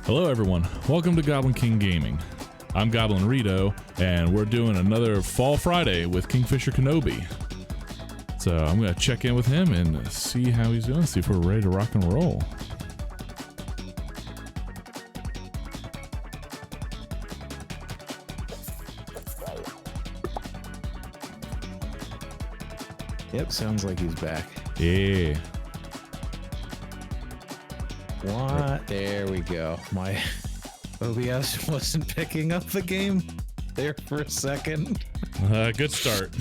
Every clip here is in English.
Hello everyone, welcome to Goblin King Gaming. I'm Goblinrrito, and we're doing another Fall Friday with Kingfisher Kenobi. So I'm going to check in with him and see how he's doing, see if we're ready to rock and roll. Yep, sounds like he's back. Yeah. What? There we go. My OBS wasn't picking up the game there for a second. Good start.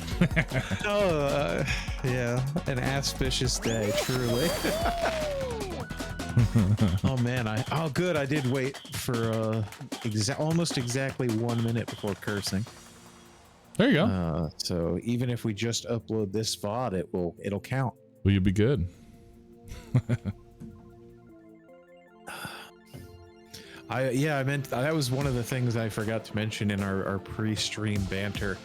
Yeah, an auspicious day, truly. Oh man, good. I did wait for almost exactly 1 minute before cursing. There you go. So even if we just upload this VOD, it'll count. Well, you'll be good. I meant that was one of the things I forgot to mention in our pre-stream banter.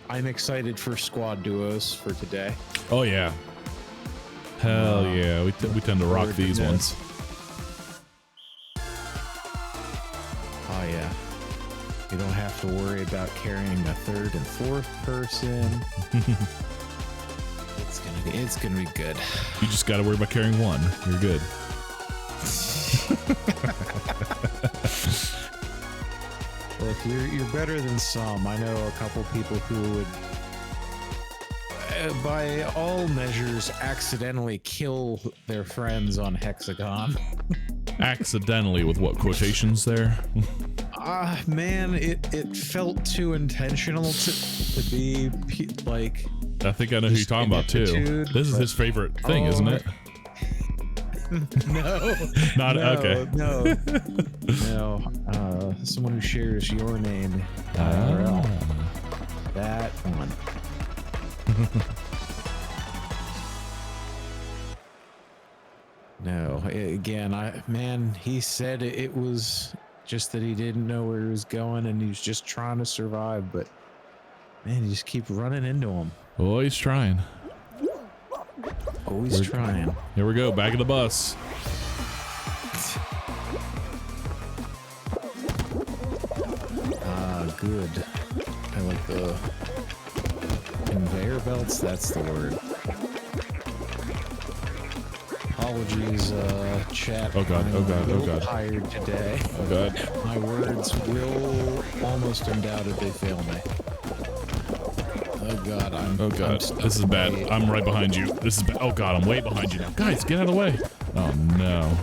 I'm excited for squad duos for today. Oh yeah. Hell yeah, we tend to rock these ones. Oh yeah. You don't have to worry about carrying a third and fourth person. It's gonna be good. You just got to worry about carrying one. You're good. Look, you're better than some. I know a couple people who would, by all measures, accidentally kill their friends on Hexagon. Accidentally, with what quotations there? Man, it felt too intentional to be like. I think I know who you're talking about too. This is his favorite thing, isn't it? No, not okay. No. Someone who shares your name. That one. No, again, he said it was just that he didn't know where he was going and he was just trying to survive, but man, you just keep running into him. Always trying. Always trying. Here we go, back of the bus. Good. I like the conveyor belts, that's the word. Apologies, chat. Oh god, oh god, oh god. Tired today. Oh god. My words will almost undoubtedly fail me. Oh god, This is bad. I'm right behind you. This is bad. Oh god, I'm way behind you now. Guys, get out of the way. Oh no.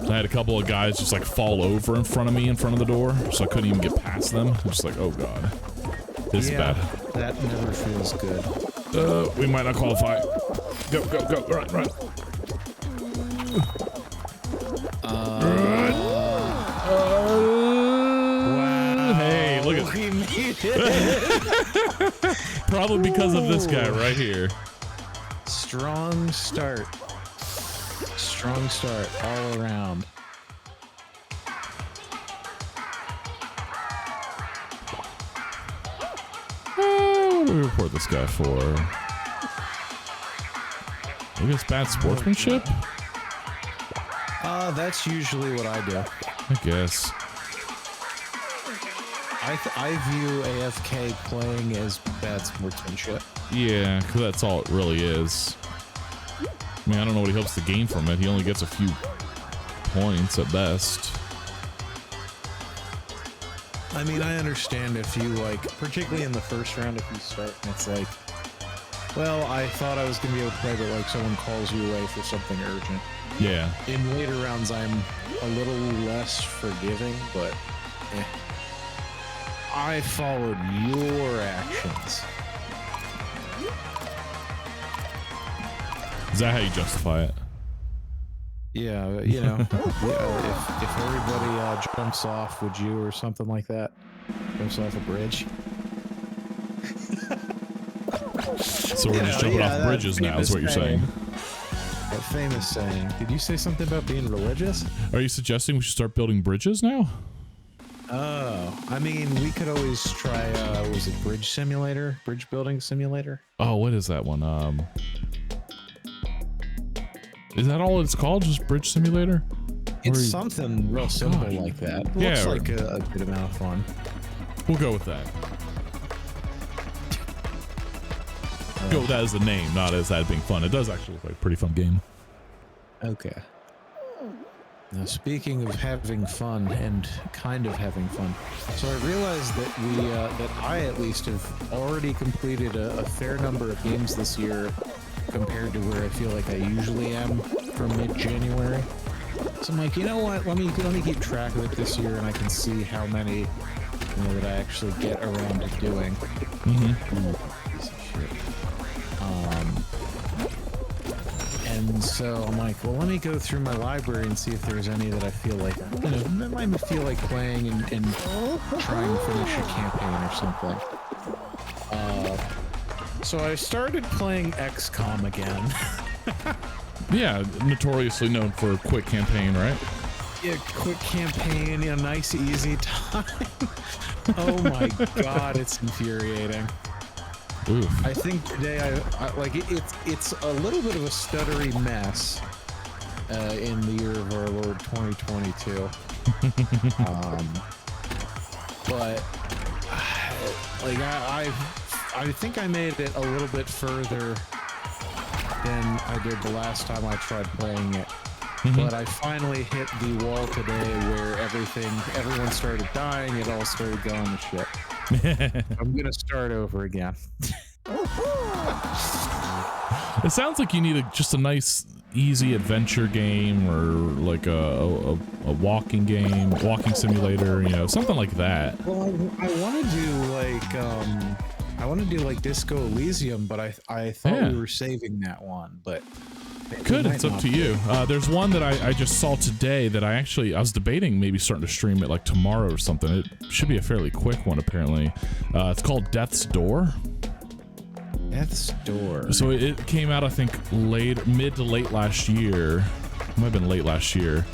I had a couple of guys just like fall over in front of me in front of the door, so I couldn't even get past them. I'm just like, oh god. This is bad. That never feels good. We might not qualify. Go, run. Wow. Hey, look at we made it. Probably because of this guy right here. Strong start all around. What do we report this guy for? I guess bad sportsmanship? That's usually what I do. I guess. I view AFK playing as bad sportsmanship. Yeah, because that's all it really is. I mean, I don't know what he hopes to gain from it. He only gets a few points at best. I mean, I understand if you, like, particularly in the first round, if you start and it's like, well, I thought I was going to be able to play, but, like, someone calls you away for something urgent. Yeah. In later rounds, I'm a little less forgiving, but I followed your actions. Is that how you justify it? Yeah, you know, if everybody jumps off, would you, or something like that? Jumps off a bridge. So we're just jumping off bridges now, is what you're saying. That famous saying. Did you say something about being religious? Are you suggesting we should start building bridges now? Oh, I mean, we could always try, was it Bridge Simulator? Bridge Building Simulator? Oh, what is that one? Is that all it's called? Just Bridge Simulator? It's something real simple like that. It looks like a good amount of fun. We'll go with that. Go with that as the name, not as that being fun. It does actually look like a pretty fun game. Okay. Now, speaking of having fun and kind of having fun, so I realized that that I at least have already completed a fair number of games this year compared to where I feel like I usually am for mid-January. So I'm like, you know what? Let me keep track of it this year, and I can see how many that I actually get around to doing. Piece of shit. And so I'm like, well, let me go through my library and see if there's any that I feel like, that might feel like playing and trying to finish a campaign or something. So I started playing XCOM again. Yeah, notoriously known for a quick campaign, right? Yeah, quick campaign, nice, easy time. Oh my god, it's infuriating. Oof. I think today it's a little bit of a stuttery mess in the year of our Lord 2022. But I think I made it a little bit further than I did the last time I tried playing it. But I finally hit the wall today where everyone started dying, it all started going to shit. I'm gonna start over again. It sounds like you need just a nice, easy adventure game, or like a walking game, walking simulator, something like that. Well, I want to do like Disco Elysium, but I thought we were saving that one, but. Good, it's up to you. There's one that I just saw today that I was debating maybe starting to stream it like tomorrow or something. It should be a fairly quick one, apparently. It's called Death's Door. Death's Door. So it came out, I think, mid to late last year. It might have been late last year.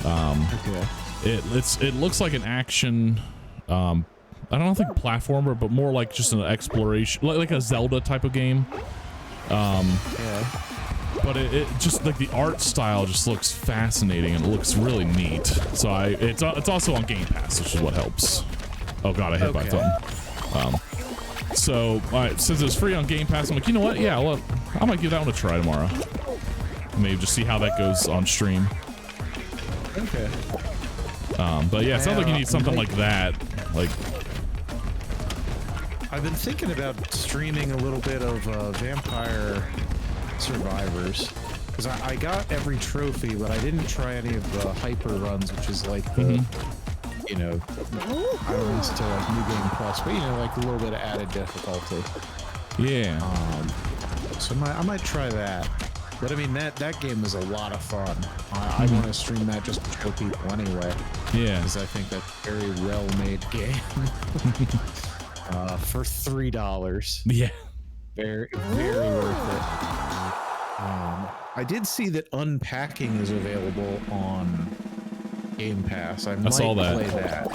Okay. It looks like an action. I don't think platformer, but more like just an exploration, like a Zelda type of game. Yeah. But it just like the art style just looks fascinating and it looks really neat. So it's also on Game Pass, which is what helps. Oh god, I hit my thumb. So since it's free on Game Pass, I'm like, you know what? Yeah, I might give that one a try tomorrow. Maybe just see how that goes on stream. Okay. But yeah, it sounds like you need something like that. Like, I've been thinking about streaming a little bit of Vampire Survivors, because I got every trophy, but I didn't try any of the hyper runs, which is like the, I don't know, still like New Game Plus, but like a little bit of added difficulty. Yeah. So I might try that. But I mean, that game is a lot of fun. I want to stream that just to show people anyway. Yeah. Because I think that's a very well-made game. For $3. Yeah. Very, very worth it. I did see that Unpacking is available on Game Pass. I might saw that. play that.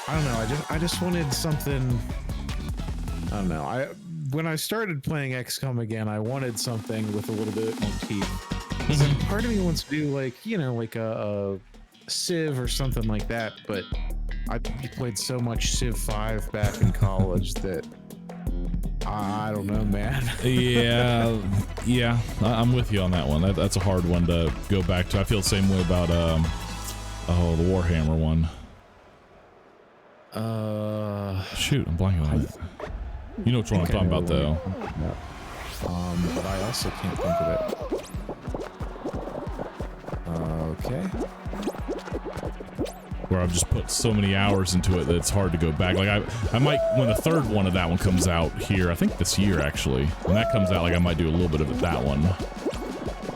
I don't know. I just wanted something. I don't know. When I started playing XCOM again, I wanted something with a little bit more teeth. Part of me wants to do like a Civ or something like that, but I played so much Civ 5 back in college that I don't know, man. Yeah, I'm with you on that one. That's a hard one to go back to. I feel the same way about the Warhammer one. Shoot, I'm blanking on it. You know which one I'm talking about, though. But I also can't think of it. Okay. Where I've just put so many hours into it that it's hard to go back. Like I might, when the third one of that one comes out here, I think this year actually, when that comes out, like I might do a little bit of it, that one,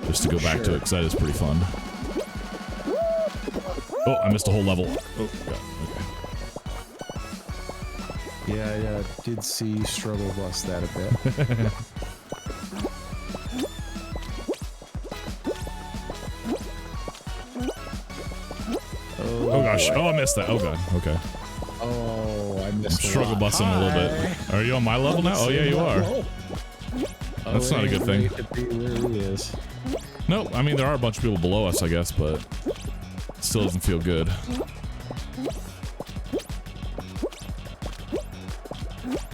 just to go back to it, because that is pretty fun. Oh, I missed a whole level. Oh god. Okay. Yeah, I did see you struggle bust that a bit. Oh gosh. Oh, I missed that. Oh god. Okay. Oh, I missed. Struggle busting a little bit. Are you on my level now? Oh yeah, you are. That's not a good thing. It really is. Nope. I mean, there are a bunch of people below us, I guess, but it still doesn't feel good.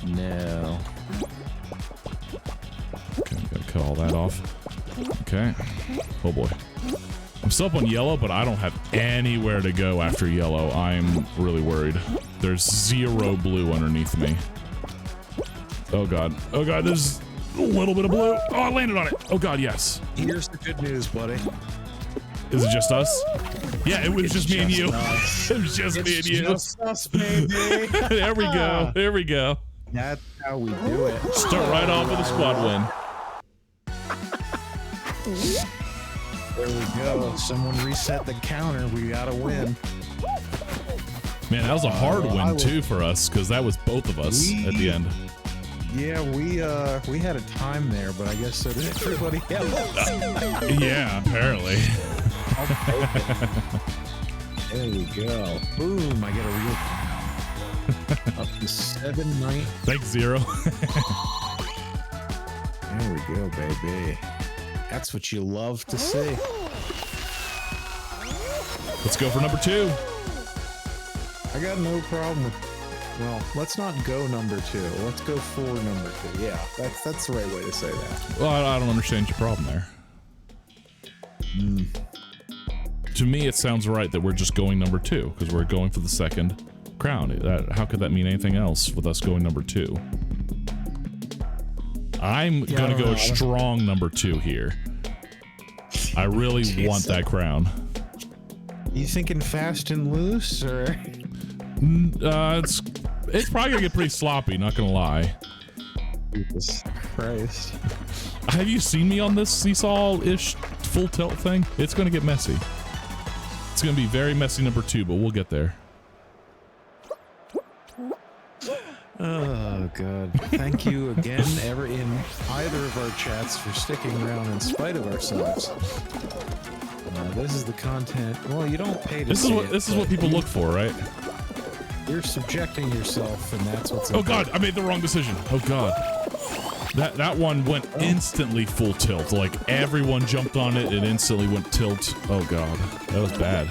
No. Okay, gotta cut all that off. Okay. Oh boy. I'm still up on yellow, but I don't have anywhere to go after yellow. I'm really worried. There's 0 blue underneath me. Oh god. Oh god, there's a little bit of blue. Oh, I landed on it. Oh god, yes. Here's the good news, buddy. Is it just us? Yeah, it was just me and you. It was just me and you. Just us, baby. There we go. There we go. That's how we do it. Start right off with a squad win. There we go. Someone reset the counter. We gotta win. Man, that was a hard win too for us because that was both of us at the end. Yeah, we had a time there, but I guess so did everybody else. Yeah, apparently. There we go. Boom! I get a real up to 7-9. Thanks, Zero. There we go, baby. That's what you love to see. Let's go for number 2. I got no problem with. Well, let's not go number 2. Let's go for number 2. Yeah, that's the right way to say that. Well, I don't understand your problem there. To me, it sounds right that we're just going number 2 because we're going for the second crown. How could that mean anything else with us going number 2? I'm gonna go strong number 2 here. I really want that crown. You thinking fast and loose, or? It's probably gonna get pretty sloppy. Not gonna lie. Jesus Christ! Have you seen me on this seesaw-ish full tilt thing? It's gonna get messy. It's gonna be very messy number 2, but we'll get there. Oh god. Thank you again in either of our chats for sticking around in spite of ourselves. This is the content. Well, you don't pay to see it. This is what people look for, right? You're subjecting yourself, and that's what's Oh god, I made the wrong decision. Oh god. That one went instantly full tilt. Like everyone jumped on it, it instantly went tilt. Oh god. That was bad.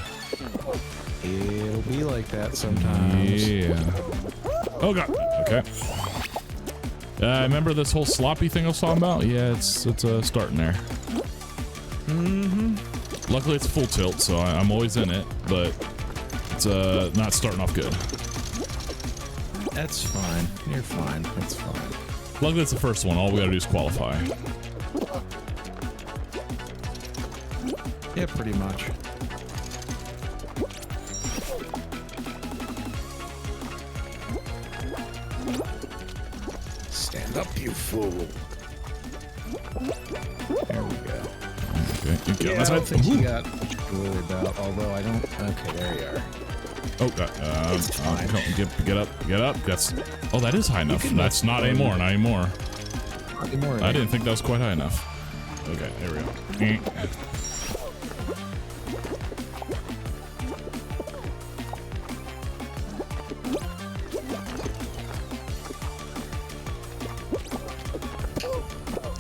It'll be like that sometimes. Yeah. Oh god. Okay. Remember this whole sloppy thing I was talking about? Yeah, it's starting there. Luckily it's full tilt, so I'm always in it, but it's not starting off good. That's fine. You're fine. That's fine. Luckily it's the first one. All we gotta do is qualify. Yeah, pretty much. Stand up, you fool. There we go. Okay, yeah, I don't think you got what to worry about, although I don't. Okay, there you are. Oh god, get up. That's that is high enough. That's not anymore. Not anymore. I didn't think that was quite high enough. Okay, there we go.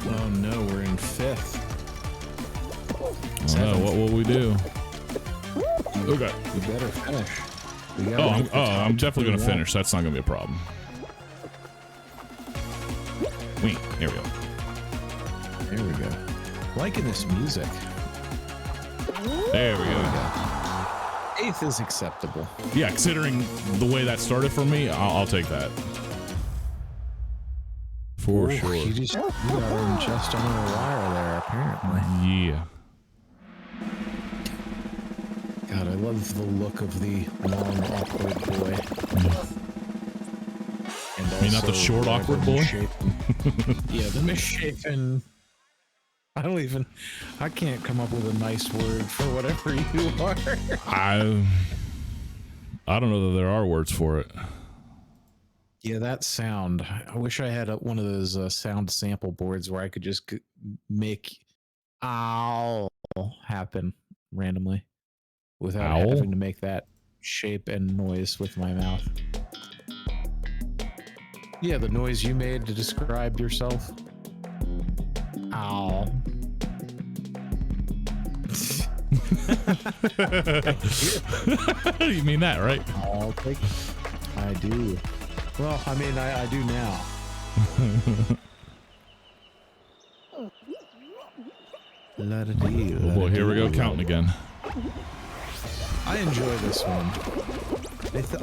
Oh no, we're in 5th. Oh, what will we do? Oh god. We better finish. I'm definitely gonna finish. That's not gonna be a problem. Wait, here we go. There we go. Liking this music. There we go. 8th is acceptable. Yeah, considering the way that started for me, I'll take that. For sure. You are just on the wire there, apparently. Yeah. God, I love the look of the long, awkward boy. And I mean, not the short, awkward boy? Yeah, the misshapen. I can't come up with a nice word for whatever you are. I don't know that there are words for it. Yeah, that sound. I wish I had one of those sound sample boards where I could just make owl happen randomly without having to make that shape and noise with my mouth. Yeah, the noise you made to describe yourself. Ow. You mean that, right? I'll take it. I do. Well, I mean, I do now. Oh boy, here we go counting again. I enjoy this one.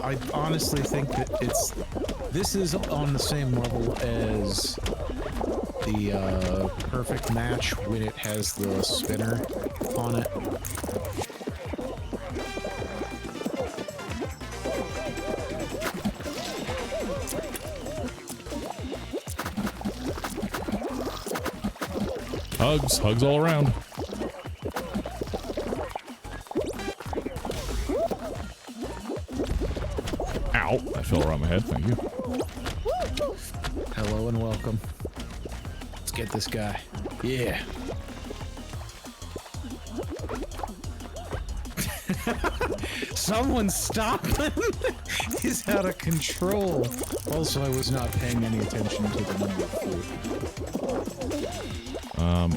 I honestly think that this is on the same level as the perfect match when it has the spinner on it. Hugs all around. Ow, that fell around my head, thank you. Hello and welcome. Let's get this guy. Yeah. Someone stop him! He's out of control. Also, I was not paying any attention to the number of food.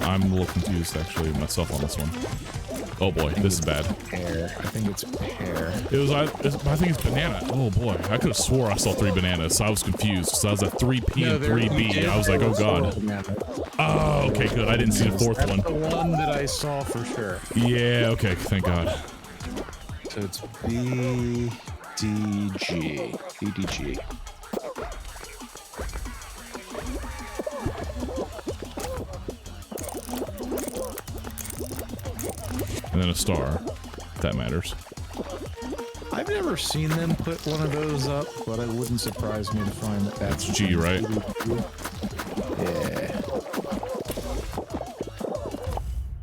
I'm a little confused actually myself on this one. Oh boy, this is bad. Pear. I think it's pear. I think it's banana. Oh boy, I could have swore I saw 3 bananas, so I was confused. So I was at 3P and 3B. I was like, oh god. Oh, okay, good. I didn't see the 4th one. That's the one that I saw for sure. Yeah, okay, thank god. So it's BDG. BDG. And then a star, if that matters. I've never seen them put one of those up, but it wouldn't surprise me to find that that's G, right? Yeah.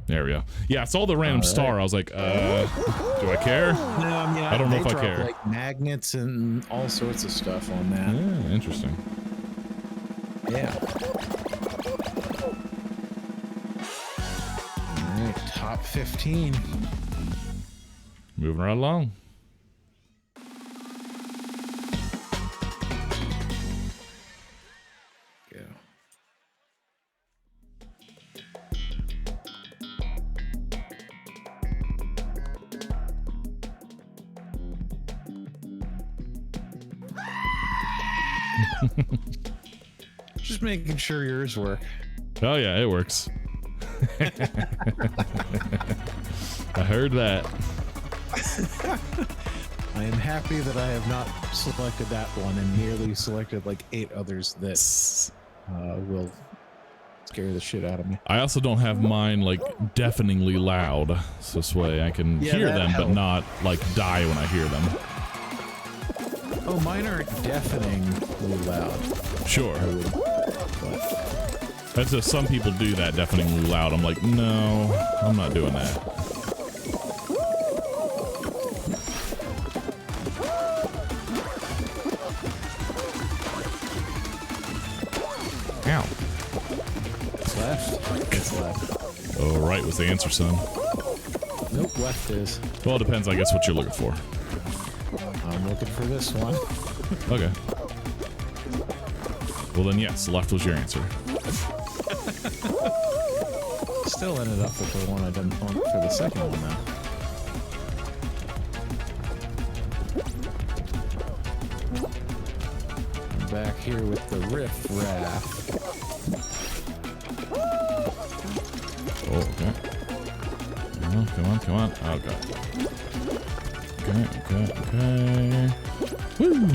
There we go. Yeah, I saw the random star. I was like, do I care? No, I mean, I don't know if I drop, care. like magnets and all sorts of stuff on that. Yeah, interesting. Yeah. All right, top 15. Moving right along. Go. Just making sure yours work. Oh yeah, it works. I heard that. I am happy that I have not selected that one and merely selected like 8 others that will scare the shit out of me. I also don't have mine like deafeningly loud, so this way I can hear them helps. but not like die when I hear them. Oh, mine aren't deafeningly loud. Sure. But That's just some people do that deafeningly loud. I'm like, no, I'm not doing that. Ow. it's left. It's left. Oh, right was the answer, son. Nope, left is. Well, it depends, I guess, what you're looking for. I'm looking for this one. Okay. Well, then, yes, left was your answer. Still ended up with the one I didn't want for the second one, though. I'm back here with the riff raff. Oh, okay. Come on, come on. Oh, God. Okay. Woo!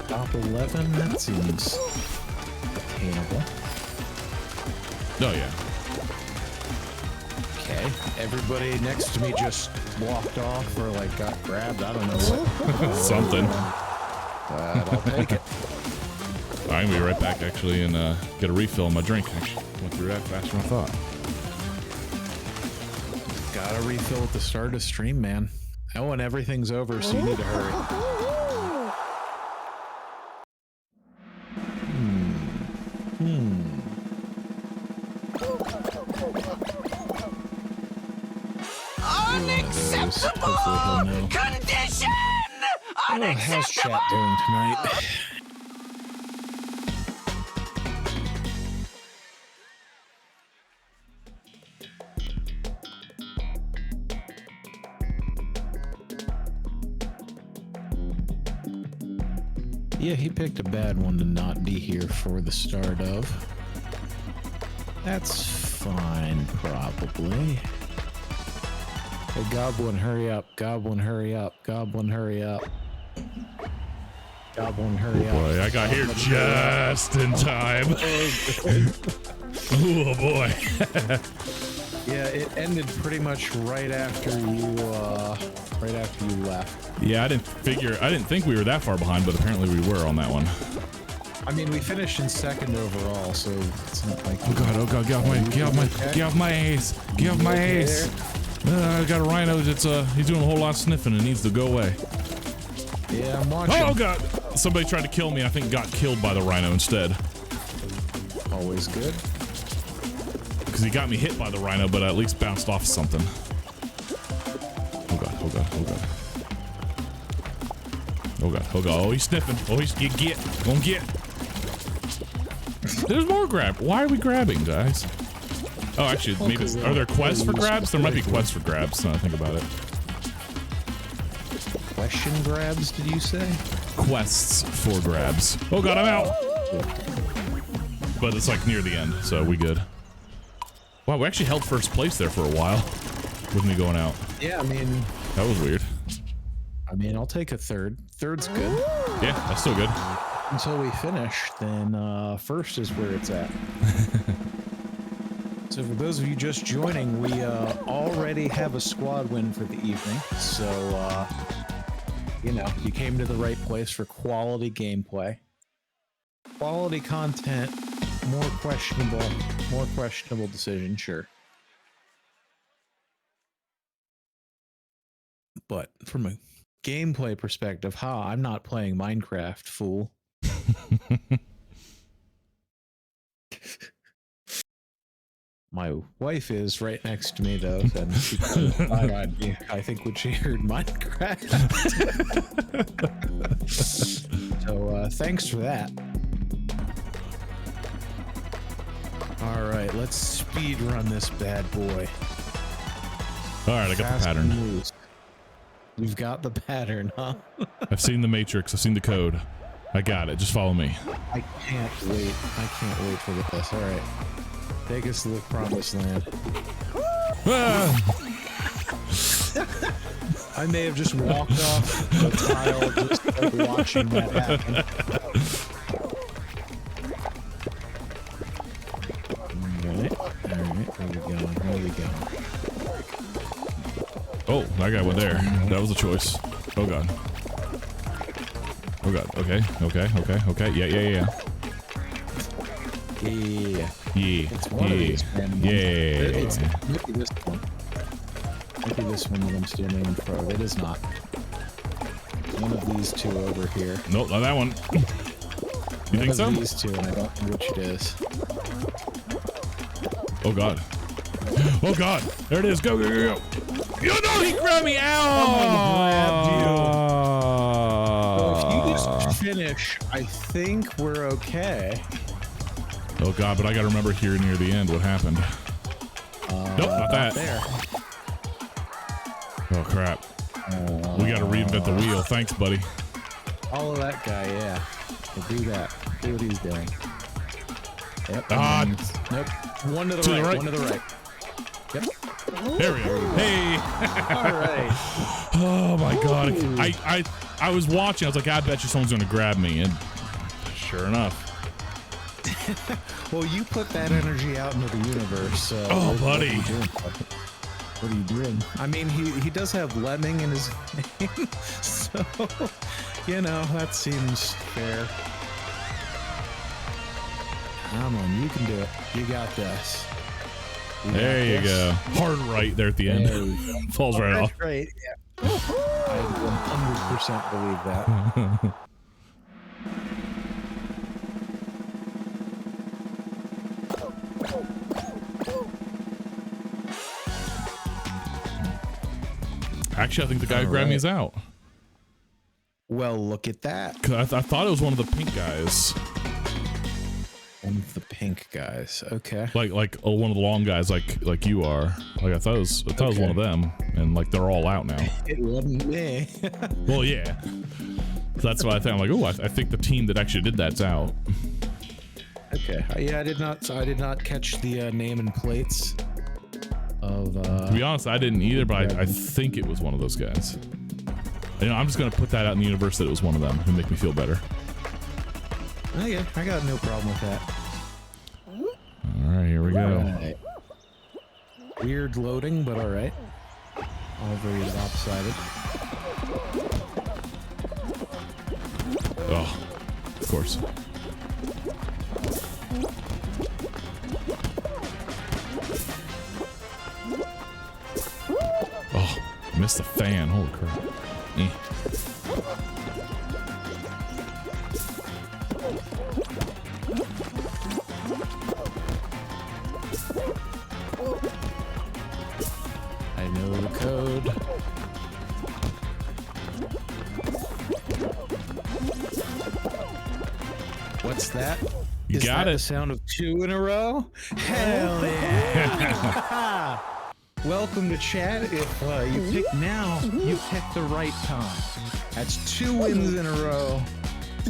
Top 11, that seems attainable. Oh, yeah. Okay, everybody next to me just walked off or like got grabbed. I don't know what. Something. But I'll take it. I'm gonna be right back, actually, and get a refill on my drink. Actually, went through that faster than I thought. Gotta refill at the start of stream, man. Oh, and everything's over, so you need to hurry. Unacceptable condition! Oh, how's chat doing tonight? Yeah, he picked a bad one to not be here for the start of. That's fine, probably. Hey, Goblin, hurry up. Goblin, hurry up. Goblin, hurry up. Goblin, hurry up. Boy, I got here just in time. Oh boy. Yeah, it ended pretty much right after you left. Yeah, I didn't think we were that far behind, but apparently we were on that one. I mean, we finished in second overall, so it's not like. Oh god, get off my ace. Get off my ace. I got a rhino that's he's doing a whole lot of sniffing and needs to go away. Yeah, I'm watching. Oh god! Somebody tried to kill me, I think got killed by the rhino instead. Always good. Because he got me hit by the rhino, but at least bounced off something. Oh god. Oh, he's sniffing. Oh, he's gonna get. There's more grab. Why are we grabbing, guys? Oh, actually, maybe are there quests for grabs? There might be quests for grabs. Now I think about it. Question grabs? Did you say? Quests for grabs. Oh god, I'm out. But it's like near the end, so we good. Wow, we actually held first place there for a while with me going out. Yeah, I mean, that was weird. I mean, I'll take a third. Third's good. Yeah, that's still good. Until we finish, then first is where it's at. So for those of you just joining, we already have a squad win for the evening. So, you know, you came to the right place for quality gameplay. Quality content, more questionable decision, sure. But from a gameplay perspective, I'm not playing Minecraft, fool. My wife is right next to me, though, and she I think when she heard Minecraft. So thanks for that. All right, let's speed run this bad boy. All right, I got the pattern. We've got the pattern, huh? I've seen the matrix. I've seen the code. I got it. Just follow me. I can't wait. I can't wait for this. All right. Take us to the promised land. Ah! I may have just walked off the tile just like watching that happen. Alright, where are we going? Oh, that guy went there. That was a choice. Oh god. Oh god. Okay. Yeah. It's one of these random ones. It's maybe this one. Maybe this one that I'm standing in front of. It is not. One of these two over here. Nope, not that one. You think so? One of these two, and I don't know which it is. Oh god. Oh god. There it is. Go. You know he grabbed me out. So if you just finish, I think we're okay. Oh god, but I gotta remember here near the end what happened. Nope, not that. There. Oh crap. We gotta reinvent the wheel. Thanks, buddy. Follow that guy, yeah. Do that. Do what he's doing. Yep. Nope. One to the right. One to the right. Yep. There we go. Hey. All right. Oh my god. I was watching. I was like, I bet you someone's gonna grab me, and sure enough. Well, you put that energy out into the universe. So oh, buddy. What are you doing? I mean, he does have lemming in his name, so you know that seems fair. Come on, you can do it. You got this. There you go. Hard right there at the end. Falls right off. Right. Yeah. I 100% believe that. Actually, I think the guy who grabbed me is out. Well, look at that. Cause I thought it was one of the pink guys. One of the pink guys. Okay. Like one of the long guys, like you are. Like I thought it was one of them, and like they're all out now. It wasn't me. Well, yeah. So that's why I think I'm like, oh, I think the team that actually did that's out. Okay. Yeah, I did not catch the name and plates of. To be honest, I didn't either, but I think it was one of those guys. You know, I'm just gonna put that out in the universe that it was one of them to make me feel better. Okay, I got no problem with that. All right, here we go. Right. Weird loading, but all right. All very lopsided. Oh, of course. Oh, missed the fan. Holy crap. Eh. I know the code. What's that? You Is got that it. The sound of 2 in a row? Hell yeah! Welcome to chat. If you pick now, you picked the right time. That's 2 wins in a row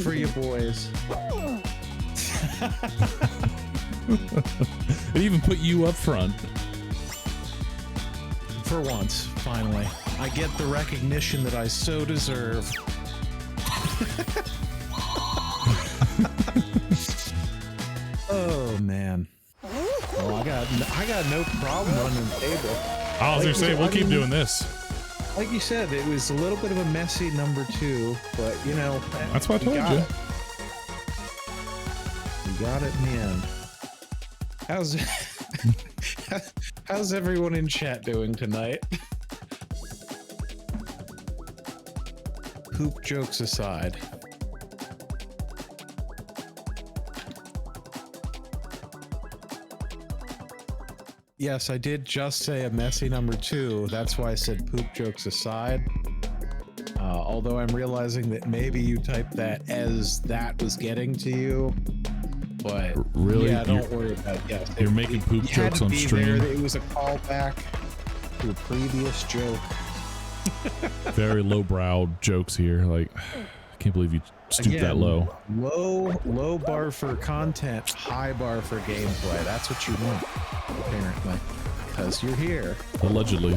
for you boys. It even put you up front. For once, finally. I get the recognition that I so deserve. Oh man. Well, I got no problem running the table. I was gonna say we'll keep doing this. Like you said, it was a little bit of a messy number 2, but you know, That's what I told got you. it. We got it in the end. How's everyone in chat doing tonight? Poop jokes aside. Yes, I did just say a messy number 2. That's why I said poop jokes aside. Although I'm realizing that maybe you typed that as that was getting to you. But Really? yeah, don't worry about it. Yes, You're making poop you had jokes to on be stream. there. It was a callback to a previous joke. Very lowbrow jokes here. Like, I can't believe you stooped that low. Low bar for content, high bar for gameplay. That's what you want, apparently, because you're here. Allegedly.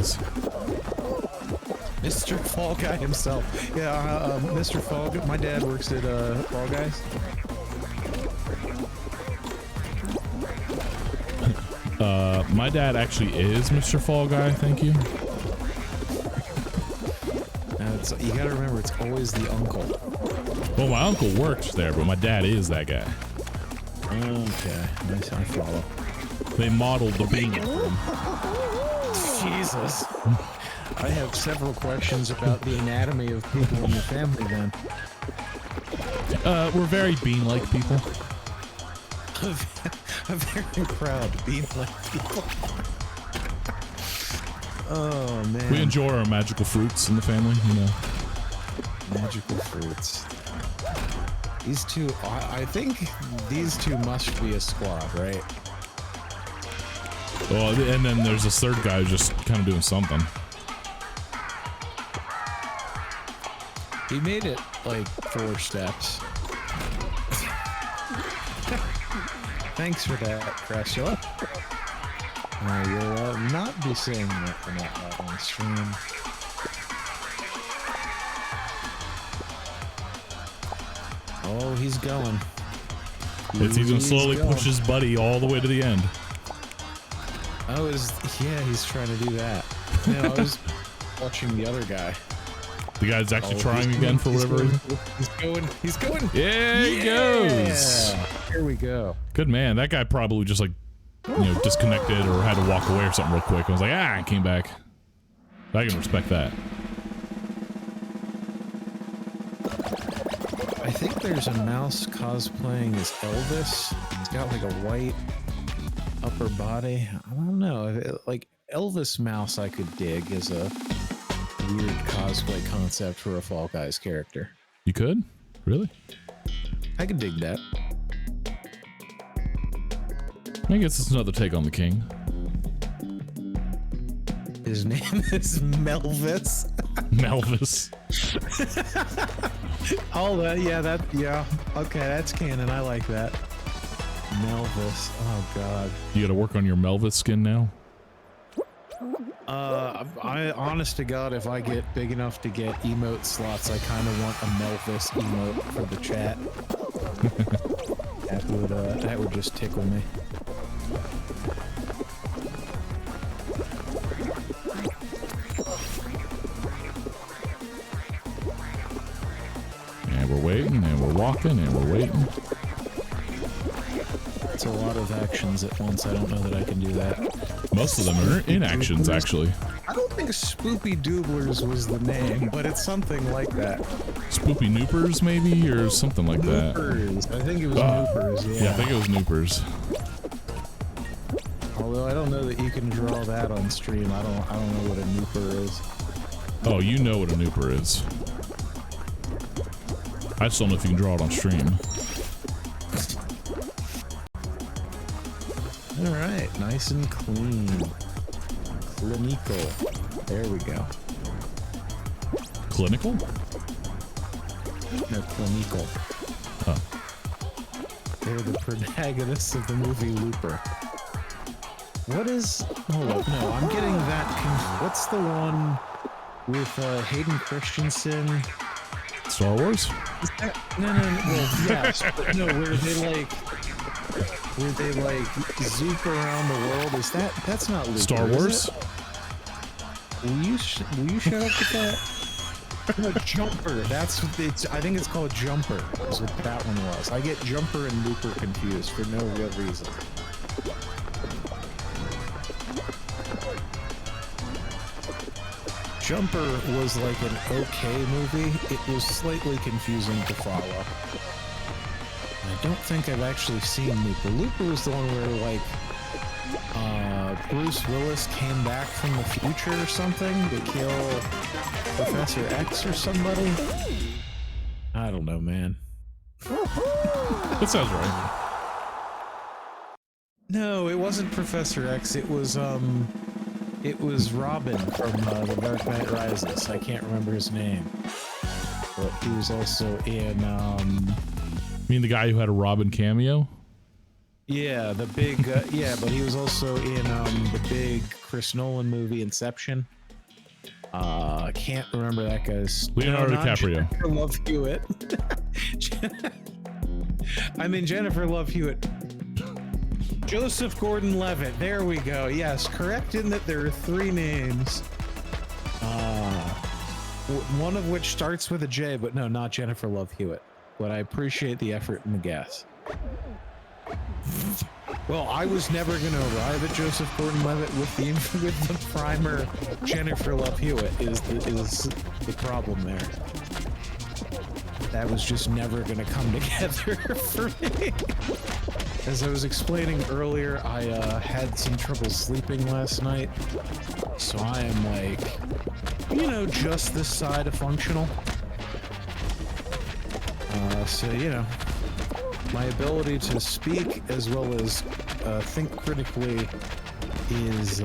Mr. Fall Guy himself. Yeah, Mr. Fall Guy. My dad works at Fall Guys. My dad actually is Mr. Fall Guy. Thank you. You gotta remember, it's always the uncle. Well, my uncle works there, but my dad is that guy. Okay, nice. I follow. They modeled the being for him. Jesus. I have several questions about the anatomy of people in your family then. We're very bean-like people. I'm very proud to be like people. Oh man. We enjoy our magical fruits in the family, you know. Magical fruits. These two, I think these two must be a squad, right? Well, and then there's this third guy who's just kind of doing something. He made it like 4 steps. Thanks for that, Cressula. You'll not be saying that for not loud on stream. Oh, he's going. He's gonna slowly push his buddy all the way to the end. Yeah, he's trying to do that. No, I was watching the other guy. The guy's actually trying again for whatever reason. He's going. Yeah, he goes. Here we go. Good man. That guy probably just like, you know, disconnected or had to walk away or something real quick. I was like, and came back. I can respect that. I think there's a mouse cosplaying as Elvis. He's got like a white upper body. I don't know. Like Elvis mouse I could dig as a weird cosplay concept for a Fall Guys character. You could? Really? I could dig that. I guess it's another take on the king. His name is Melvis. Melvis. Oh, yeah. Okay, that's canon. I like that. Melvis. Oh God. You got to work on your Melvis skin now. I honest to God, if I get big enough to get emote slots, I kind of want a Melvis emote for the chat. That would just tickle me. And we're waiting, and we're walking, and we're waiting. It's a lot of actions at once. I don't know that I can do that. Most of them are inactions, actually. I don't think Spoopy Dooblers was the name, but it's something like that. Spoopy Noopers, maybe, or something like that. Noopers. I think it was Noopers, yeah. Yeah, I think it was Noopers. Although I don't know that you can draw that on stream. I don't know what a Nooper is. Oh, you know what a Nooper is. I just don't know if you can draw it on stream. All right, nice and clean. Clinical. There we go. Clinical? No, clinical. Oh. They're the protagonists of the movie Looper. What is... Hold up, no, I'm getting that... What's the one with Hayden Christensen? Star Wars? Is that... No, well, yes, but no, where they like zoop around the world. Is that's not Looper, Star Wars? Will you shut up with that? No, Jumper. That's what it's. I think it's called Jumper. Is what that one was. I get Jumper and Looper confused for no real reason. Jumper was like an okay movie. It was slightly confusing to follow. I don't think I've actually seen Looper. Looper was the one where, like, Bruce Willis came back from the future or something to kill Professor X or somebody. I don't know, man. That sounds right. No, it wasn't Professor X. It was Robin from The Dark Knight Rises. I can't remember his name, but he was also in, You mean the guy who had a Robin cameo? yeah, the big, yeah, but he was also in the big Chris Nolan movie Inception. I can't remember that guy's. Leonardo DiCaprio. Jennifer Love Hewitt. I mean Jennifer Love Hewitt. Joseph Gordon-Levitt. There we go. Yes, correct in that there are three names. One of which starts with a J, but no, not Jennifer Love Hewitt. But I appreciate the effort and the guess. Well, I was never going to arrive at Joseph Gordon-Levitt with the primer Jennifer Love Hewitt is the problem there. That was just never going to come together for me. As I was explaining earlier, I had some trouble sleeping last night, so I am like, you know, just this side of functional. So, you know, my ability to speak as well as think critically is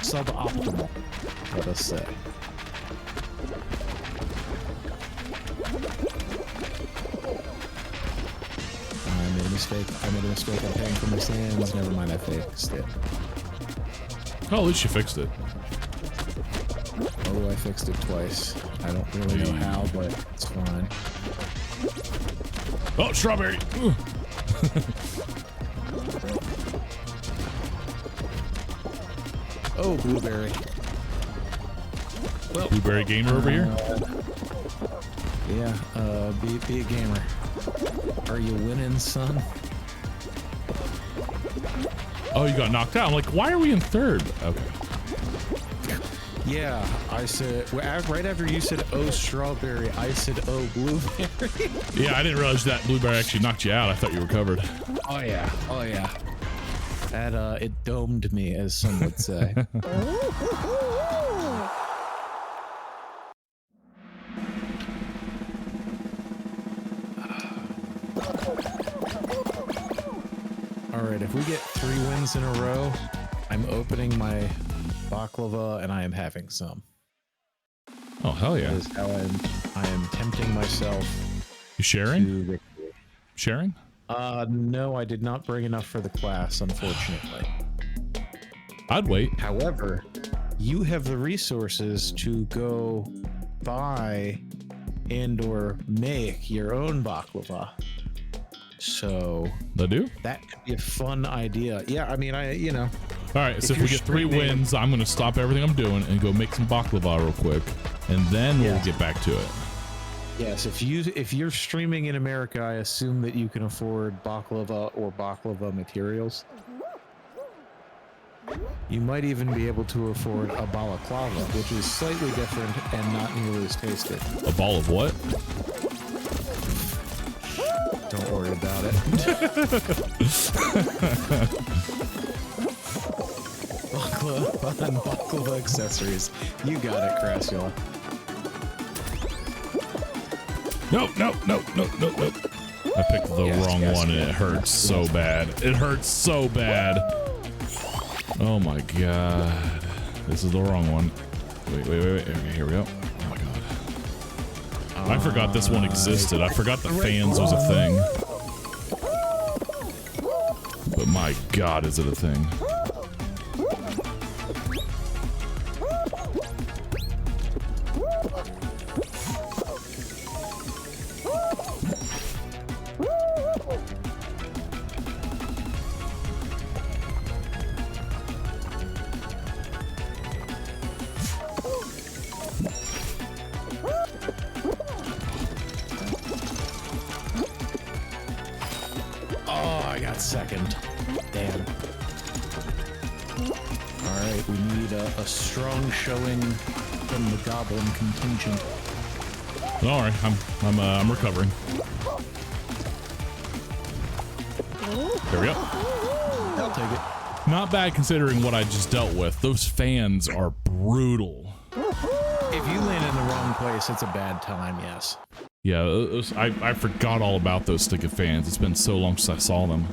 suboptimal, let us say. I made a mistake. I'm paying for my sins. Never mind, I fixed it. Oh, at least you fixed it. Oh, I fixed it twice. I don't really know how, but it's fine. Oh, strawberry! Oh, blueberry. Well, Blueberry gamer over here? Yeah, be a gamer. Are you winning, son? Oh, you got knocked out. I'm like, why are we in third? Okay. Yeah, I said, right after you said, oh, strawberry, I said, oh, blueberry. Yeah, I didn't realize that blueberry actually knocked you out. I thought you recovered. Oh, yeah. Oh, yeah. That, it domed me, as some would say. All right, if we get 3 wins in a row, I'm opening my baklava and I am having some. Oh, hell yeah. That is how I am tempting myself You sharing? to victory. Sharing? No, I did not bring enough for the class, unfortunately. I'd wait. However, you have the resources to go buy and or make your own baklava. So I do? that could be a fun idea. Yeah, I mean, All right, so if we get 3 wins, I'm going to stop everything I'm doing and go make some baklava real quick, and then we'll get back to it. Yes, if you're streaming in America, I assume that you can afford baklava or baklava materials. You might even be able to afford a balaclava, which is slightly different and not nearly as tasty. A ball of what? Don't worry about it. Baklava and baklava accessories. You got it, Crassula. Nope. I picked the wrong one and it hurts so bad. It hurts so bad. Oh my god. This is the wrong one. Wait. Okay, here we go. Oh my god. I forgot this one existed. I forgot the fans was a thing. But my god, is it a thing. Second. Damn. Alright, we need a strong showing from the goblin contingent. Don't worry, I'm recovering. There we go. I'll take it. Not bad considering what I just dealt with. Those fans are brutal. If you land in the wrong place, it's a bad time, yes. Yeah, I forgot all about those sticky fans. It's been so long since I saw them.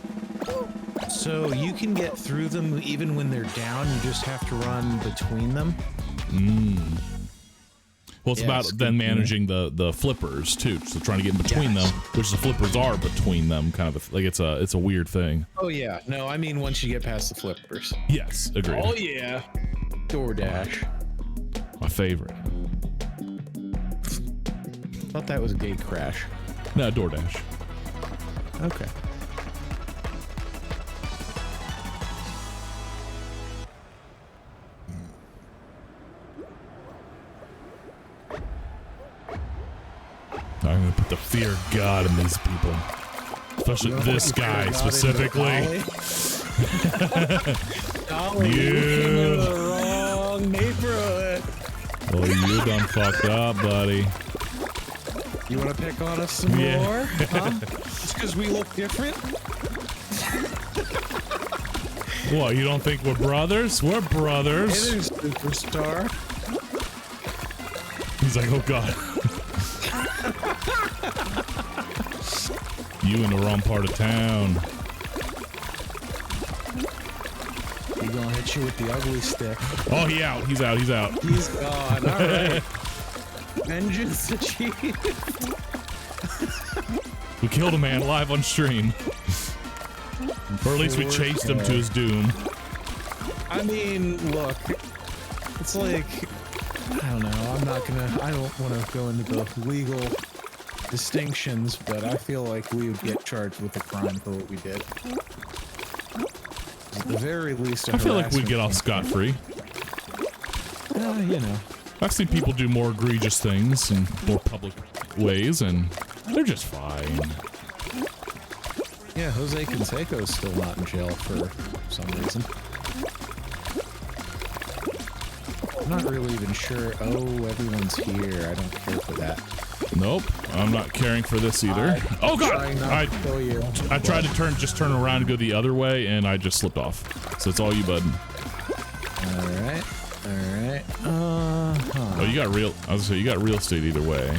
So you can get through them even when they're down, you just have to run between them. Well, it's about then managing the flippers too, so trying to get in between them, which the flippers are between them, kind of like it's a weird thing. Oh yeah, no, I mean once you get past the flippers. Yes, agreed. Oh yeah, DoorDash. My favorite. Thought that was a gate crash. No, DoorDash. Okay. I'm gonna put the fear of God in these people, especially this guy specifically. Dolly, you came into the wrong neighborhood. Oh, you done fucked up, buddy. You want to pick on us some more? Huh? Just because we look different? What, you don't think we're brothers? We're brothers. Hey there, superstar. He's like, oh god. You in the wrong part of town. He gonna hit you with the ugly stick. Oh, he's out. He's out. He's gone. All right. Vengeance achieved. We killed a man live on stream. Or at least we chased him to his doom. I mean, look. It's like, I don't know. I don't want to go into the legal distinctions, but I feel like we would get charged with a crime for what we did. At the very least, I feel like we get off scot-free. You know. I've seen people do more egregious things in more public ways, and they're just fine. Yeah, Jose Canseco's still not in jail for some reason. I'm not really even sure. Oh, everyone's here. I don't care for that. Nope, I'm not caring for this either. Oh god! I tried to turn around and go the other way, and I just slipped off. So it's all you, bud. Alright. Oh, you got real. I was gonna say you got real estate either way.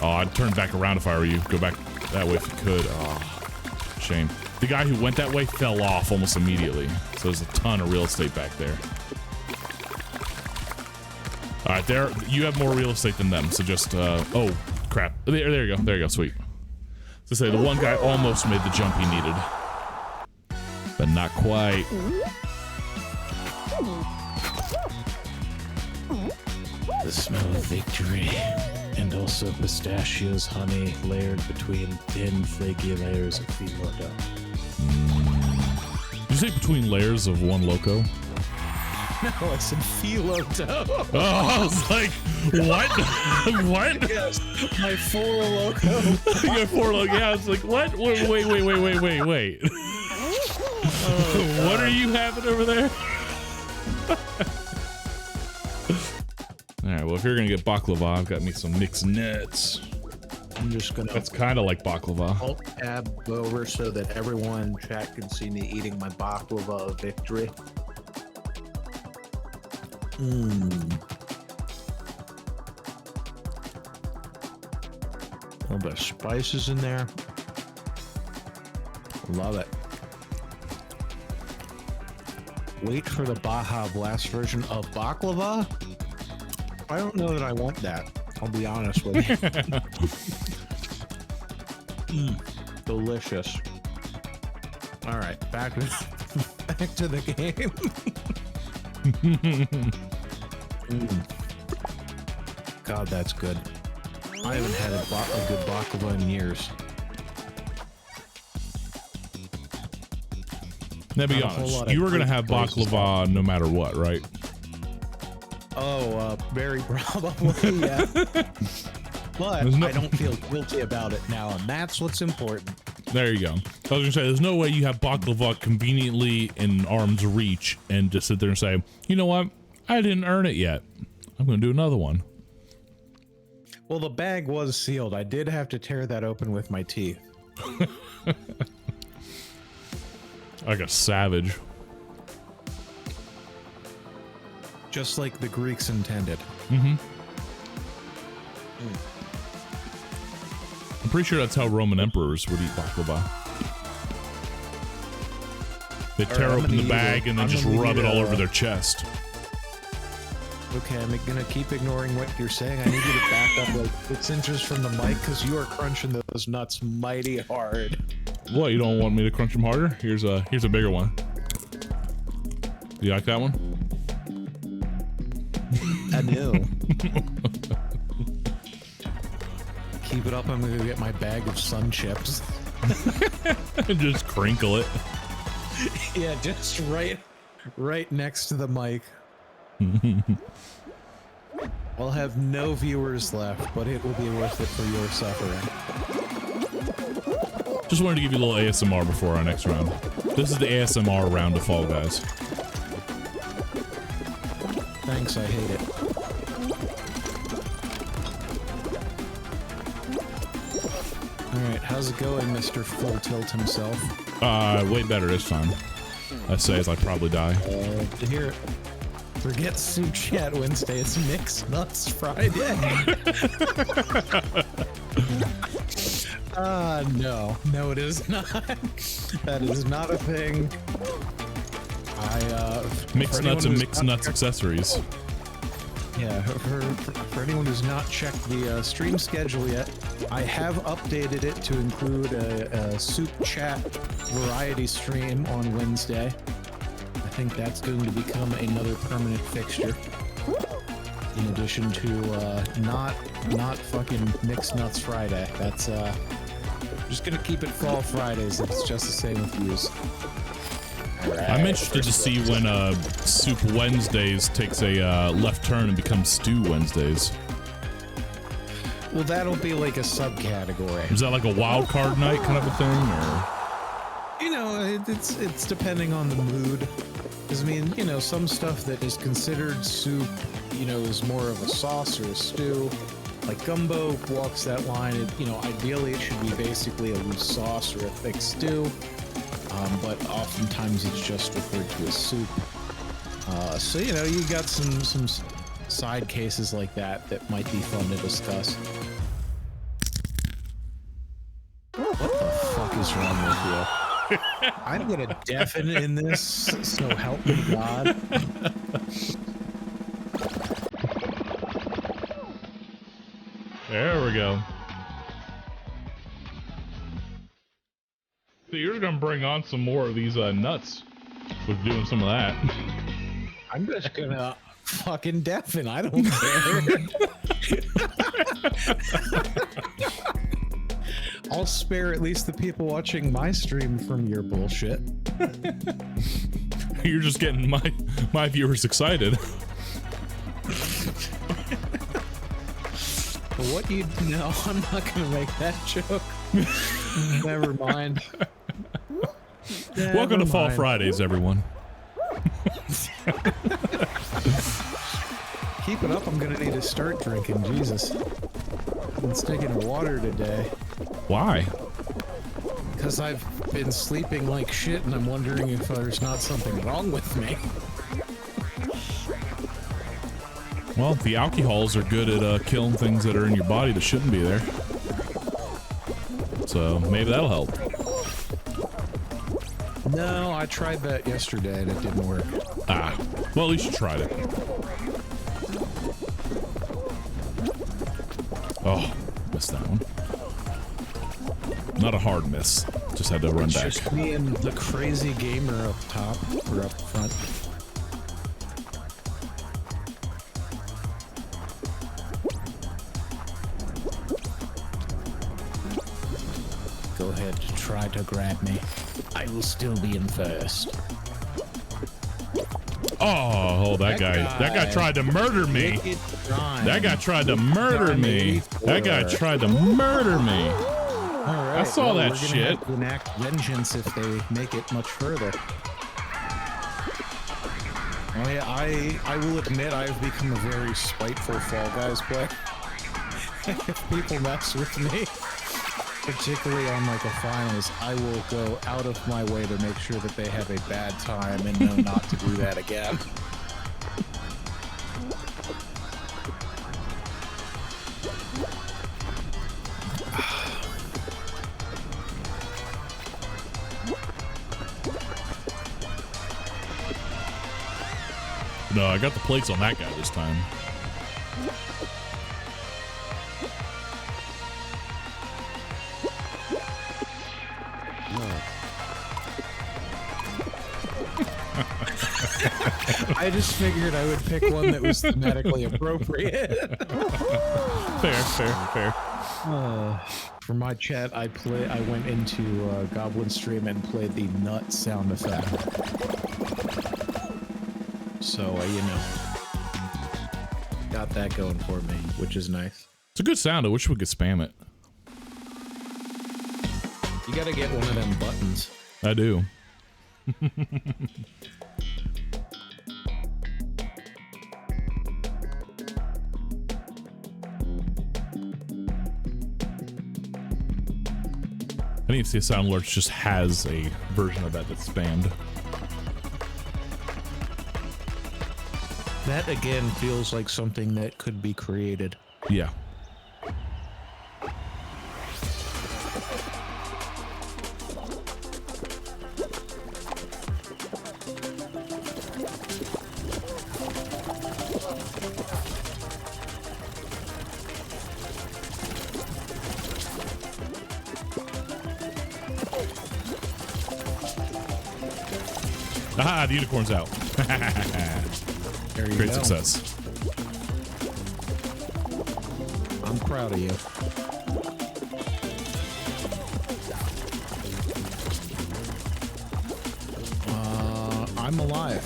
Oh, I'd turn back around if I were you. Go back that way if you could. Oh, shame. The guy who went that way fell off almost immediately. So there's a ton of real estate back there. All right, there. You have more real estate than them, so just. Oh, crap. There you go. There you go. Sweet. To say the one guy almost made the jump he needed, but not quite. The smell of victory, and also pistachios, honey, layered between thin, flaky layers of phyllo dough. Did you say between layers of one loco? No, I said phyllo dough. Oh, I was like, what? What? Yes, my four loco. Your four loco. Yeah, I was like, what? Wait. Oh, what are you having over there? All right, well, if you're gonna get baklava, I've got me some mixed nuts. I'm just gonna. That's kind of like baklava. I'll tab over so that everyone in chat can see me eating my baklava of victory. A little bit of spices in there. Love it. Wait for the Baja Blast version of baklava. I don't know that I want that. I'll be honest with you. Delicious. All right, back to the game. God, that's good. I haven't had a good baklava in years. Now, be honest, you were gonna have baklava no matter what, right? Oh, very probably, yeah. But I don't feel guilty about it now, and that's what's important. There you go. I was gonna say, there's no way you have baklava conveniently in arm's reach and just sit there and say, you know what? I didn't earn it yet. I'm gonna do another one. Well, the bag was sealed. I did have to tear that open with my teeth. Like a savage. Just like the Greeks intended. I'm pretty sure that's how Roman emperors would eat baklava. They tear open the bag and then just rub it all over their chest. Okay, I'm gonna keep ignoring what you're saying. I need you to back up like 6 inches from the mic because you are crunching those nuts mighty hard. What, you don't want me to crunch them harder? Here's a bigger one. You like that one? I do. Keep it up. I'm gonna go get my bag of sun chips. Just crinkle it. Yeah, just right next to the mic. I'll have no viewers left, but it will be worth it for your suffering. Just wanted to give you a little ASMR before our next round. This is the ASMR round of Fall Guys. Thanks, I hate it. Alright, how's it going, Mr. Full Tilt himself? Way better this time. I say as I probably die. To hear it. Forget Soup Chat Wednesday, it's Mixed Nuts Friday. No, it is not. That is not a thing. Mixed nuts and mixed nuts accessories. Yeah, for anyone who's not checked the stream schedule yet, I have updated it to include a Soup Chat variety stream on Wednesday. I think that's going to become another permanent fixture. In addition to not fucking Mixed Nuts Friday. That's just gonna keep it Fall Fridays. It's just the same with views. Right, I'm interested to see when Soup Wednesdays takes a left turn and becomes Stew Wednesdays. Well, that'll be like a subcategory. Is that like a wild card night kind of a thing, or? You know, it's depending on the mood. Because I mean, you know, some stuff that is considered soup, you know, is more of a sauce or a stew. Like gumbo walks that line. You know, ideally it should be basically a loose sauce or a thick stew. But oftentimes it's just referred to as soup. So you know, you got some side cases like that might be fun to discuss. What the fuck is wrong with you? I'm gonna deafen in this, so help me God. we go. So you're gonna bring on some more of these nuts with doing some of that. I'm just gonna fucking deafen. I don't care. I'll spare at least the people watching my stream from your bullshit. You're just getting my viewers excited. What you know, I'm not gonna make that joke. Never mind. Welcome to Fall Fridays, everyone. Keep it up, I'm gonna need to start drinking. Jesus. I've been sticking to water today. Why? Because I've been sleeping like shit and I'm wondering if there's not something wrong with me. Well, the alcohols are good at killing things that are in your body that shouldn't be there. So maybe that'll help. No, I tried that yesterday and it didn't work. Ah, well, at least you tried it. Oh, missed that one. Not a hard miss. Just had to run back. Just me and the crazy gamer up top, or up front. Go ahead, try to grab me. I will still be in first. Oh, that guy tried to murder me. That guy tried to murder me. That guy tried to murder me. All right, I saw that shit. Have to enact vengeance if they make it much further. Oh yeah, I will admit I've become a very spiteful Fall Guys player. If people mess with me, particularly on like a finals, I will go out of my way to make sure that they have a bad time and know not to do that again. No, I got the plates on that guy this time. I just figured I would pick one that was thematically appropriate. Fair. For my chat, I went into Goblin Stream and played the nut sound effect. So, you know, got that going for me, which is nice. It's a good sound. I wish we could spam it. You gotta get one of them buttons. I do. I need to see if Sound Alerts just has a version of that that's spammed. That again feels like something that could be created. Yeah. Aha, the unicorn's out. There you Great go. success. I'm proud of you. I'm alive.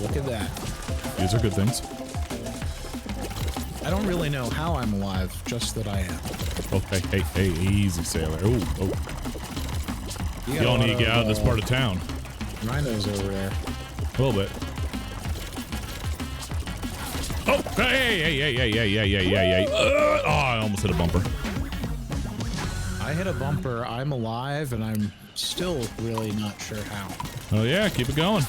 Look at that. These are good things. I don't really know how I'm alive, just that I am. Oh, hey, easy, sailor. Oh. You don't need to get out of this part of town. Rhinos over there. A little bit. Oh, hey. Oh, I almost hit a bumper. I hit a bumper. I'm alive, and I'm still really not sure how. Oh, yeah, keep it going.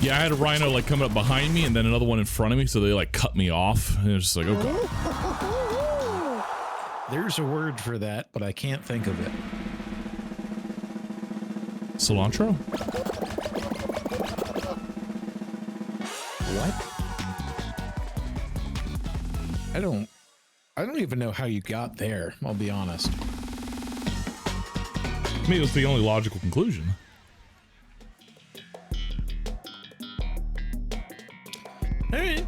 Yeah, I had a rhino like coming up behind me and then another one in front of me, so they like cut me off. And it was just like, oh, God. There's a word for that, but I can't think of it. Cilantro? What? I don't I don't even know how you got there, I'll be honest. I mean, it was the only logical conclusion. All right.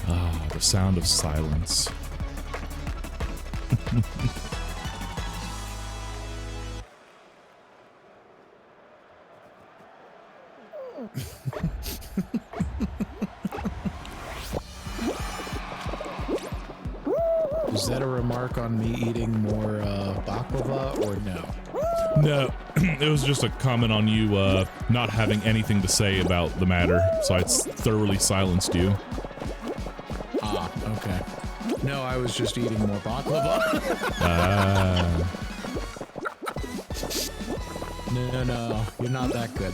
Ah, the sound of silence. Is that a remark on me eating more baklava or no? No, it was just a comment on you not having anything to say about the matter, so I thoroughly silenced you. Ah, okay. No, I was just eating more baklava. No, you're not that good.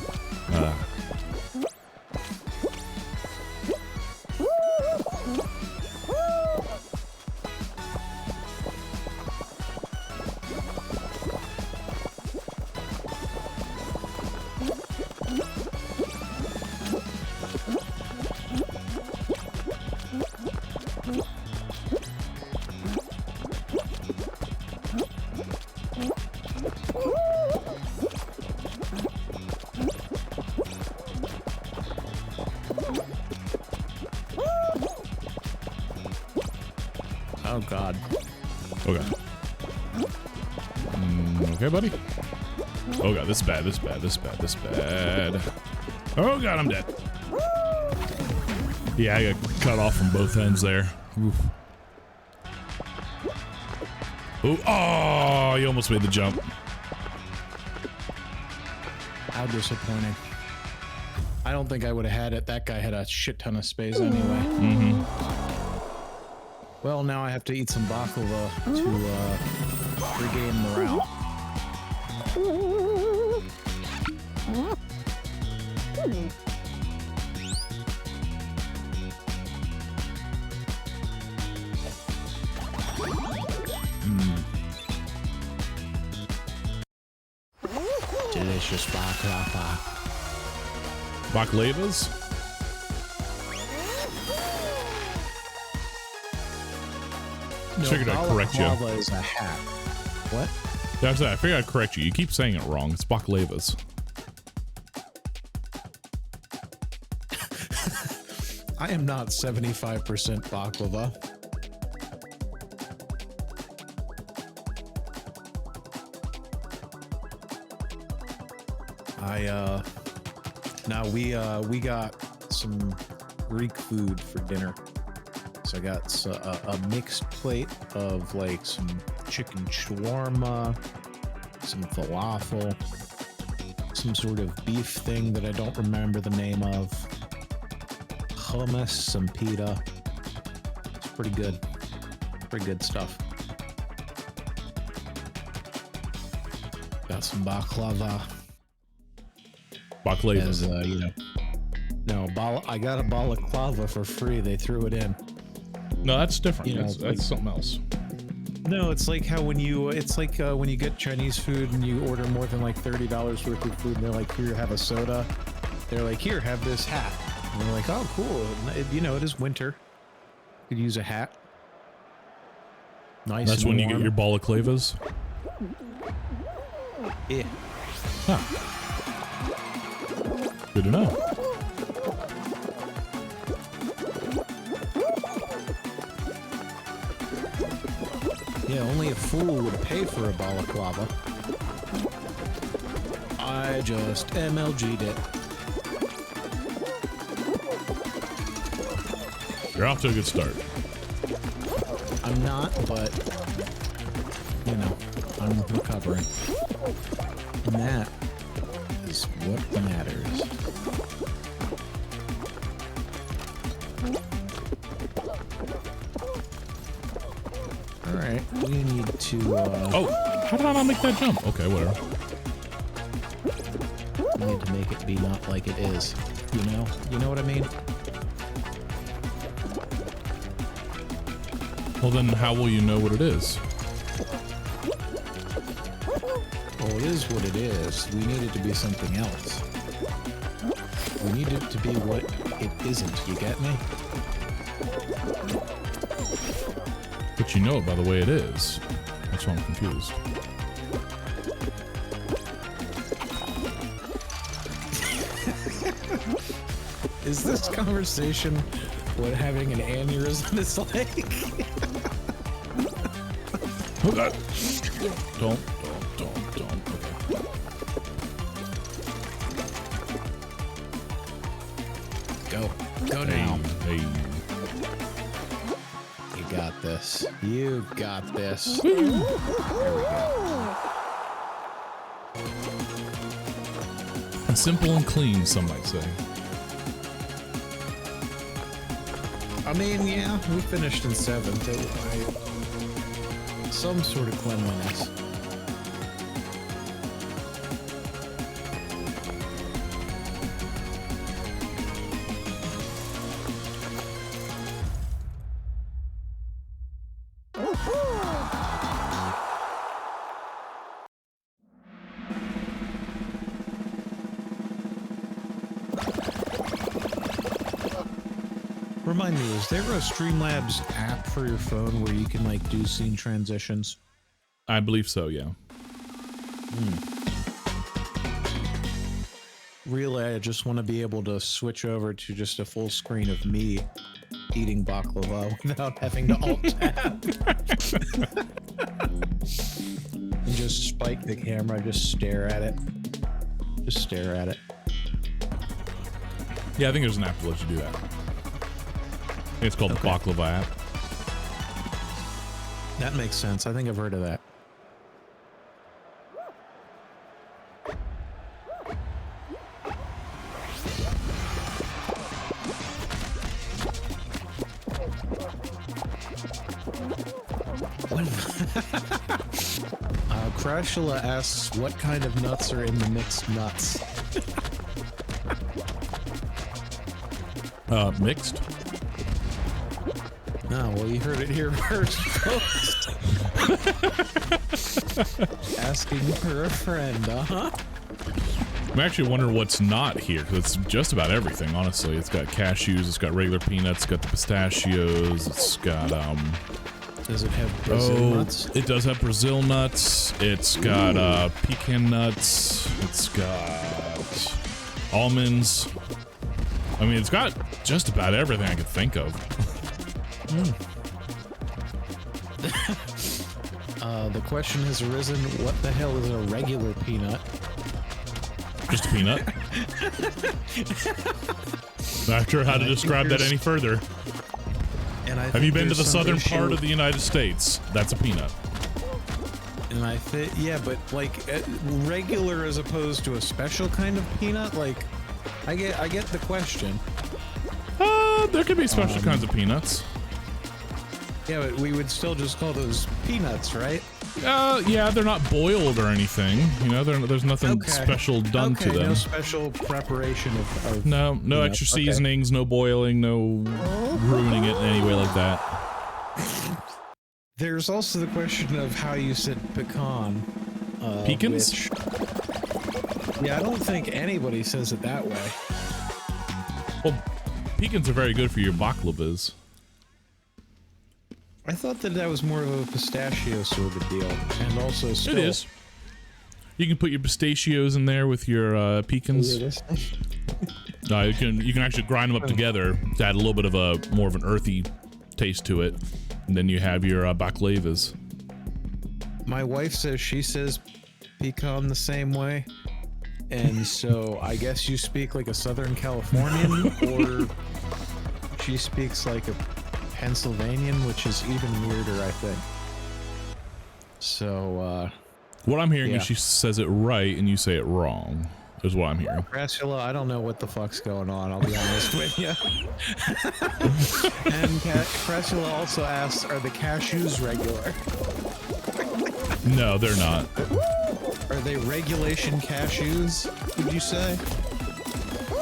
Oh God. Okay. Okay, buddy. Oh God, this is bad. This is bad. This is bad. This is bad. Oh God, I'm dead. Yeah, I got cut off from both ends there. Oof. Ooh, oh, you almost made the jump. How disappointing. I don't think I would have had it. That guy had a shit ton of space anyway. Mm-hmm. Well, now I have to eat some baklava to regain morale. Delicious baklava. Baklavas? No, Figured I'd correct you. balaclava is a hat. What? Yeah, I figured I'd correct you. You keep saying it wrong. It's baklavas. I am not 75% baklava. Now we got some Greek food for dinner. So I got a mixed plate of like some chicken shawarma, some falafel, some sort of beef thing that I don't remember the name of, hummus, some pita. It's pretty good. Pretty good stuff. Got some baklava. Baklavas. As, you know. No, I got a balaclava for free. They threw it in. No, that's different. You know, that's like- something else. No, it's like how when you when you get Chinese food and you order more than like $30 worth of food, and they're like, "Here, have a soda." They're like, "Here, have this hat." And they're like, "Oh, cool." You know, it is winter. You could use a hat. Nice. That's and when you get warm. your balaclavas. Yeah. Huh. Good to know. Yeah, only a fool would pay for a balaclava. I just MLG'd it. You're off to a good start. I'm not, but you know, I'm recovering. And that is what matters. Alright, we need to Oh, how did I not make that jump? Okay, whatever. we need to make it be not like it is. You know? You know what I mean? Well, then how will you know what it is? Well, it is what it is. We need it to be something else. We need it to be what it isn't. You get me? But you know it by the way it is. That's why I'm confused. Is this conversation what having an aneurysm is like? Oh God. Don't. Okay. Go now. Hey. You got this. You got this. There we go. Simple and clean, some might say. I mean, yeah, we finished in 7th. Some sort of cleanliness. Remind me, is there a Streamlabs app for your phone where you can like do scene transitions? I believe so, yeah. Really, I just want to be able to switch over to just a full screen of me eating baklava without having to alt-tab. And just spike the camera, just stare at it. Just stare at it. Yeah, I think there's an app to let you do that. I think it's called the Baklava app. That makes sense. I think I've heard of that. Crashula asks, what kind of nuts are in the mixed nuts? Mixed? Oh, well, you heard it here first, folks. Asking for a friend, uh-huh. I'm actually wondering what's not here, because it's just about everything, honestly. It's got cashews, it's got regular peanuts, it's got the pistachios, it's got, Does it have Brazil nuts? It does have Brazil nuts, it's got, pecan nuts, it's got almonds. I mean, it's got just about everything I could think of. The question has arisen, what the hell is a regular peanut? Just a peanut. Not sure how to describe that any further. And have you been to the southern part of the United States? That's a peanut. And I think, yeah, but like regular as opposed to a special kind of peanut, like I get the question. There could be special kinds of peanuts. Yeah, but we would still just call those peanuts, right? Yeah, they're not boiled or anything. You know, there's nothing special done to them. No special preparation of no extra seasonings, no boiling, no ruining it in any way like that. There's also the question of how you said pecan. Pecans? Yeah, I don't think anybody says it that way. Well, pecans are very good for your baklavas. I thought that was more of a pistachio sort of deal, and also still. It is. You can put your pistachios in there with your pecans. You can actually grind them up together to add a little bit of a more of an earthy taste to it, and then you have your baklavas. My wife says she says pecan the same way, and so I guess you speak like a Southern Californian, or she speaks like a Pennsylvanian, which is even weirder, I think. So, what I'm hearing is she says it right and you say it wrong, is what I'm hearing. Crasula, I don't know what the fuck's going on, I'll be honest with you. And Crasula also asks, are the cashews regular? No, they're not. Are they regulation cashews, would you say?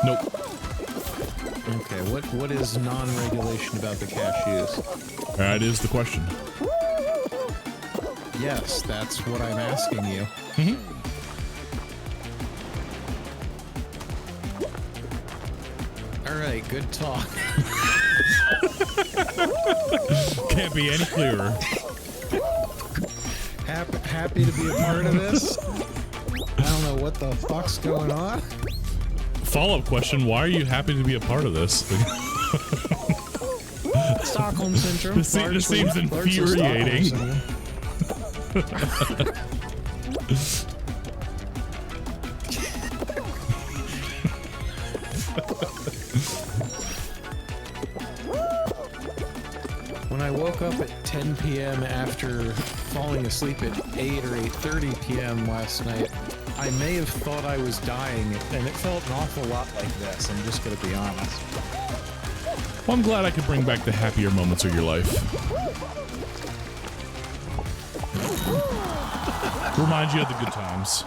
Nope. Okay, what is non-regulation about the cashews? That is the question. Yes, that's what I'm asking you. All right, good talk. Can't be any clearer. Happy to be a part of this. I don't know what the fuck's going on. Follow-up question, why are you happy to be a part of this? Stockholm Syndrome. This seems infuriating. When I woke up at 10 p.m. after falling asleep at 8 or 8:30 p.m. last night, I may have thought I was dying, and it felt an awful lot like this. I'm just gonna be honest. Well, I'm glad I could bring back the happier moments of your life. Remind you of the good times.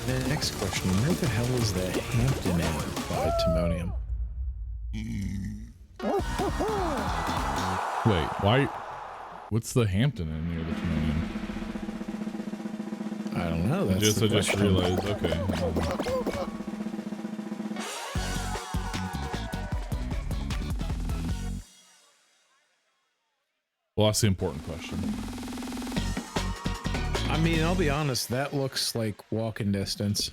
The next question, where the hell is the Hampton Inn by Timonium? Wait, why? What's the Hampton in near the Timonium? I don't know. That's I just question. realized. Okay. Well, that's the important question. I mean, I'll be honest, that looks like walking distance.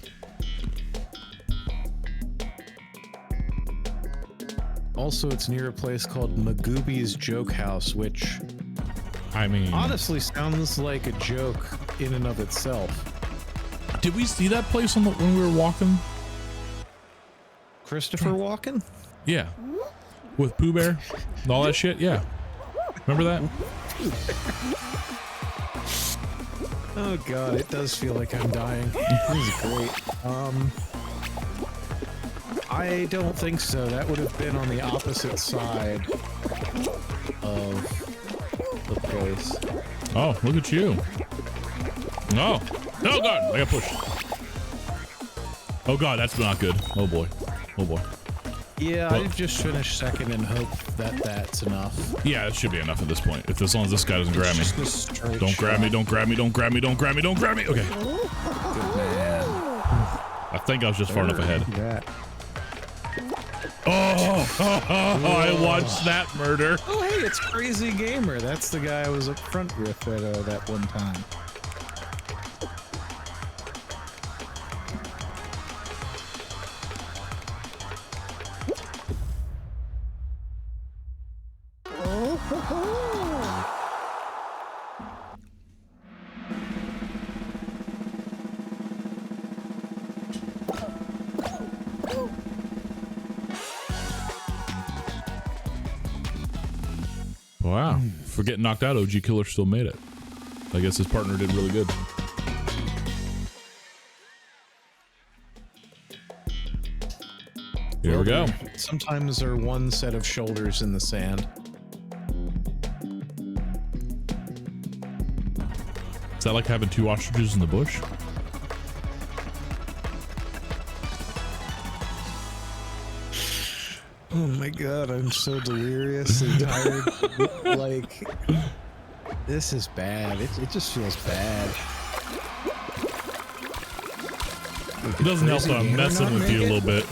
Also, it's near a place called Magooby's Joke House, which I mean, honestly sounds like a joke in and of itself. did we see that place on when we were walking? Christopher Walken? Yeah, with Pooh Bear and all that shit. Yeah, remember that? Oh god, it does feel like I'm dying. This is great. I don't think so. That would have been on the opposite side of the place. Oh, look at you. Oh, oh god, I got pushed. Oh god, that's not good. Oh boy, oh boy. Yeah, Well, I just finished second and hope that that's enough. yeah, it should be enough at this point. If as long as this guy doesn't grab me. Just a straight Don't grab me, shot. don't grab me, don't grab me, don't grab me, don't grab me. Okay. Good man. I think I was just far enough ahead. That. I watched that murder. Oh, hey, it's Crazy Gamer. That's the guy I was up front with at that one time. Wow. For getting knocked out, OG Killer still made it. I guess his partner did really good. Here we go. Sometimes there are one set of shoulders in the sand. Is that like having two ostriches in the bush? Oh my god, I'm so deliriously tired. Like, this is bad. It just feels bad. It doesn't help that I'm messing with you a little bit.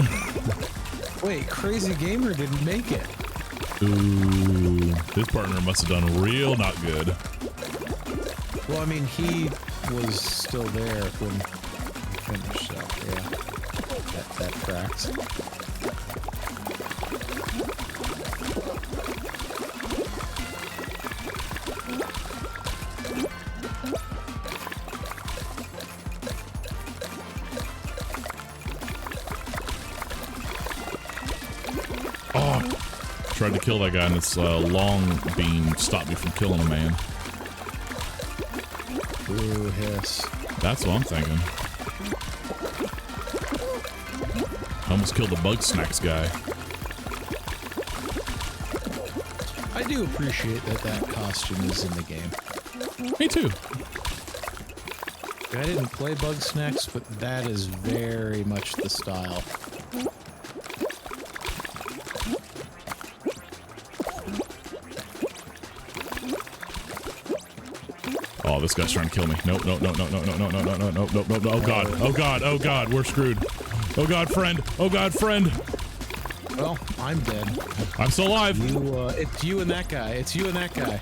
Wait, Crazy Gamer didn't make it. Ooh, his partner must have done real not good. Well, I mean, he was still there when he finished, so yeah. That tracks. Tried to kill that guy and this long beam stopped me from killing a man. Ooh, hiss. That's what I'm thinking. Almost killed the bug snacks guy. I do appreciate that costume is in the game. Me too. I didn't play Bug Snacks, but that is very much the style. Oh, this guy's trying to kill me. Nope, no, no, no, no, no, no, no, no, no, no, no, no, no. Oh god, oh god, oh god, we're screwed. Oh god, friend. Oh god, friend. Well, I'm dead. I'm still alive. It's you and that guy. It's you and that guy.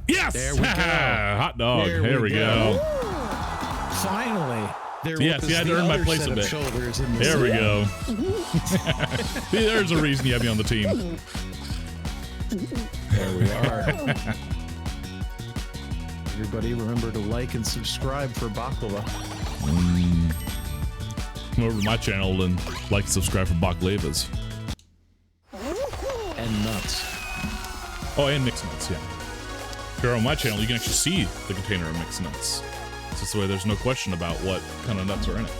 Yes! There we go. Hot dog. There we go. Finally. Yes, you had to earn my place a bit. There we go. See, there's a reason you have me on the team. There we are. Everybody remember to like and subscribe for baklava. Come over to my channel and like and subscribe for baklavas. And nuts. Oh, and mixed nuts, yeah. If you're on my channel, you can actually see the container of mixed nuts. So this way there's no question about what kind of nuts are in it.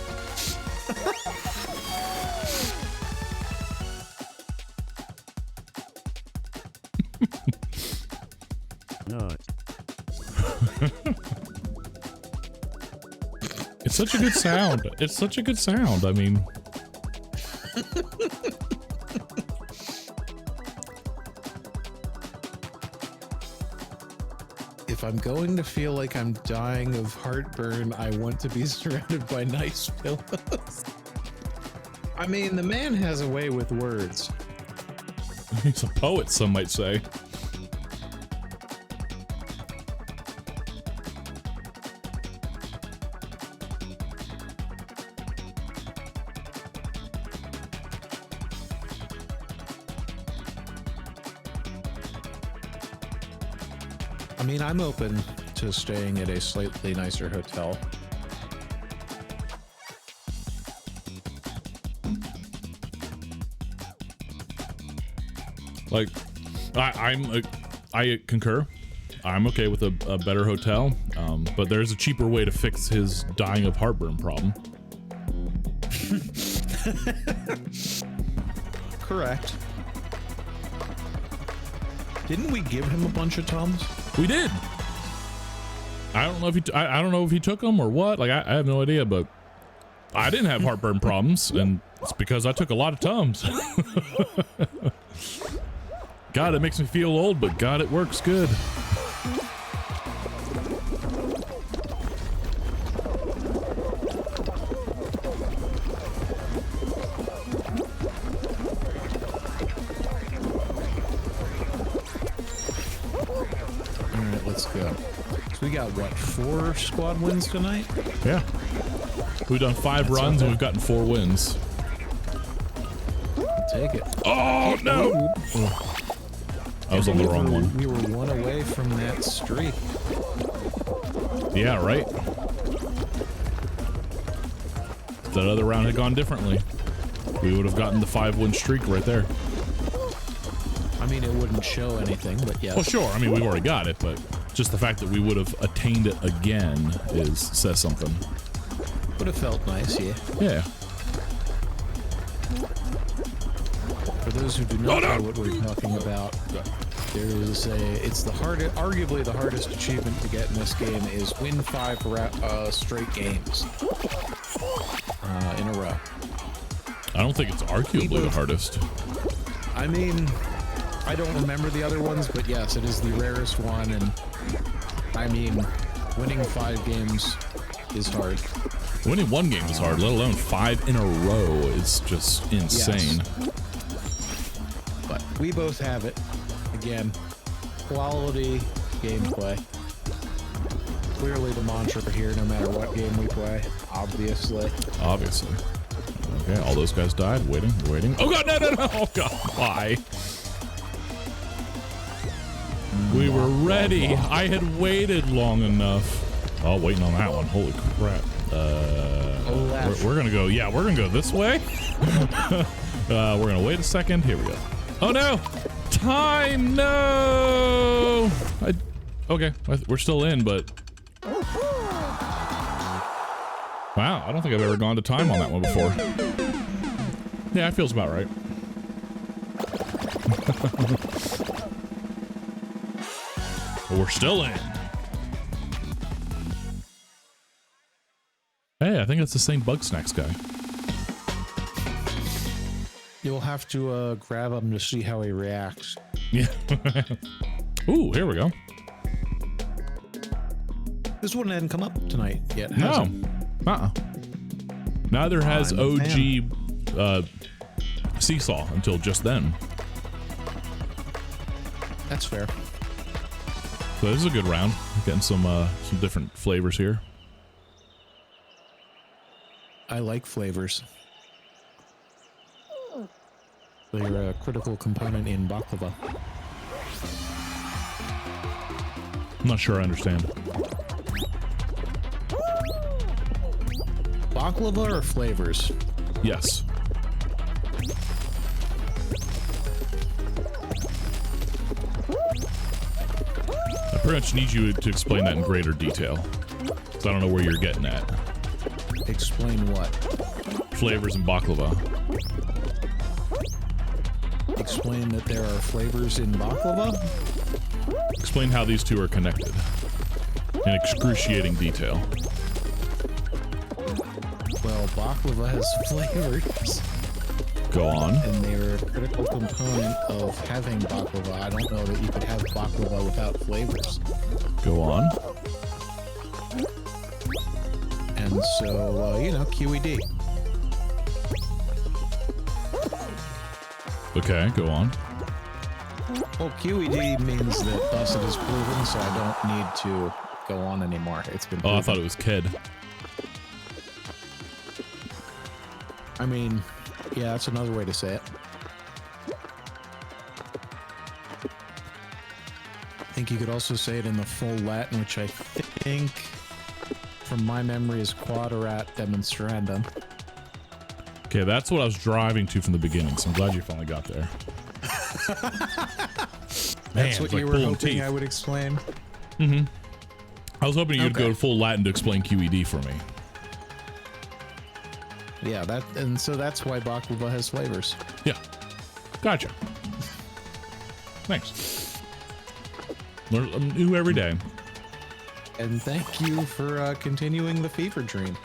It's such a good sound. It's such a good sound. I mean, if I'm going to feel like I'm dying of heartburn, I want to be surrounded by nice pillows. I mean, the man has a way with words. he's a poet, some might say. I mean, I'm open to staying at a slightly nicer hotel. Like, I concur. I'm okay with a better hotel, but there's a cheaper way to fix his dying of heartburn problem. Correct. Didn't we give him a bunch of Tums? We did. I don't know if he. I don't know if he took them or what. Like I have no idea, but I didn't have heartburn problems, and it's because I took a lot of Tums. God, it makes me feel old, but God, it works good. We got what, 4 squad wins tonight? Yeah. We've done 5 runs and we've gotten 4 wins. Take it. Oh no! I was on the wrong one. We were 1 away from that streak. Yeah, right. If that other round had gone differently, we would have gotten the 5-win streak right there. I mean, it wouldn't show anything, but yeah. Well, sure. I mean, we've already got it, but just the fact that we would have attained it again says something. Would have felt nice, yeah. Yeah. For those who do not know what we're talking about, it's arguably the hardest achievement to get in this game is win 5 straight games in a row. I don't think it's arguably the hardest. I mean, I don't remember the other ones, but yes, it is the rarest one, and I mean, winning 5 games is hard. Winning 1 game is hard, let alone 5 in a row is just insane. Yes. But we both have it. Again, quality gameplay. Clearly the mantra here, no matter what game we play, obviously. Obviously. Okay, all those guys died. Waiting. Oh god, no. Oh god, why? We were ready. I had waited long enough. Oh, waiting on that one. Holy crap. We're gonna go. Yeah, we're gonna go this way. We're gonna wait a second. Here we go. Oh no! Time! No! Okay, we're still in, but wow, I don't think I've ever gone to time on that one before. Yeah, it feels about right. But we're still in. Hey, I think it's the same Bug Snacks guy. You'll have to grab him to see how he reacts. Yeah. Ooh, here we go. This one hadn't come up tonight yet, No. has it? Neither has I'm a OG Seesaw until just then. That's fair. So this is a good round. Getting some different flavors here. I like flavors. They're a critical component in baklava. I'm not sure I understand. Baklava or flavors? Yes. I pretty much need you to explain that in greater detail. So I don't know where you're getting at. Explain what? Flavors and baklava. Explain that there are flavors in baklava? Explain how these two are connected. In excruciating detail. Well, baklava has flavors. Go on. And they're a critical component of having baklava. I don't know that you could have baklava without flavors. Go on. And so, QED. Okay, go on. Well, QED means that busted is proven, so I don't need to go on anymore. It's been proven. Oh, I thought it was KED. I mean, yeah, that's another way to say it. I think you could also say it in the full Latin, which I think, from my memory, is quaderat demonstrandum. Okay, that's what I was driving to from the beginning, so I'm glad you finally got there. That's what you were hoping I would explain? Mm-hmm. I was hoping you'd Okay. go full Latin to explain QED for me. Yeah, and so that's why baklava has flavors. Yeah. Gotcha. Thanks. Learn something new every day. And thank you for continuing the fever dream.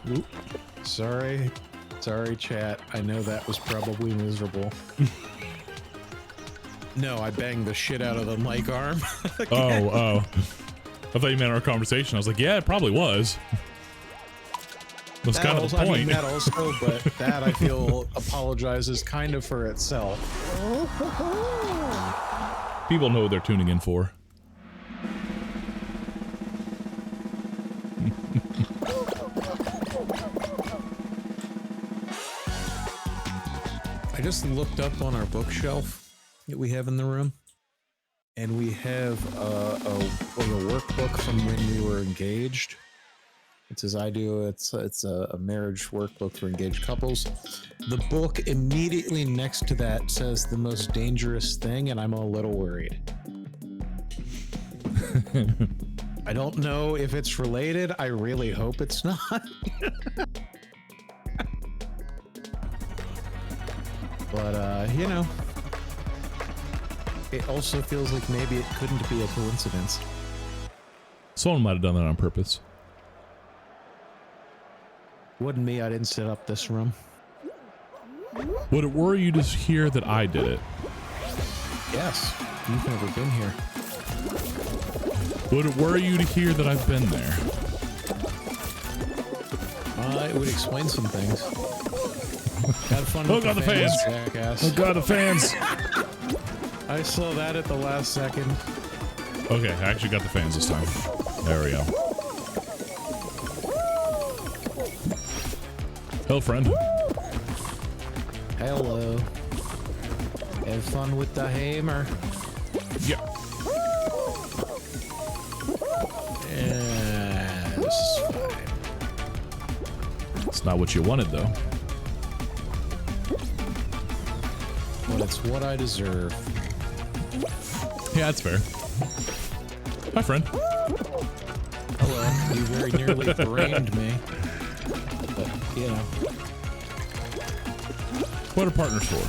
Oop. Sorry, chat. I know that was probably miserable. No, I banged the shit out of the mic arm. Oh. I thought you meant our conversation. I was like, yeah, it probably was. That's That kind of also, the I mean, point. that also, but that I feel apologizes kind of for itself. People know what they're tuning in for. I just looked up on our bookshelf that we have in the room, and we have a workbook from when we were engaged. It's as I do. It's a marriage workbook for engaged couples. The book immediately next to that says the most dangerous thing, and I'm a little worried. I don't know if it's related. I really hope it's not. But, it also feels like maybe it couldn't be a coincidence. Someone might have done that on purpose. Wasn't me, I didn't set up this room. Would it worry you to hear that I did it? Yes, you've never been here. Would it worry you to hear that I've been there? It would explain some things. Had fun Oh with god, the fans! jackass. Oh god, the fans! I saw that at the last second. Okay, I actually got the fans this time. There we go. Hello, friend. Hello. Have fun with the hammer. Yeah. Yes, fine. It's not what you wanted, though. But it's what I deserve. Yeah, that's fair. Hi, friend. Hello. You very nearly brained me. But, What are partners for?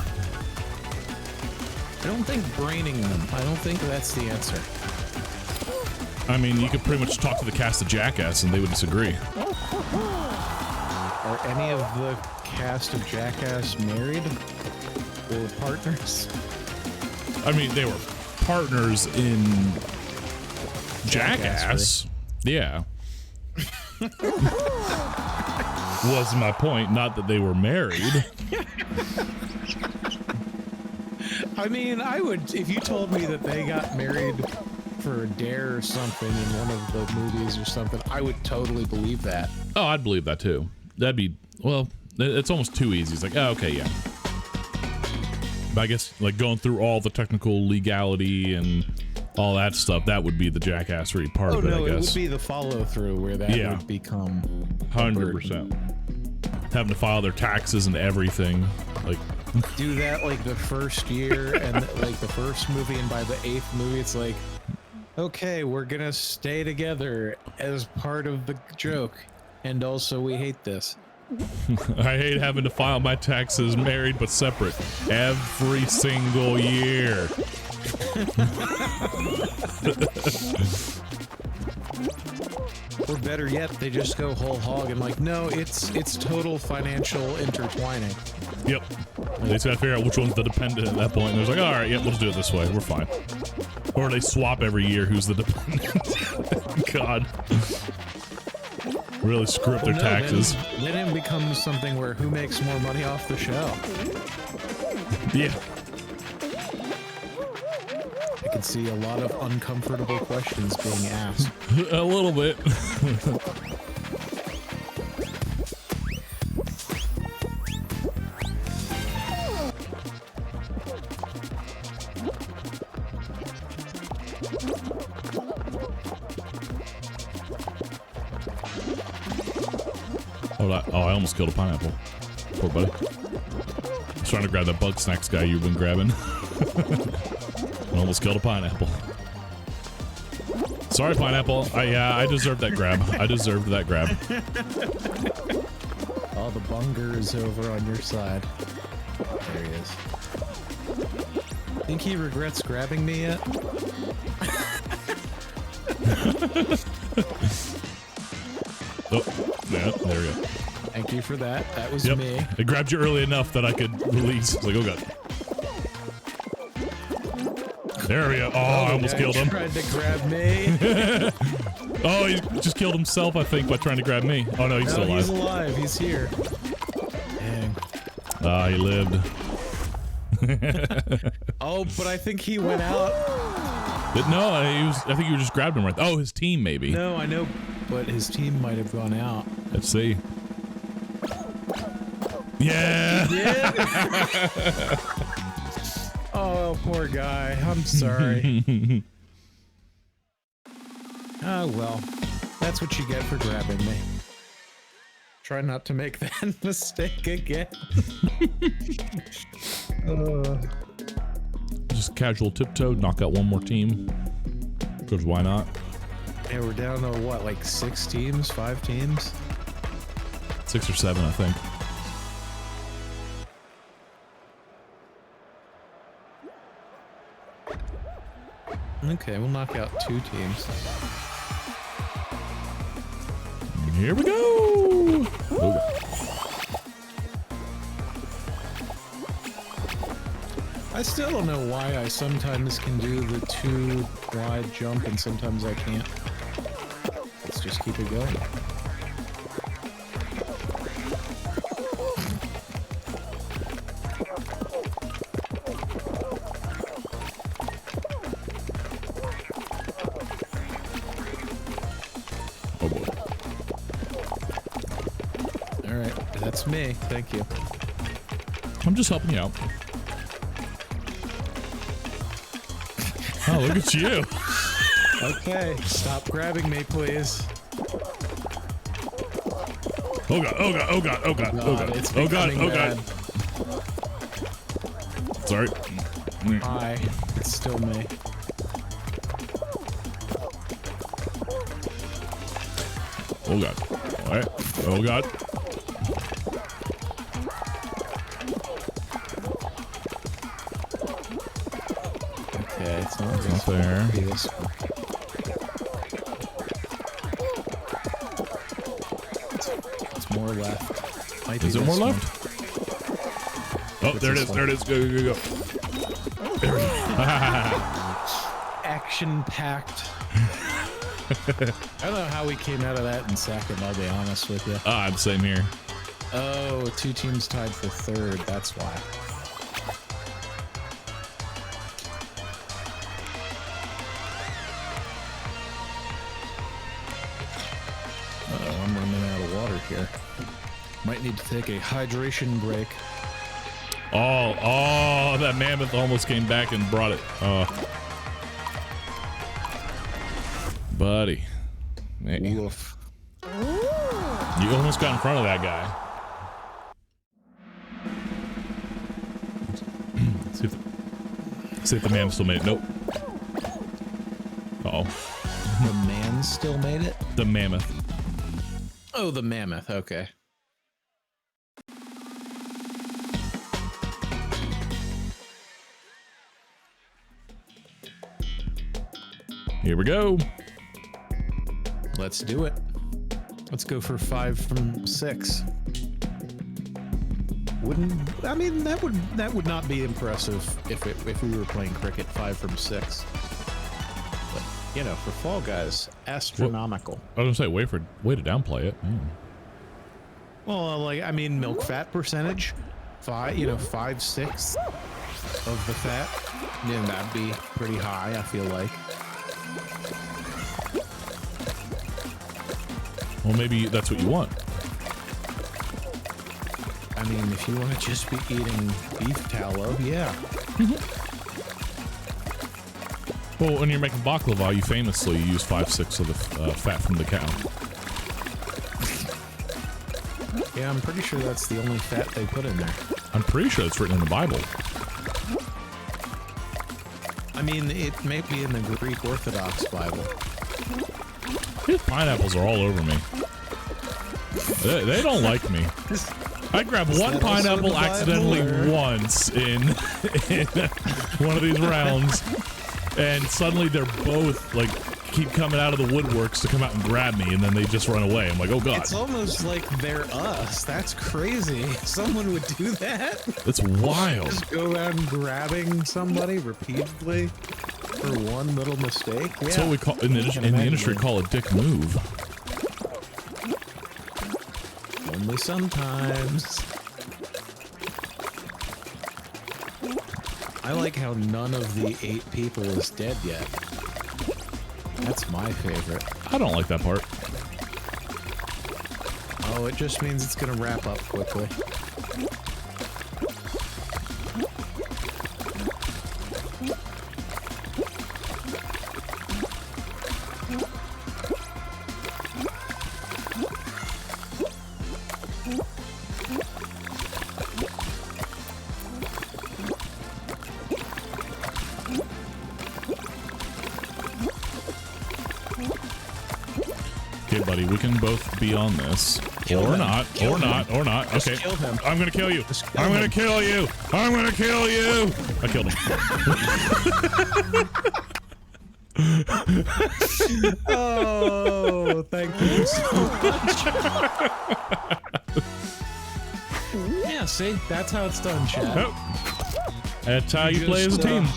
I don't think braining them. I don't think that's the answer. I mean, you could pretty much talk to the cast of Jackass and they would disagree. Are any of the cast of Jackass married? Or partners? I mean, they were partners in Jackass. Yeah. Was my point, not that they were married. I mean, I would, if you told me that they got married for a dare or something in one of the movies or something, I would totally believe that. Oh, I'd believe that too. That'd be, well, it's almost too easy. It's like, oh, okay, yeah. But I guess, like, going through all the technical legality and all that stuff, that would be the jackassery part of it, I guess. It would be the follow-through where that would become 100%. Having to file their taxes and everything. Like, do that, like, the first year and, like, the first movie, and by the 8th movie, it's like, okay, we're gonna stay together as part of the joke. And also, we hate this. I hate having to file my taxes married but separate every single year. Or better yet, they just go whole hog and like, no, it's total financial intertwining. Yep. They just gotta figure out which one's the dependent at that point. And they're like, all right, yep, let's do it this way. We're fine. Or they swap every year who's the dependent. God. Really screw up their taxes. Then it becomes something where who makes more money off the show? Yeah. I can see a lot of uncomfortable questions being asked. A little bit. Oh, I almost killed a pineapple. Poor buddy. I was trying to grab that bug snacks guy you've been grabbing. I almost killed a pineapple. Sorry, pineapple. I deserved that grab. I deserved that grab. All the bunger is over on your side. There he is. Think he regrets grabbing me yet? Oh, yeah, there we go. Thank you for that. That was me. It grabbed you early enough that I could release. It's like, oh god. There we go. Oh, I almost killed him. Tried to grab me. Oh, he just killed himself, I think, by trying to grab me. Oh no, he's still alive. He's alive. He's here. Dang. Ah, he lived. Oh, but I think he went out. But no, I think you just grabbed him right there. Oh, his team maybe. No, I know, but his team might have gone out. Let's see. Yeah. Oh, poor guy. I'm sorry. Oh, well. That's what you get for grabbing me. Try not to make that mistake again. Just casual tiptoe, knock out one more team. Because why not? Yeah, we're down to what, like 6 teams? 5 teams? 6 or 7, I think. Okay, we'll knock out 2 teams. Here we go! Okay. I still don't know why I sometimes can do the 2 wide jump and sometimes I can't. Let's just keep it going. Oh boy. Alright, that's me. Thank you. I'm just helping you out. Oh, look at you. Okay, stop grabbing me, please. Oh god, oh god, oh god, oh god, oh god, It's oh god, oh bad. god. Sorry. Hi, it's still me. Oh god. Alright. Oh god. Okay, it's not fair. Be this one. It's more left. Might Is be there more this one. left? Oh, there it is. There it is. Go, go, go. There we go. Action-packed. I don't know how we came out of that in second, I'll be honest with you. I'm same here. Oh, 2 teams tied for third, that's why. I'm running out of water here. Might need to take a hydration break. Oh, that mammoth almost came back and brought it. Buddy. Man. Woof. You almost got in front of that guy. See if the man still made it. Nope. Uh-oh. The man still made it? The mammoth. Oh, the mammoth. Okay. Here we go. Let's do it. Let's go for 5 from 6. I mean that would not be impressive if we were playing cricket 5 from 6. But you know, for Fall Guys, astronomical. I was gonna say way to downplay it. Well, like I mean, milk fat percentage, 5/6 of the fat. Yeah, that'd be pretty high. I feel like. Well, maybe that's what you want. I mean, if you want to just be eating beef tallow, yeah. Well, when you're making baklava, you famously use 5/6 of the fat from the cow. Yeah, I'm pretty sure that's the only fat they put in there. I'm pretty sure it's written in the Bible. I mean, it may be in the Greek Orthodox Bible. These pineapples are all over me. They don't like me. I grabbed one pineapple accidentally once in one of these rounds, and suddenly they're both like keep coming out of the woodworks to come out and grab me, and then they just run away. I'm like, oh god. It's almost like they're us. That's crazy. Someone would do that. That's wild. Just go around grabbing somebody repeatedly for one little mistake. That's what we call in the industry call a dick move. Only sometimes. I like how none of the 8 people is dead yet. That's my favorite. I don't like that part. Oh, it just means it's gonna wrap up quickly. Okay, buddy, we can both be on this. Or not. Okay. Kill him. I'm gonna kill you. I'm gonna kill you. I'm gonna kill you. I killed him. Oh, thank you so much. Yeah, see? That's how it's done, Chad. Nope. That's how you play as a team.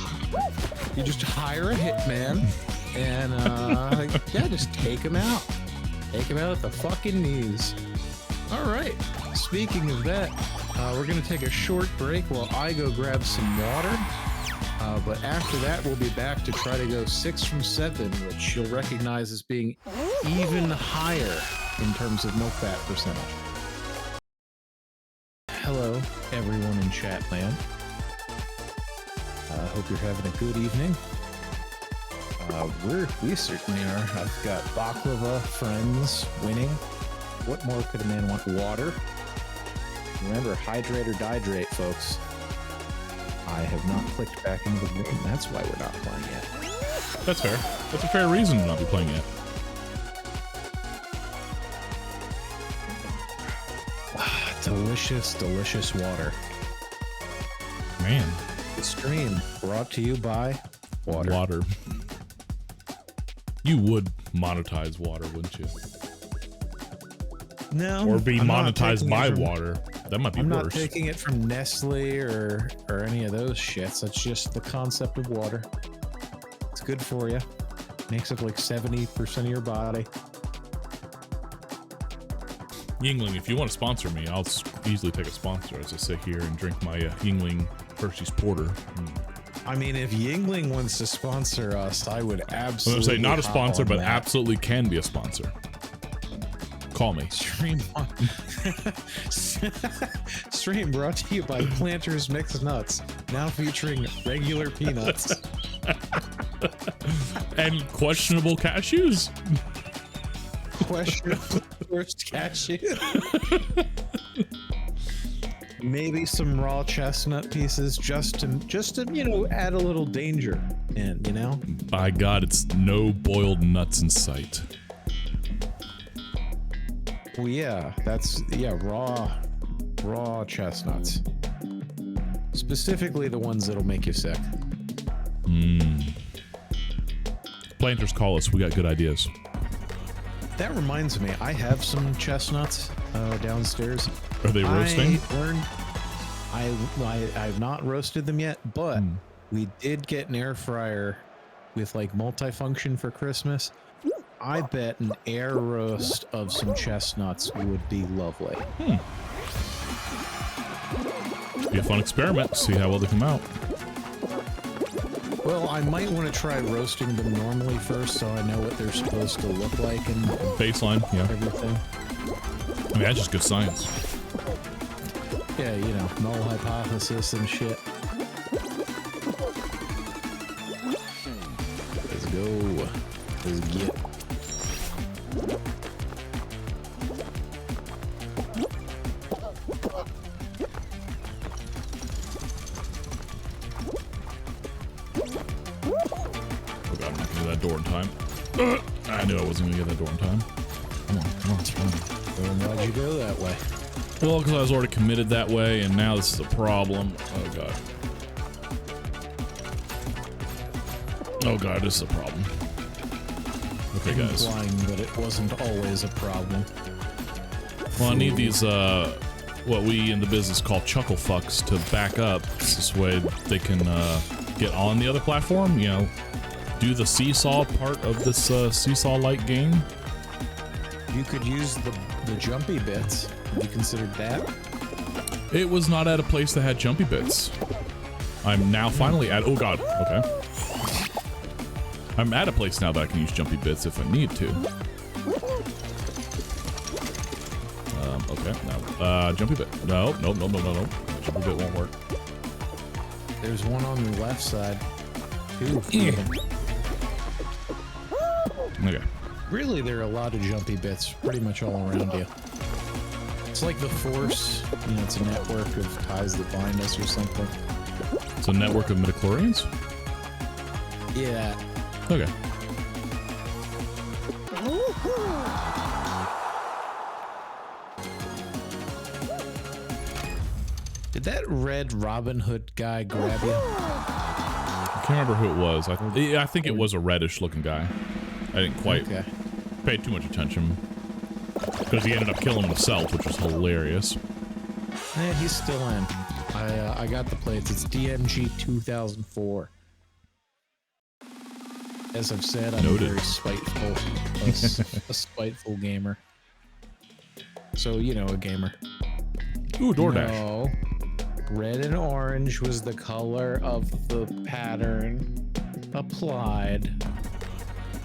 You just hire a hitman and, yeah, just take him out. Take him out at the fucking knees. All right. Speaking of that, we're going to take a short break while I go grab some water. But after that, we'll be back to try to go 6 from 7, which you'll recognize as being even higher in terms of milk fat percentage. Hello, everyone in chat land. Hope you're having a good evening. We certainly are. I've got baklava friends winning. What more could a man want? Water. Remember, hydrate or dihydrate, folks. I have not clicked back into the game. That's why we're not playing yet. That's fair. That's a fair reason to not be playing yet. Delicious, delicious water. Man. The stream brought to you by water. You would monetize water, wouldn't you? No. Or be I'm not monetized taking by it from- water. That might be I'm worse. not taking it from Nestle or any of those shits. That's just the concept of water. It's good for you. Makes up like 70% of your body. Yingling, if you want to sponsor me, I'll easily take a sponsor as I sit here and drink my Yingling Hershey's Porter. I mean, if Yingling wants to sponsor us, I would I'm absolutely. going to say not a hop sponsor, on but that. absolutely can be a sponsor. Call me. Stream brought to you by Planters Mixed Nuts, now featuring regular peanuts. And questionable cashews. Questionable first cashew. Maybe some raw chestnut pieces, just to you know, add a little danger in, you know. By God, it's no boiled nuts in sight. Well, yeah, raw chestnuts. Specifically the ones that'll make you sick. Planters, call us. We got good ideas. That reminds me, I have some chestnuts downstairs. Are they roasting? I've not roasted them yet, but we did get an air fryer with like multifunction for Christmas. I bet an air roast of some chestnuts would be lovely. Be a fun experiment. See how well they come out. Well, I might want to try roasting them normally first, so I know what they're supposed to look like and Baseline, yeah. everything. I mean, that's just good science. Yeah, you know, null hypothesis and shit. Let's go. Let's get. Oh God, I'm not gonna get that door in time. I knew I wasn't gonna get that door in time. Come on, come on, come on. Well, why'd you go that way? Well, because I was already committed that way, and now this is a problem. Oh God. Oh God, this is a problem. Okay, guys. Implying that it wasn't always a problem. Well, I need these, what we in the business call chuckle fucks to back up. This way they can, get on the other platform, you know, do the seesaw part of this, seesaw-like game. You could use the jumpy bits. Have you considered that? It was not at a place that had jumpy bits. I'm now finally at, oh God, okay. I'm at a place now that I can use jumpy bits if I need to. Okay, now, jumpy bit. No. Jumpy bit won't work. There's one on the left side. Two. Okay. Really, there are a lot of jumpy bits pretty much all around you. It's like the Force, you know, it's a network of ties that bind us or something. It's a network of midichlorians? Yeah. Okay. Did that red Robin Hood guy grab you? I can't remember who it was. I think it was a reddish looking guy. I didn't quite pay too much attention. Because he ended up killing himself, which was hilarious. Yeah, he's still in. I got the plates. It's DMG 2004. As I've said, I'm Noted. very spiteful. A spiteful gamer. So, you know, a gamer. Ooh, DoorDash. No. Red and orange was the color of the pattern applied.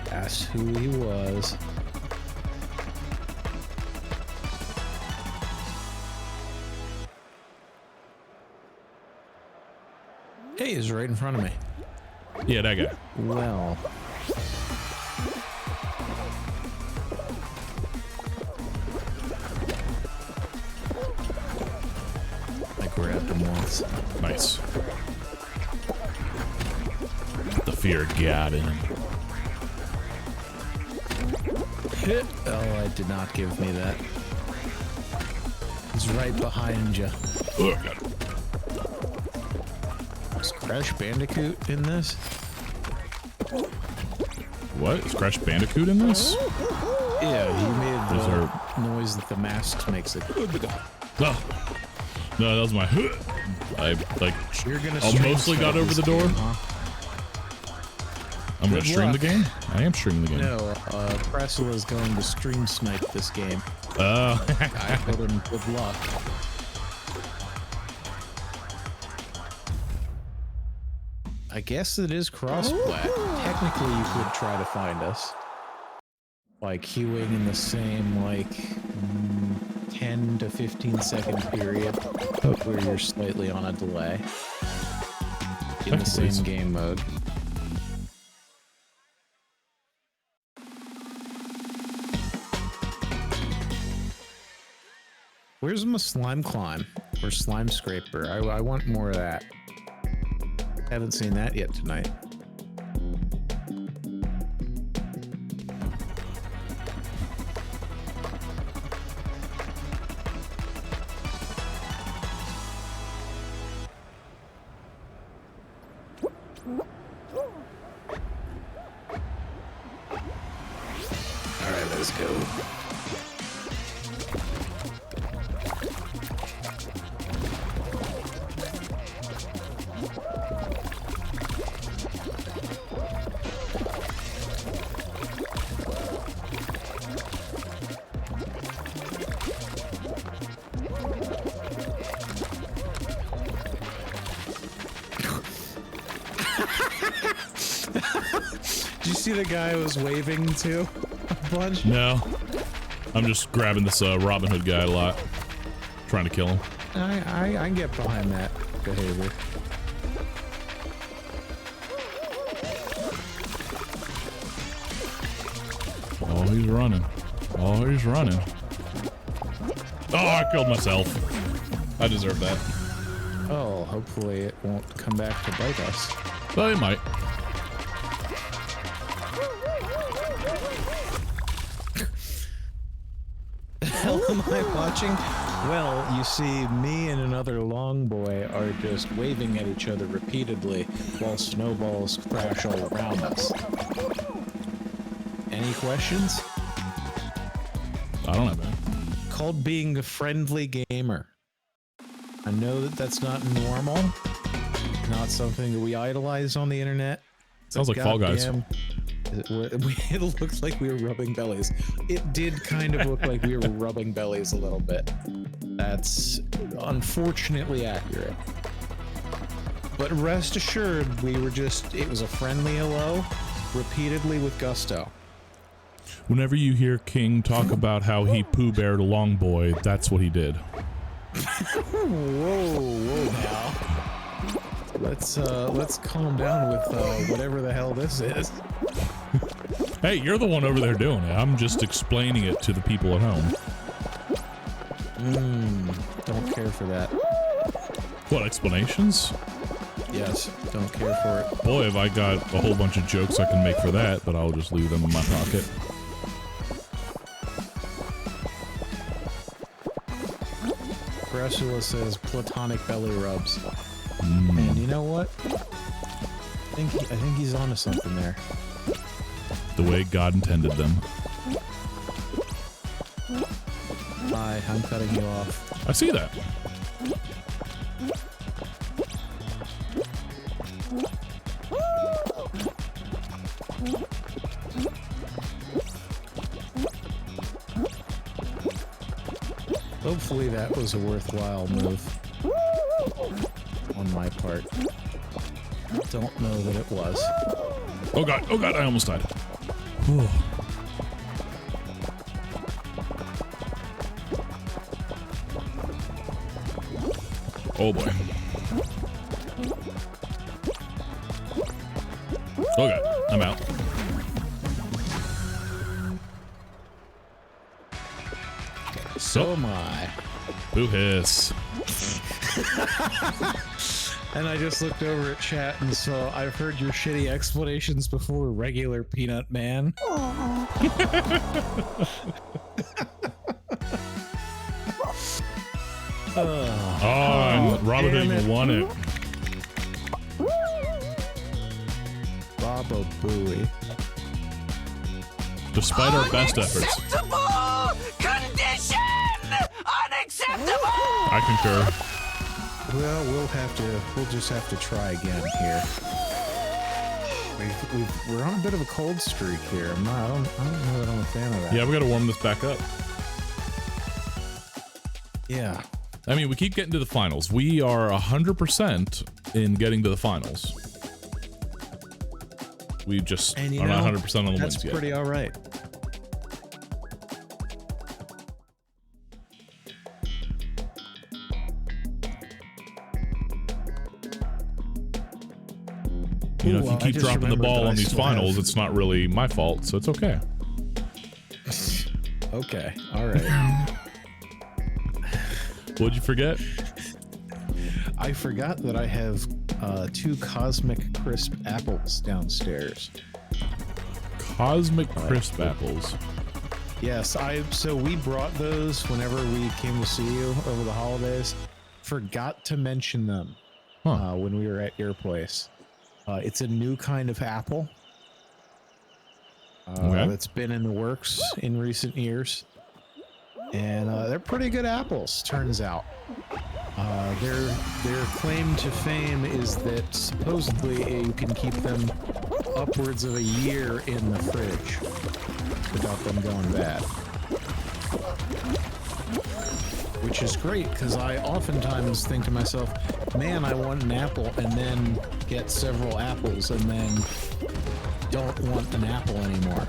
That's who he was. Hey, he's right in front of me. Yeah, that guy. Well. I grabbed him once. Nice. The fear of God in him. Oh, it did not give me that. He's right behind you. Oh, God. Is Crash Bandicoot in this? What? Is Crash Bandicoot in this? Yeah, he made Those the noise that the mask makes. It. Oh. No, that was my. I like. You're gonna Mostly got over the door. Game, huh? I'm gonna Good stream the luck. game. I am streaming the game. No, Pressel is going to stream snipe this game. Oh. I told him good luck. I guess it is cross-plat. Technically, you could try to find us. Like, queuing in the same, like, 10 to 15 second period, but where you're slightly on a delay. In the same game mode. Where's my slime climb? Or slime scraper? I want more of that. Haven't seen that yet tonight. Alright, let's go. Did you see the guy I was waving to a bunch? No. I'm just grabbing this Robin Hood guy a lot. Trying to kill him. I can get behind that behavior. Oh, he's running. Oh, he's running. Oh, I killed myself. I deserve that. Oh, hopefully it won't come back to bite us. But it might. The hell am I watching? Well, you see, me and another long boy are just waving at each other repeatedly while snowballs crash all around us. Any questions? I don't have any. Called being a friendly gamer. I know that that's not normal, not something that we idolize on the internet. Sounds like Fall Guys. It looked like we were rubbing bellies. It did kind of look like we were rubbing bellies a little bit. That's unfortunately accurate. But rest assured, it was a friendly hello, repeatedly with gusto. Whenever you hear King talk about how he Pooh Beared a long boy, that's what he did. Whoa now. Let's calm down with whatever the hell this is. Hey, you're the one over there doing it. I'm just explaining it to the people at home. Don't care for that. What, explanations? Yes, don't care for it. Boy, have I got a whole bunch of jokes I can make for that, but I'll just leave them in my pocket. Ursula says platonic belly rubs. And you know what? I think he's onto something there. The way God intended them. Hi, I'm cutting you off. I see that. Hopefully that was a worthwhile move on my part. Don't know that it was. Oh god, I almost died. Whew. Oh boy. Okay, I'm out. So am I. Boo hiss. And I just looked over at chat and saw, I've heard your shitty explanations before, regular peanut man. Oh, Robert Hood won it. Baba Booey. Despite our best efforts. Unacceptable condition! Unacceptable! I concur. Well, we'll just have to try again here. We're on a bit of a cold streak here. I don't know that I'm a fan of that. Yeah, we got to warm this back up. Yeah. I mean, we keep getting to the finals. We are 100% in getting to the finals. We just are not 100% on the wins yet. That's pretty all right. You know, if you keep dropping the ball on these finals, it's not really my fault, so it's okay. Okay, all right. What'd you forget? I forgot that I have 2 Cosmic Crisp apples downstairs. Cosmic Crisp apples. Yes, so we brought those whenever we came to see you over the holidays. Forgot to mention them when we were at your place. It's a new kind of apple that's been in the works in recent years. And they're pretty good apples, turns out. Their claim to fame is that supposedly you can keep them upwards of a year in the fridge without them going bad. Which is great, because I oftentimes think to myself, man, I want an apple, and then get several apples, and then don't want an apple anymore.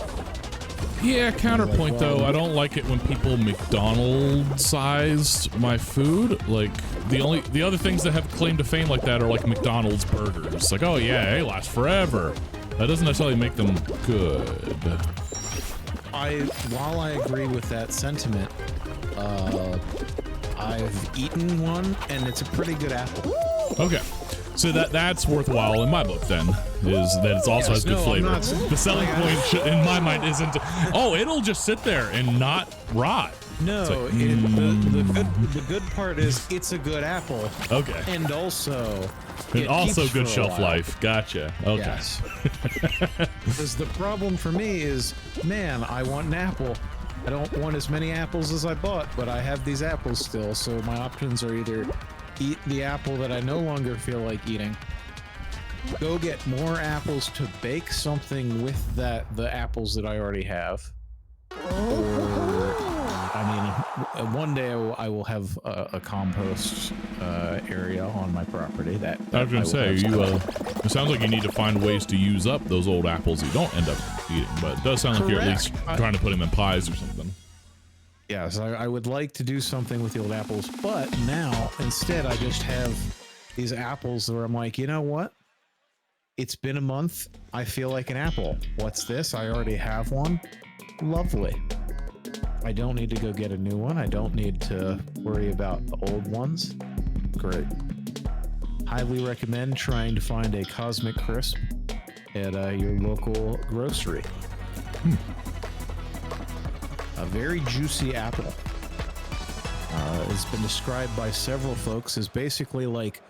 Yeah, counterpoint though, I don't like it when people McDonald's-sized my food. Like, the other things that have claim to fame like that are like McDonald's burgers. Like, oh yeah, they last forever. That doesn't necessarily make them good. While I agree with that sentiment, I've eaten one, and it's a pretty good apple. Okay. So that's worthwhile in my book then, is that it also has good flavor. The selling point in my mind isn't, oh, it'll just sit there and not rot. No, like, the good part is it's a good apple. Okay. And also good shelf life. Gotcha. Okay. Yes. Because the problem for me is, man, I want an apple. I don't want as many apples as I bought, but I have these apples still, so my options are either eat the apple that I no longer feel like eating, go get more apples to bake something with the apples that I already have, or I mean, one day I will have a compost area on my property. That I was gonna say, it sounds like you need to find ways to use up those old apples you don't end up eating, but it does sound like you're at least trying to put them in pies or something. Yes, I would like to do something with the old apples, but now instead I just have these apples where I'm like, you know what? It's been a month. I feel like an apple. What's this? I already have one. Lovely. I don't need to go get a new one. I don't need to worry about the old ones. Great. Highly recommend trying to find a Cosmic Crisp at your local grocery. A very juicy apple. It's been described by several folks as basically like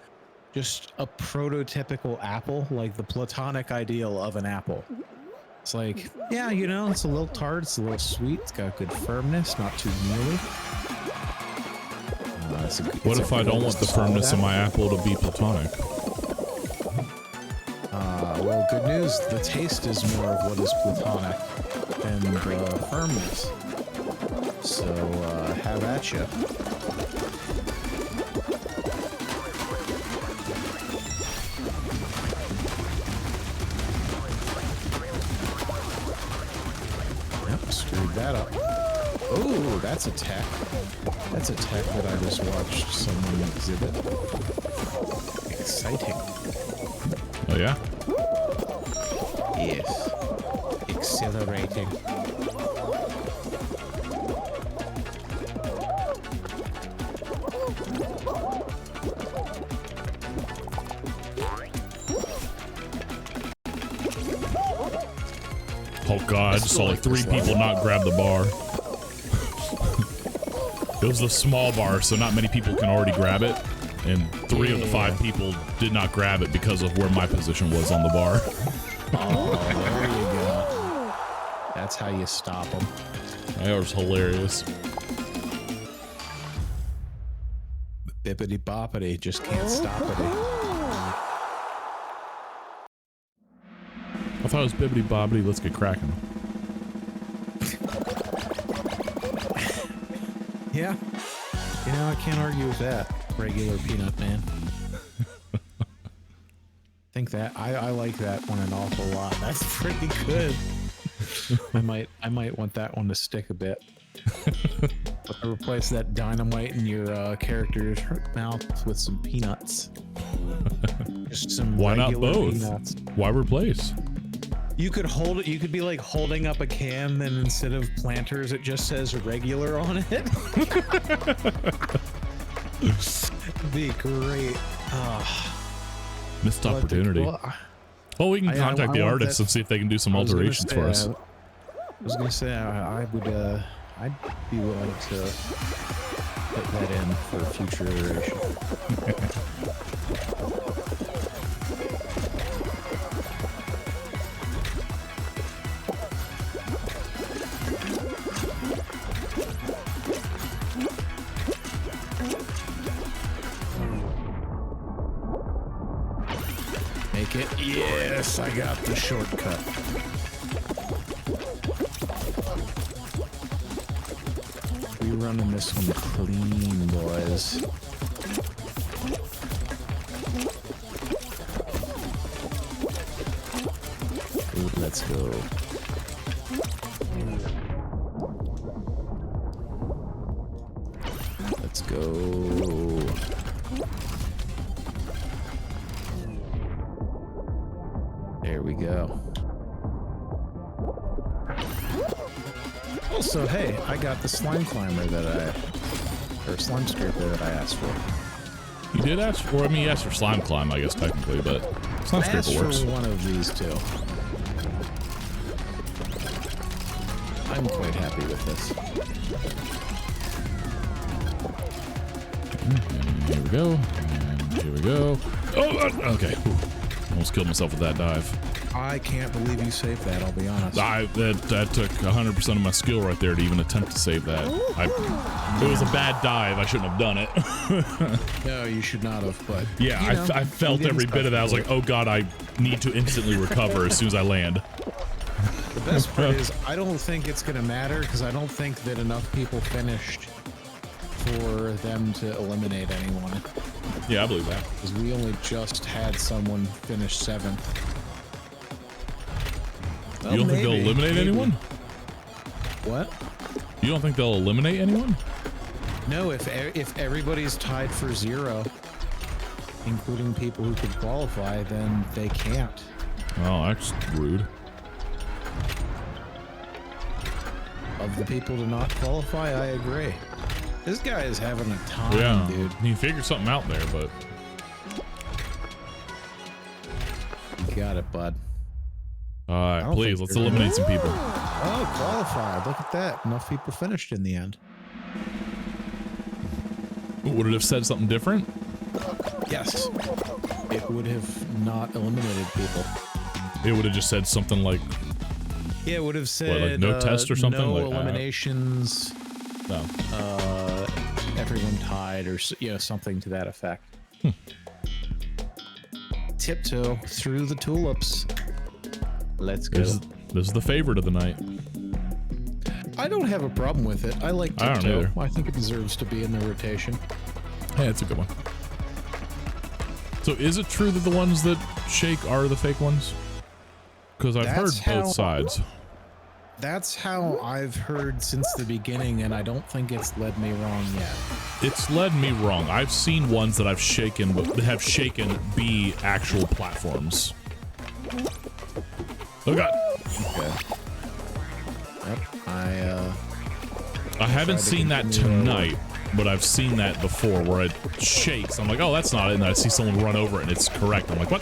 just a prototypical apple, like the platonic ideal of an apple. It's like, yeah, you know, it's a little tart, it's a little sweet, it's got good firmness, not too mealy. What if I don't want the firmness of my apple to be platonic? Well, good news, the taste is more of what is platonic than the firmness. So, have at ya. Yep, screwed that up. Oh, that's a tech. That's a tech that I just watched someone exhibit. Exciting. Oh, yeah? Yes. Exhilarating. Oh god, I just saw like 3 people not grab the bar. It was the small bar, so not many people can already grab it. And 3 of the 5 people did not grab it because of where my position was on the bar. Oh, there you go. That's how you stop them. That was hilarious. Bippity boppity, just can't stop it. I thought it was bibbity bobbity, let's get cracking. Yeah. You know, I can't argue with that. Regular Peanut Man. Think that I like that one an awful lot. That's pretty good. I might want that one to stick a bit. Replace that dynamite in your character's mouth with some peanuts. Just some Why not regular both? peanuts. Why replace? You could hold it. You could be like holding up a can, then instead of Planters, it just says regular on it. It'd be great. Missed opportunity. Well, we can contact the artists that, and see if they can do some alterations for us. I was gonna say I would. I'd be willing to put that in for future iteration. Make it. Yes, I got the shortcut. We running this one clean, boys. Ooh, let's go. Let's go. There we go. Also, hey, I got the slime climber or slime scraper that I asked for. You did ask for, I mean, you asked for slime climb, I guess, technically, but slime I asked scraper works. for one of these two. I'm quite happy with this. And here we go. And here we go. Oh, okay. Whew. Almost killed myself with that dive. I can't believe you saved that, I'll be honest. That took 100% of my skill right there to even attempt to save that. It was a bad dive. I shouldn't have done it. No, you should not have, but... Yeah, I felt every bit of that. I was like, oh god, I need to instantly recover as soon as I land. The best part is, I don't think it's going to matter, because I don't think that enough people finished for them to eliminate anyone. Yeah, I believe that. Because we only just had someone finish 7th. You don't think they'll eliminate anyone? What? You don't think they'll eliminate anyone? No, if everybody's tied for 0, including people who could qualify, then they can't. Oh, that's rude. Of the people to not qualify, I agree. This guy is having a time, dude. He figured something out there, but... You got it, bud. Alright, please, let's eliminate some people. Oh, qualified. Look at that. Enough people finished in the end. Would it have said something different? Yes. It would have not eliminated people. It would have just said something like... Yeah, it would have said... What, like no test or something? No like, eliminations. No. Everyone tied, or something to that effect. Tiptoe through the tulips. Let's go. This is the favorite of the night. I don't have a problem with it. I like I don't Tiptoe. either. I think it deserves to be in the rotation. Hey, that's a good one. So is it true that the ones that shake are the fake ones? Because I've heard both sides. That's how I've heard since the beginning, and I don't think it's led me wrong yet. It's led me wrong. I've seen ones that I've shaken, but that have shaken be actual platforms. Oh god. Okay. Yep. I haven't seen that tonight, but I've seen that before where it shakes. I'm like, oh, that's not it. And I see someone run over it and it's correct. I'm like, what?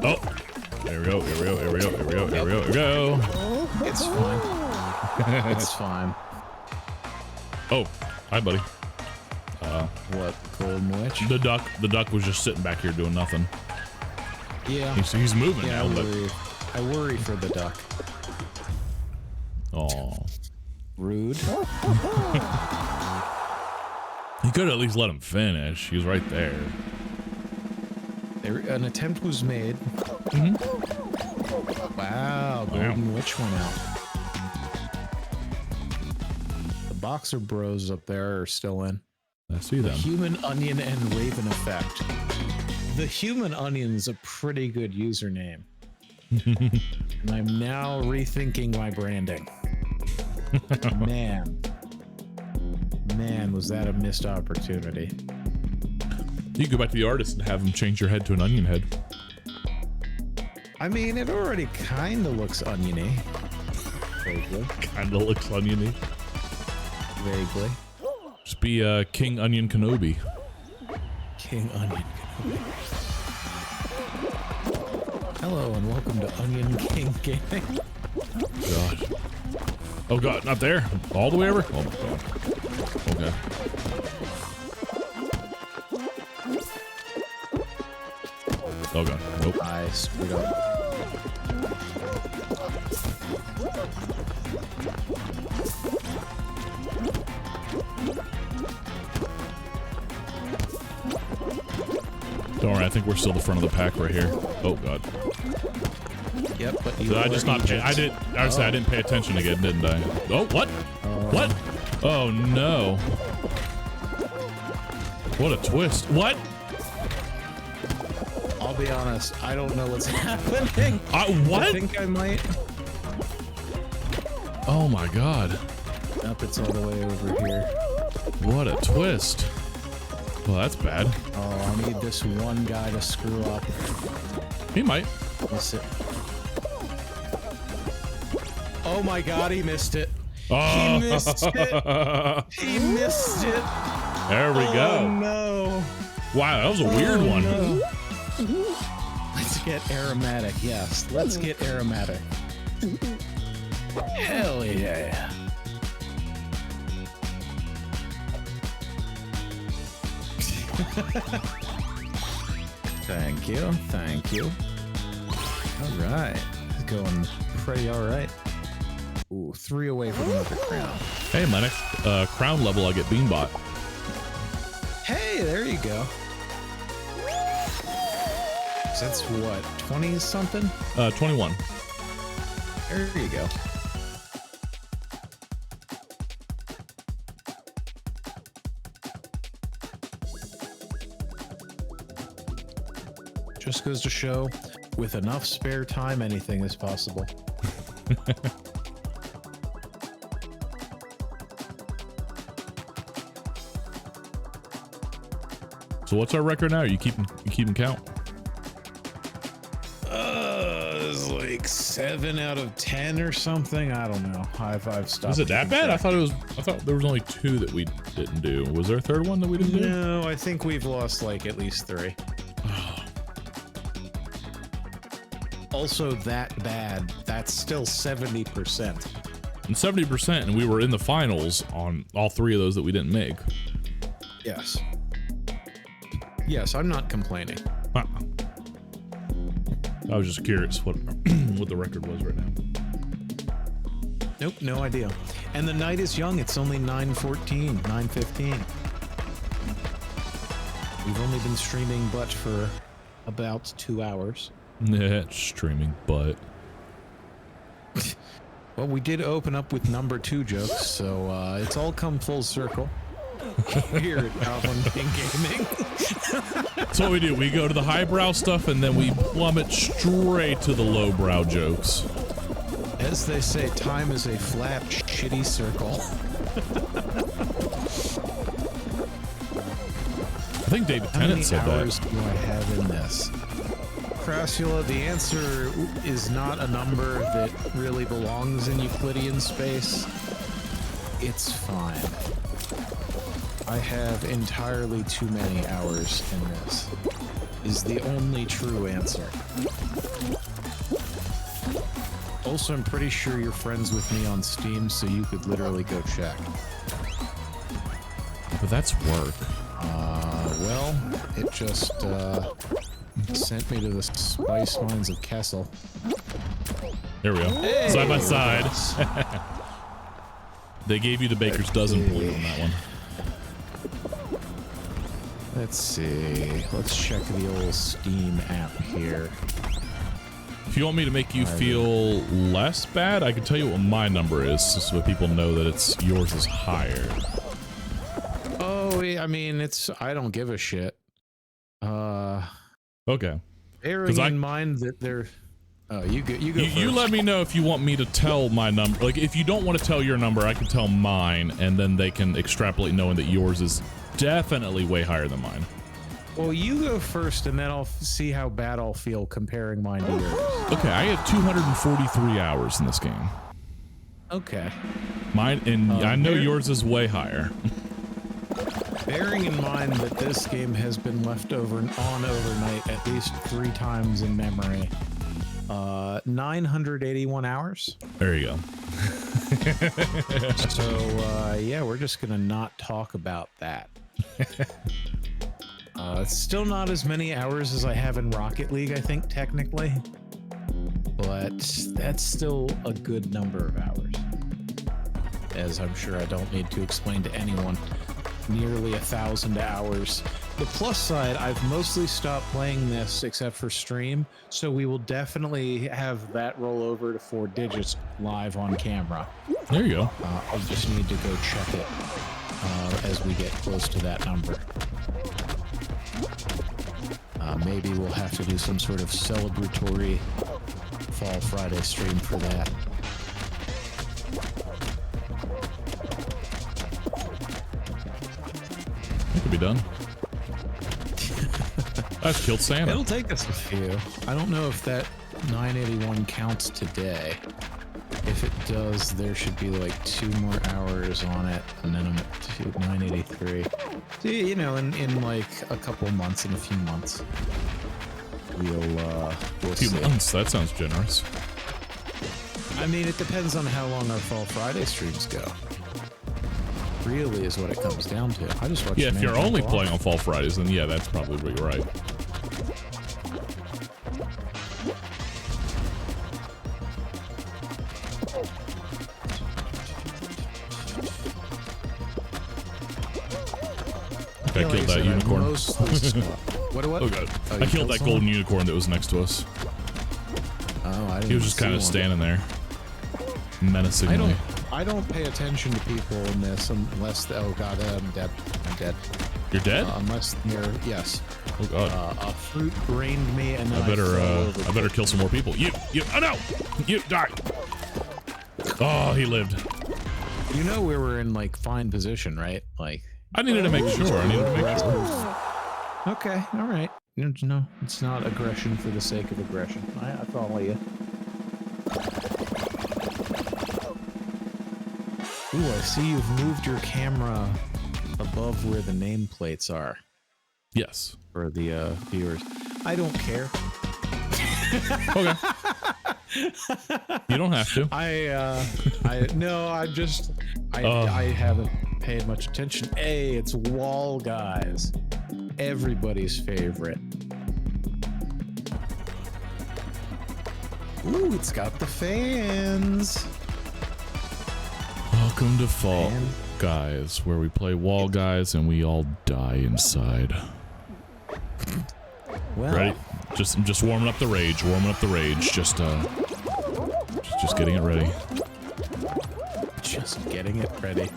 Oh, there we go. Here we go. Here we go. Here we go. Here we go. Here we go. It's fine. It's fine. Oh, hi, buddy. What, Golden Witch? The duck was just sitting back here doing nothing. Yeah. He's moving Yeah, now, but I worry for the duck. oh, Rude. You could at least let him finish. He was right there. An attempt was made. Wow, Golden Witch went out. The Boxer Bros up there are still in. I see them. Human Onion and Raven Effect. The Human Onion's a pretty good username. And I'm now rethinking my branding. Man, was that a missed opportunity. You can go back to the artist and have him change your head to an onion head. I mean, it already kind of looks oniony. Vaguely. Kind of looks oniony. Vaguely. Just be King Onion Kenobi. King Onion Kenobi. Hello and welcome to Onion King Gaming. God. Oh god, not there. All the way over? Oh my god. Okay. Oh god. Nope. I screwed up. Don't worry, I think we're still the front of the pack right here. Oh god. Yep, but you Did I just not pay? I didn't pay attention again, didn't I? Oh, what? What? Oh no. What a twist. What? I'll be honest, I don't know what's happening. What? I think I might. Oh my god. Nope, it's all the way over here. What a twist. Well, that's bad. Oh, I need this one guy to screw up. He might. Miss it. Oh my god, he missed it. Oh. He missed it. He missed it. There we go. Oh no. Wow, that was a weird one. No. Let's get aromatic. Yes, let's get aromatic. Hell yeah. Thank you. Thank you. All right. It's going pretty all right. Ooh, 3 away from another crown. Hey, my next crown level, I get Beanbot. Hey, there you go. So that's what, 20 something? 21. There you go. Just goes to show, with enough spare time, anything is possible. So what's our record now? You keeping count? It's like 7 out of 10 or something. I don't know. I've stopped. Was it that keeping bad? I track. thought there was only 2 that we didn't do. Was there a third one that we didn't do? No, I think we've lost like at least 3. Also that bad. That's still 70%. And 70%, and we were in the finals on all 3 of those that we didn't make. Yes. Yes, I'm not complaining. I was just curious what the record was right now. Nope, no idea. And the night is young. It's only 9:14, 9:15. We've only been streaming but for about 2 hours. Yeah, streaming, but Well, we did open up with number 2 jokes, so it's all come full circle. Here at Goblin King Gaming. that's what we do. We go to the highbrow stuff and then we plummet straight to the lowbrow jokes. As they say, time is a flat, shitty circle. I think David How many Tennant said hours that. do I have in this? Crassula, the answer is not a number that really belongs in Euclidean space. It's fine. I have entirely too many hours in this, is the only true answer. Also, I'm pretty sure you're friends with me on Steam, so you could literally go check. But that's work. Well, it just sent me to the spice mines of Kessel. There we go. Hey, Side by side. They gave you the baker's dozen point on that one. Let's see. Let's check the old Steam app here. If you want me to make you feel less bad, I can tell you what my number is so people know that it's yours is higher. Oh, I mean, I don't give a shit. Okay. Bearing in mind that they're... Oh, you go first. You let me know if you want me to tell my number. Like, if you don't want to tell your number, I can tell mine, and then they can extrapolate knowing that yours is definitely way higher than mine. Well, you go first, and then I'll see how bad I'll feel comparing mine to yours. Okay, I have 243 hours in this game. Okay. Mine, and I know yours is way higher. Bearing in mind that this game has been left on overnight at least 3 times in memory, 981 hours. There you go. So, yeah, we're just gonna not talk about that. It's still not as many hours as I have in Rocket League, I think, technically. But that's still a good number of hours. As I'm sure I don't need to explain to anyone. Nearly 1,000 hours. The plus side, I've mostly stopped playing this except for stream, so we will definitely have that roll over to 4 digits live on camera. There you go. I'll just need to go check it as we get close to that number. Maybe we'll have to do some sort of celebratory Fall Friday stream for that. It could be done. I've killed Santa. It'll take us a few. I don't know if that 981 counts today. If it does, there should be like 2 more hours on it, and then I'm at 983. See, you know, in like a couple months, in a few months, we'll Few see. months, that sounds generous. I mean, it depends on how long our Fall Friday streams go. Really is what it comes down to. I just watch. Yeah, if you're Manhunt only Live. playing on Fall Fridays, then yeah, that's probably what you're right. I killed that unicorn. What? Oh god! Oh, I you killed that someone? golden unicorn that was next to us. Oh, I didn't. He was just kind of standing there, menacingly. I don't pay attention to people in this unless. Oh god, I'm dead. I'm dead. You're dead? Unless they're yes. Oh god! A fruit brained me, and then I better fell I better kill some more people. You oh no! You die! Oh, he lived. You know we were in like fine position, right? Like I needed to make sure. I needed to make sure. okay, all right. No, it's not aggression for the sake of aggression. I follow you. Ooh, I see you've moved your camera above where the nameplates are Yes. for the viewers. I don't care. Okay. You don't have to. I haven't paid much attention. Hey, it's Wall Guys. Everybody's favorite. Ooh, it's got the fans. Welcome to Fall Guys, where we play Wall Guys and we all die inside. Well, Ready? I'm just warming up the rage. Warming up the rage. Just getting it ready. just getting it ready.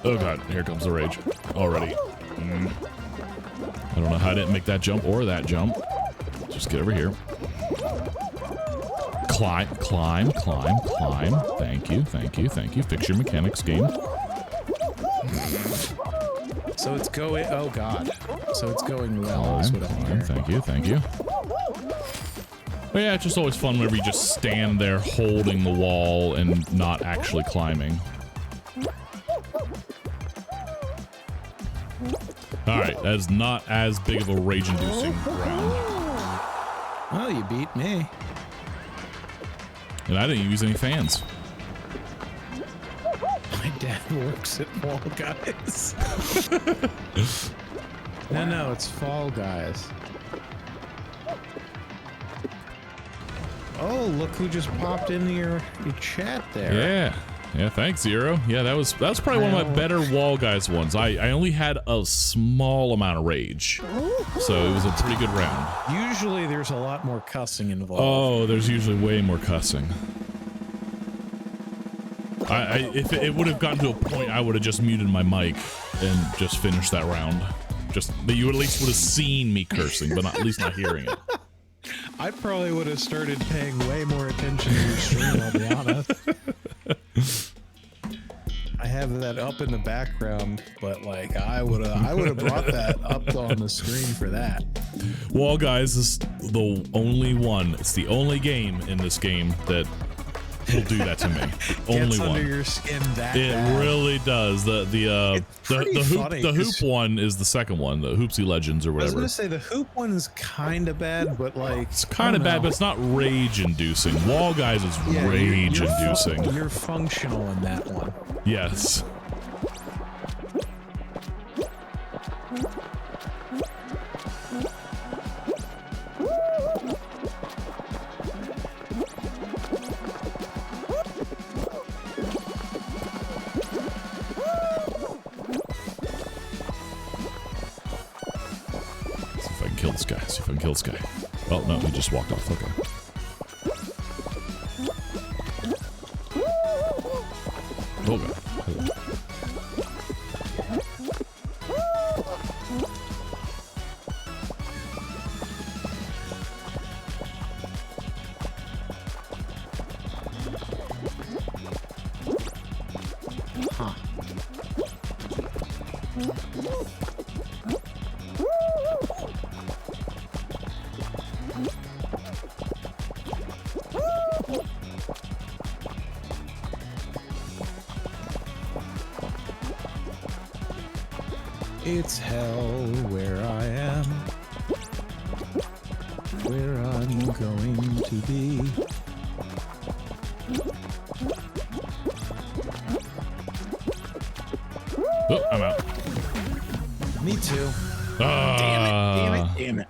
Oh god, here comes the rage. Already. I don't know how I didn't make that jump or that jump. Just get over here. Climb, climb, climb, climb. Thank you, thank you, thank you. Fix your mechanics, game. So it's going. Oh god. So it's going well. Is Climb, what I'm climb. hearing. Thank you, thank you. But yeah, it's just always fun whenever you just stand there holding the wall and not actually climbing. Alright, that is not as big of a rage-inducing round. Well, you beat me. And I didn't use any fans. My dad works at Wall Guys. No, it's Fall Guys. Oh, look who just popped into your chat there. Yeah. Yeah, thanks, Zero. Yeah, that was probably one of my better Wall Guys ones. I only had a small amount of rage, so it was a pretty good round. Usually there's a lot more cussing involved. Oh, there's usually way more cussing. If it would have gotten to a point, I would have just muted my mic and just finished that round. Just that you at least would have seen me cursing, but at least not hearing it. I probably would have started paying way more attention to your stream, I'll be honest. I have that up in the background, but like I would have brought that up on the screen for that. Wall Guys is the only one. It's the only game in this game that will do that to me. Only one. Under your skin that it bad. Really does. The hoop one is the second one, the Hoopsie Legends or I was whatever. gonna say the hoop one is kind of bad, but like It's kind of bad, but it's not rage-inducing. Wall Guys is rage-inducing. You're functional in that one. Yes. See if I can kill this guy. Oh, no, he just walked off. Okay. Oh, God. Huh. It's hell where I am, where I'm going to be. Oh, I'm out. Me too. Damn it.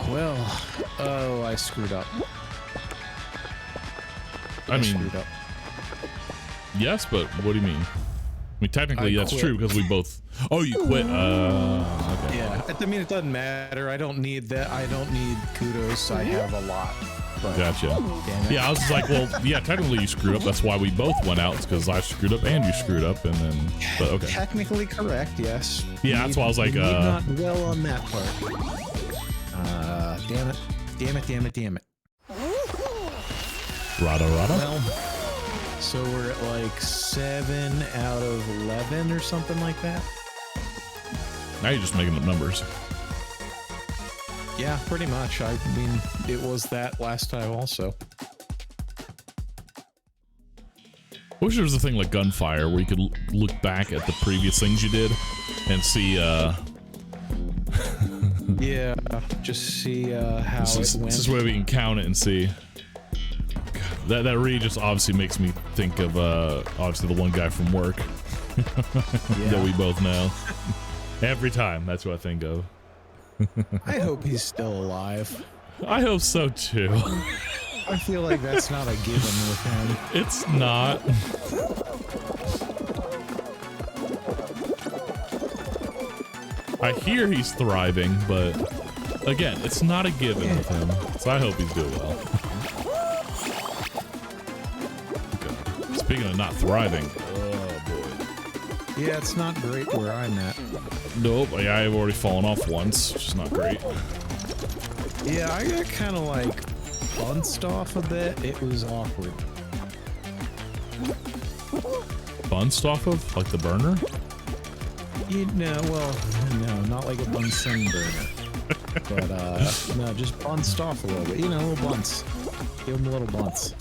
Well, oh, I screwed up. I mean, screwed up. Yes, but what do you mean? I mean, technically, that's quit. true because we both. Oh, you quit. Okay. Yeah, I mean, it doesn't matter. I don't need that. I don't need kudos. I have a lot. But Gotcha. damn it. Yeah, I was just like, well, yeah, technically you screwed up. That's why we both went out, because I screwed up and you screwed up, and then. But okay. Technically correct, yes. Yeah, that's why I was like, not well on that part. Damn it. Rada. Well, so we're at like 7 out of 11 or something like that. Now you're just making up numbers. Yeah, pretty much. I mean, it was that last time also. I wish there was a thing like Gunfire where you could look back at the previous things you did and see, Yeah, just see how this it went. is where we can count it and see. God, that really just obviously makes me think of, obviously the one guy from work that we both know. Every time, that's what I think of. I hope he's still alive. I hope so too. I feel like that's not a given with him. It's not. I hear he's thriving, but again, it's not a given with him. So I hope he's doing well. Okay. Speaking of not thriving, oh boy. Yeah, it's not great where I'm at. Nope, yeah, I've already fallen off once, which is not great. Yeah, I got kind of like bunched off a bit. It was awkward. Bunched off of? Like the burner? No, not like a Bunsen burner. But, no, just bunched off a little bit. You know, little bunts. Give him a little bunts.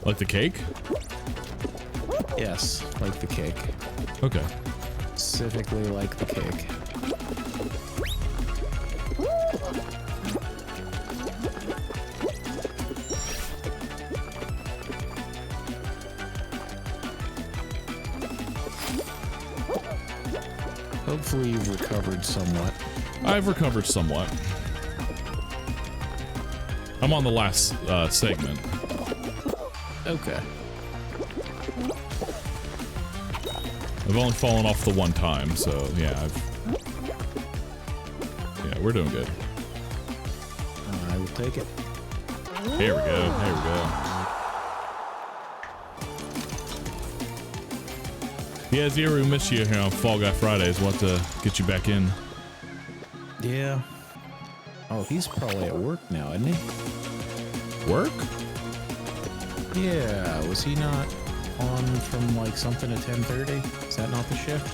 Like the cake? Yes, like the cake. Okay. Specifically like the cake. Hopefully you've recovered somewhat. I've recovered somewhat. I'm on the last segment. Okay. I've only fallen off the one time, so yeah, we're doing good. I will take it. Here we go. Here we go. Yeah, Zero, we missed you here on Fall Guy Fridays. We'll have to get you back in. Yeah. Oh, he's probably at work now, isn't he? Work? Yeah. Was he not on from like something to 10:30? Is that not the shift?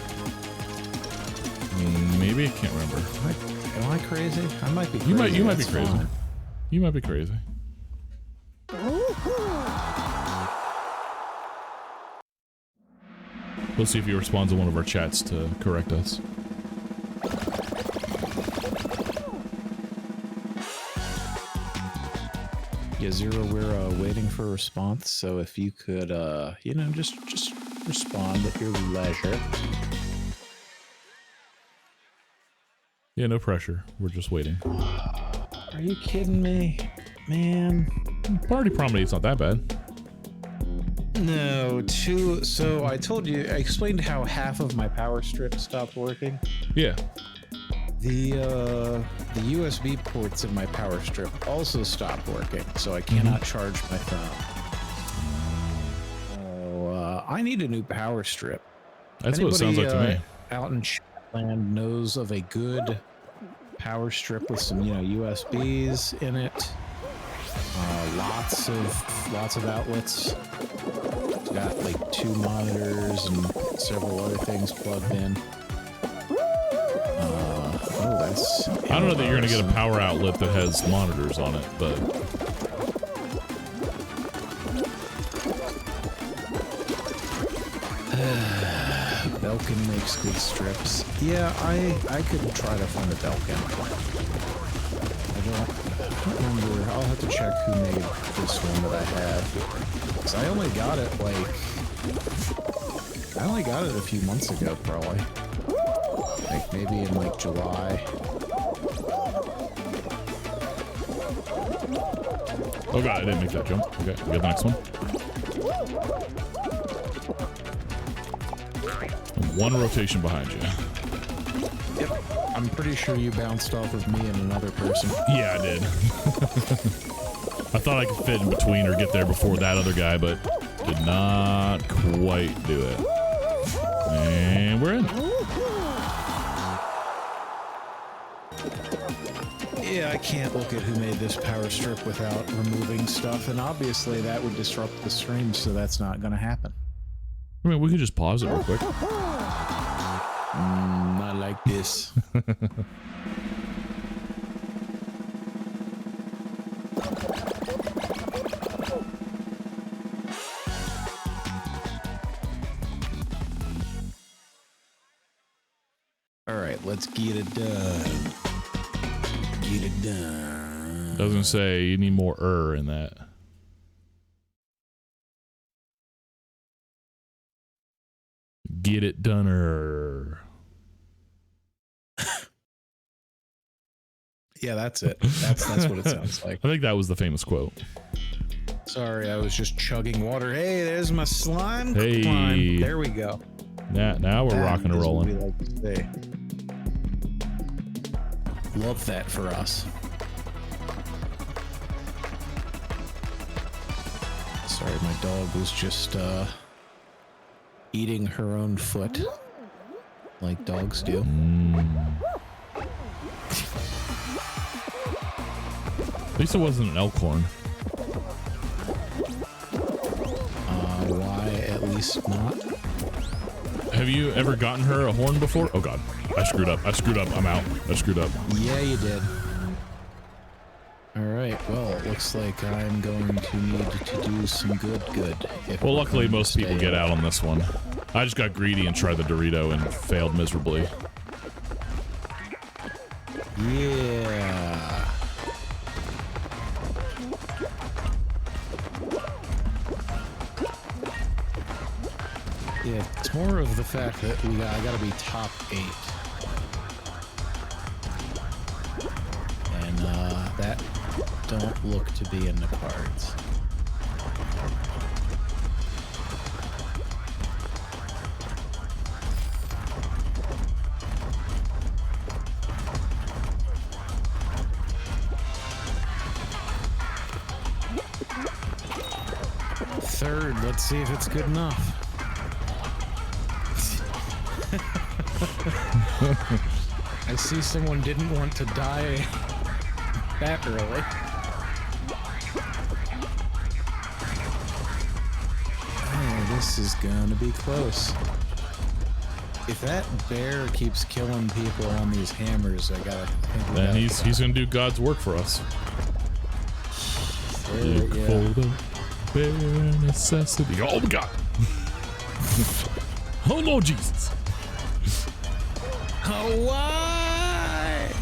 Maybe, I can't remember. Am I crazy? I might be crazy. You might be That's crazy. fine. You might be crazy. We'll see if he responds to one of our chats to correct us. Yeah, Zero, we're waiting for a response. So if you could, you know, just respond at your leisure. Yeah, no pressure. We're just waiting. Are you kidding me, man? Party Promenade's not that bad. No, so I told you, I explained how half of my power strip stopped working. Yeah. The USB ports of my power strip also stopped working, so I cannot charge my phone. So I need a new power strip. That's what it sounds like to me. Out in Chatland knows of a good power strip with some, you know, USBs in it. Lots of outlets. It's got like 2 monitors and several other things plugged in. I don't know that you're gonna get a power outlet that has monitors on it, but Belkin makes good strips. Yeah, I could try to find a Belkin. I don't remember. I'll have to check who made this one that I had. 'Cause I only got it a few months ago, probably. Like maybe in like July. oh god, I didn't make that jump. Okay, we got the next one. One rotation behind you. Yep. I'm pretty sure you bounced off of me and another person. Yeah, I did. I thought I could fit in between or get there before that other guy, but did not quite do it. And we're in. Yeah, I can't look at who made this power strip without removing stuff, and obviously that would disrupt the stream, so that's not going to happen. I mean, we could just pause it real quick. Not like this. All right, let's get it done. Get it done. I was gonna say you need more in that. Get it done. Yeah, that's it. That's what it sounds like. I think that was the famous quote. Sorry, I was just chugging water. Hey, there's my slime Hey. climb. There we go. Now we're rocking and That is what rolling. we like to say. Love that for us. Sorry, my dog was just eating her own foot, like dogs do. At least it wasn't an Elkhorn. Why at least not? Have you ever gotten her a horn before? Oh god, I screwed up. I'm out. I screwed up. Yeah, you did. All right. Well, it looks like I'm going to need to do some good. If Well, we're luckily going to most people stay get up. out on this one. I just got greedy and tried the Dorito and failed miserably. Yeah. Yeah, it's more of the fact that I gotta be top 8. And don't look to be in the cards. Third, let's see if it's good enough. I see someone didn't want to die that early. Oh, this is gonna be close. If that bear keeps killing people on these hammers, I gotta think Then he's gonna do God's work for us. Look for the bare necessity. Oh God! Oh Lord Jesus! Oh, why?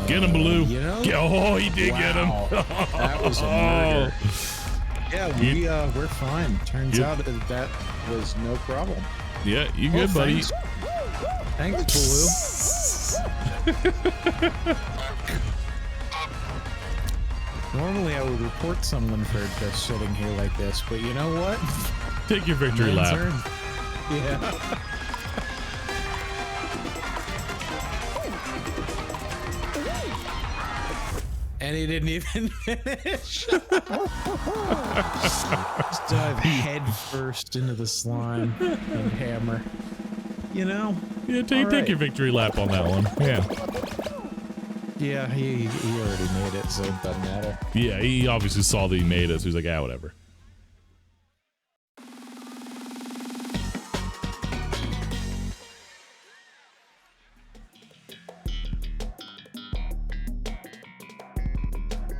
Get him, Baloo! You know? Oh, he did get him! That was a murder. Yeah, we're fine. Turns out that was no problem. Yeah, you good, buddy? Thanks, Baloo. Normally I would report someone for just sitting here like this, but you know what? Take your victory Man's lap. earned. Yeah. And he didn't even finish. Just dive head first into the slime and hammer. You know? Yeah, take your victory lap on that one. Yeah. Yeah, he already made it, so it doesn't matter. Yeah, he obviously saw that he made it, so he's like, ah, whatever.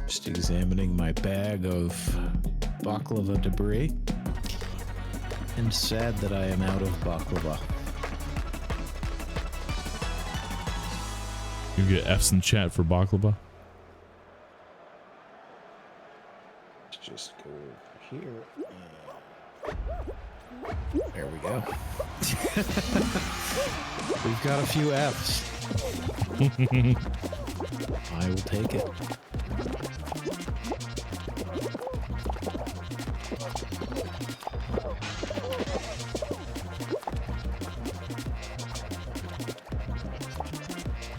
Just examining my bag of baklava debris. And sad that I am out of baklava. You get F's in chat for baklava. Just go over here. There we go. We've got a few F's. I will take it.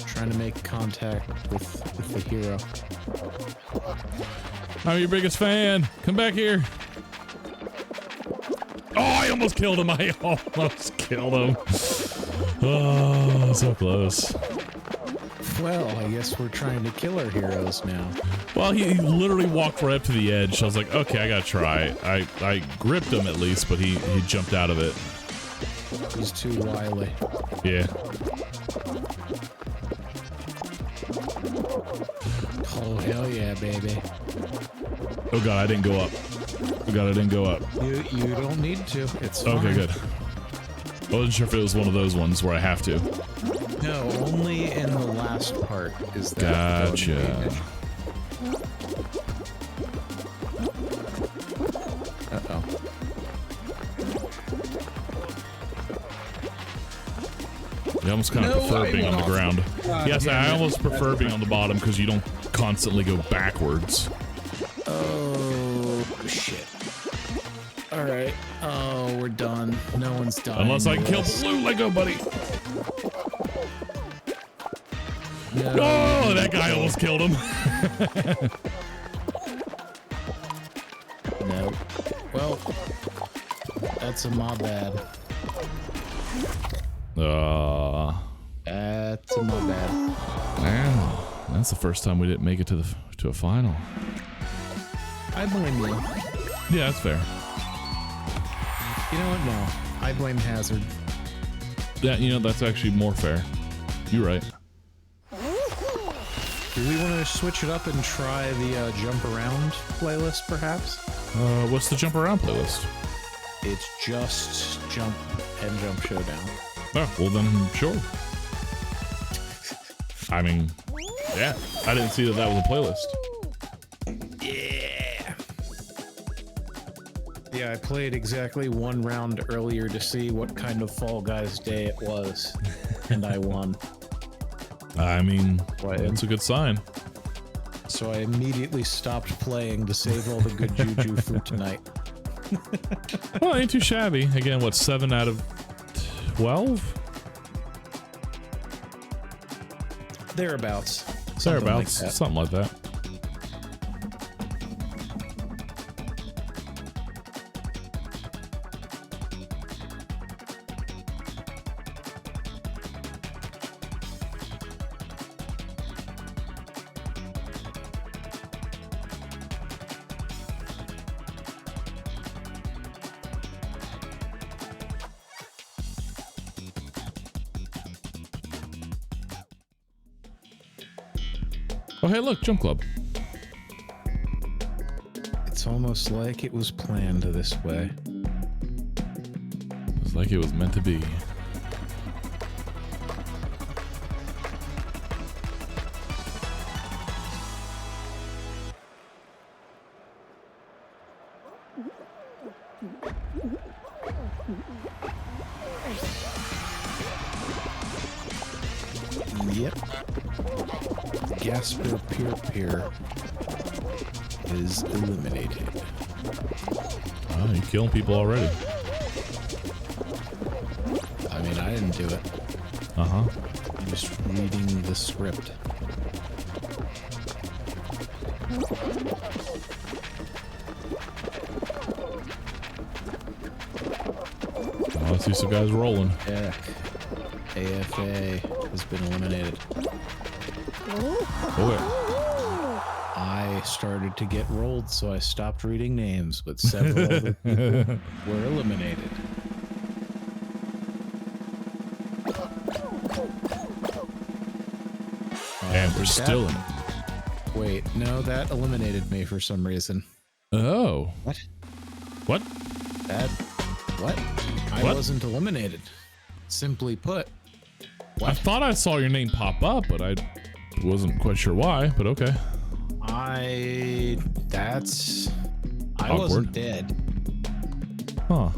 Trying to make contact with the hero. I'm your biggest fan. Come back here. Oh, I almost killed him. I almost killed him. Oh, so close. Well, I guess we're trying to kill our heroes now. Well, he literally walked right up to the edge. I was like, okay, I gotta try. I gripped him at least, but he jumped out of it. He's too wily. Yeah. Oh, hell yeah, baby. Oh god, I didn't go up. Oh god, I didn't go up. You don't need to. It's fine. Okay, good. I wasn't sure if it was one of those ones where I have to. No, only in the last part is that. Gotcha. Uh-oh. I almost kind of prefer being on the ground. Yes, I almost prefer being on the bottom because you don't constantly go backwards. Oh, shit. Alright. Oh, we're done. No one's done. Unless I can kill Blue. Let go, buddy. No, Oh, that guy almost killed him. no. Well, that's a my bad. That's a my bad. Wow, that's the first time we didn't make it to a final. I blame you. Yeah, that's fair. You know what? No. I blame Hazard. Yeah, that's actually more fair. You're right. Do we want to switch it up and try the jump around playlist, perhaps? What's the jump around playlist? It's just jump and jump showdown. Oh, well then, sure. I mean, yeah, I didn't see that was a playlist. Yeah. Yeah, I played exactly one round earlier to see what kind of Fall Guys day it was, and I won. I mean, What? that's a good sign. So I immediately stopped playing to save all the good juju for tonight. Well, ain't too shabby. Again, what, 7 out of 12? Thereabouts. Thereabouts, Something like that. something like that. Oh, hey, look, Jump Club. It's almost like it was planned this way. It's like it was meant to be. Yep. Gasper Peer is eliminated. Oh, you're killing people already. I mean, I didn't do it. Uh-huh. I'm just reading the script. Oh, let's see some guys rolling. Heck. AFA has been eliminated. Okay. I started to get rolled, so I stopped reading names, but several other people were eliminated. And we're Did still that- in it. Wait, no, that eliminated me for some reason. Oh. What? What? That... What? I What? wasn't eliminated. Simply put. I thought I saw your name pop up, but I wasn't quite sure why, but okay. I Awkward. wasn't dead. Huh.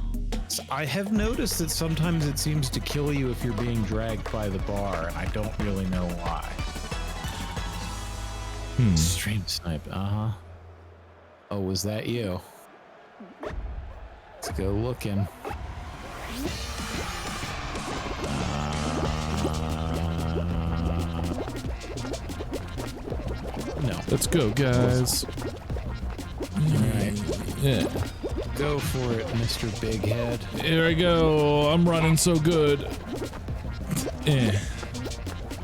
So I have noticed that sometimes it seems to kill you if you're being dragged by the bar, and I don't really know why. Stream snipe, uh-huh. Oh, was that you? Let's go looking. No. Let's go, guys. Alright. Yeah. Go for it, Mr. Big Head. Here I go. I'm running so good. Eh.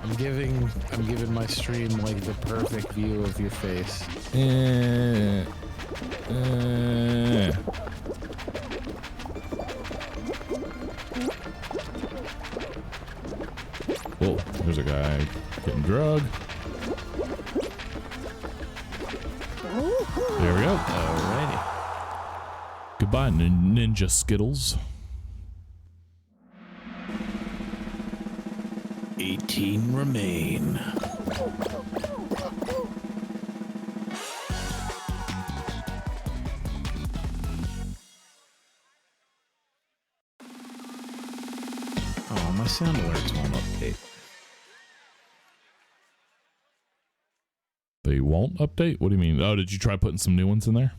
I'm giving my stream like the perfect view of your face. Eh. Eh. Whoa, there's a guy getting drugged. There we go. Alrighty. Goodbye, Ninja Skittles. 18 remain. Oh, my sound alerts won't update. They won't update? What do you mean? Oh, did you try putting some new ones in there?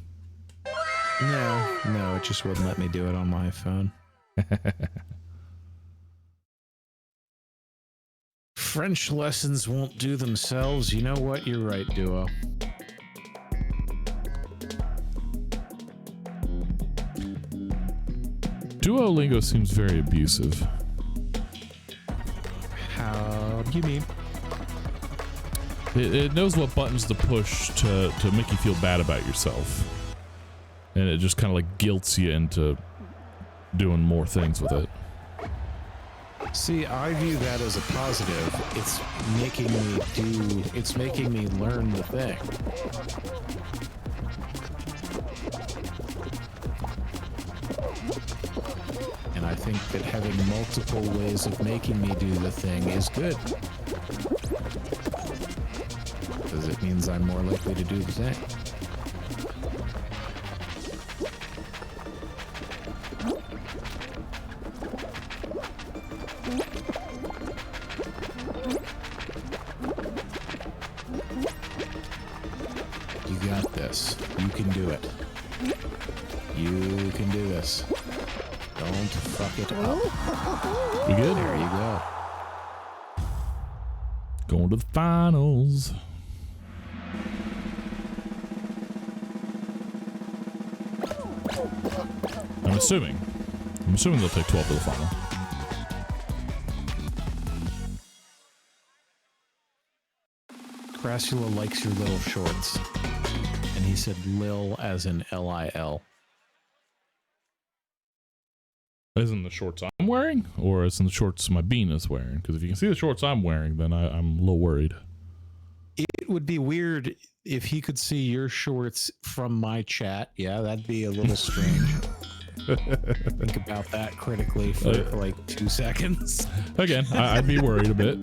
No, it just wouldn't let me do it on my phone. French lessons won't do themselves. You know what? You're right, Duo. Duolingo seems very abusive. How do you mean? It knows what buttons to push to make you feel bad about yourself. And it just kind of like guilts you into doing more things with it. See, I view that as a positive. It's making me learn the thing. And I think that having multiple ways of making me do the thing is good. Because it means I'm more likely to do the thing. got this. You can do it. You can do this. Don't fuck it up. We good? There you go. Going to the finals. I'm assuming they'll take 12 to the final. Crassula likes your little shorts. And he said Lil as in L-I-L. As in the shorts I'm wearing, or as in the shorts my bean is wearing? Because if you can see the shorts I'm wearing, then I'm a little worried. It would be weird if he could see your shorts from my chat. Yeah, that'd be a little strange. Think about that critically for like 2 seconds. Again, I'd be worried a bit.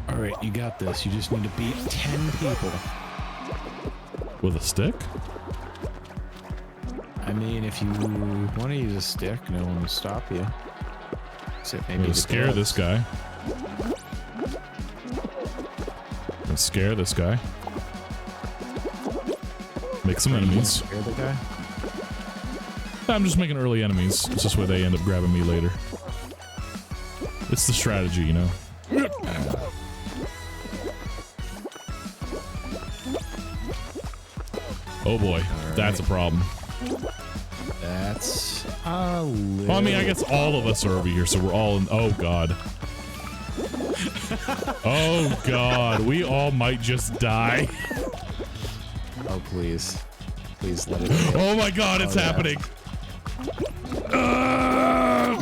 All right, you got this. You just need to beat 10 people. With a stick? I mean, if you want to use a stick, no one will stop you. Except maybe I'm gonna the scare dogs. this guy. Gonna scare this guy. Make some enemies. Scare the guy? I'm just making early enemies. It's just where they end up grabbing me later. It's the strategy, you know. Oh boy, that's a problem. That's a little... Well, I mean, I guess all of us are over here, so we're all in... Oh, God. Oh, God. We all might just die. Oh, please. Please let it go. Oh, my God, it's happening.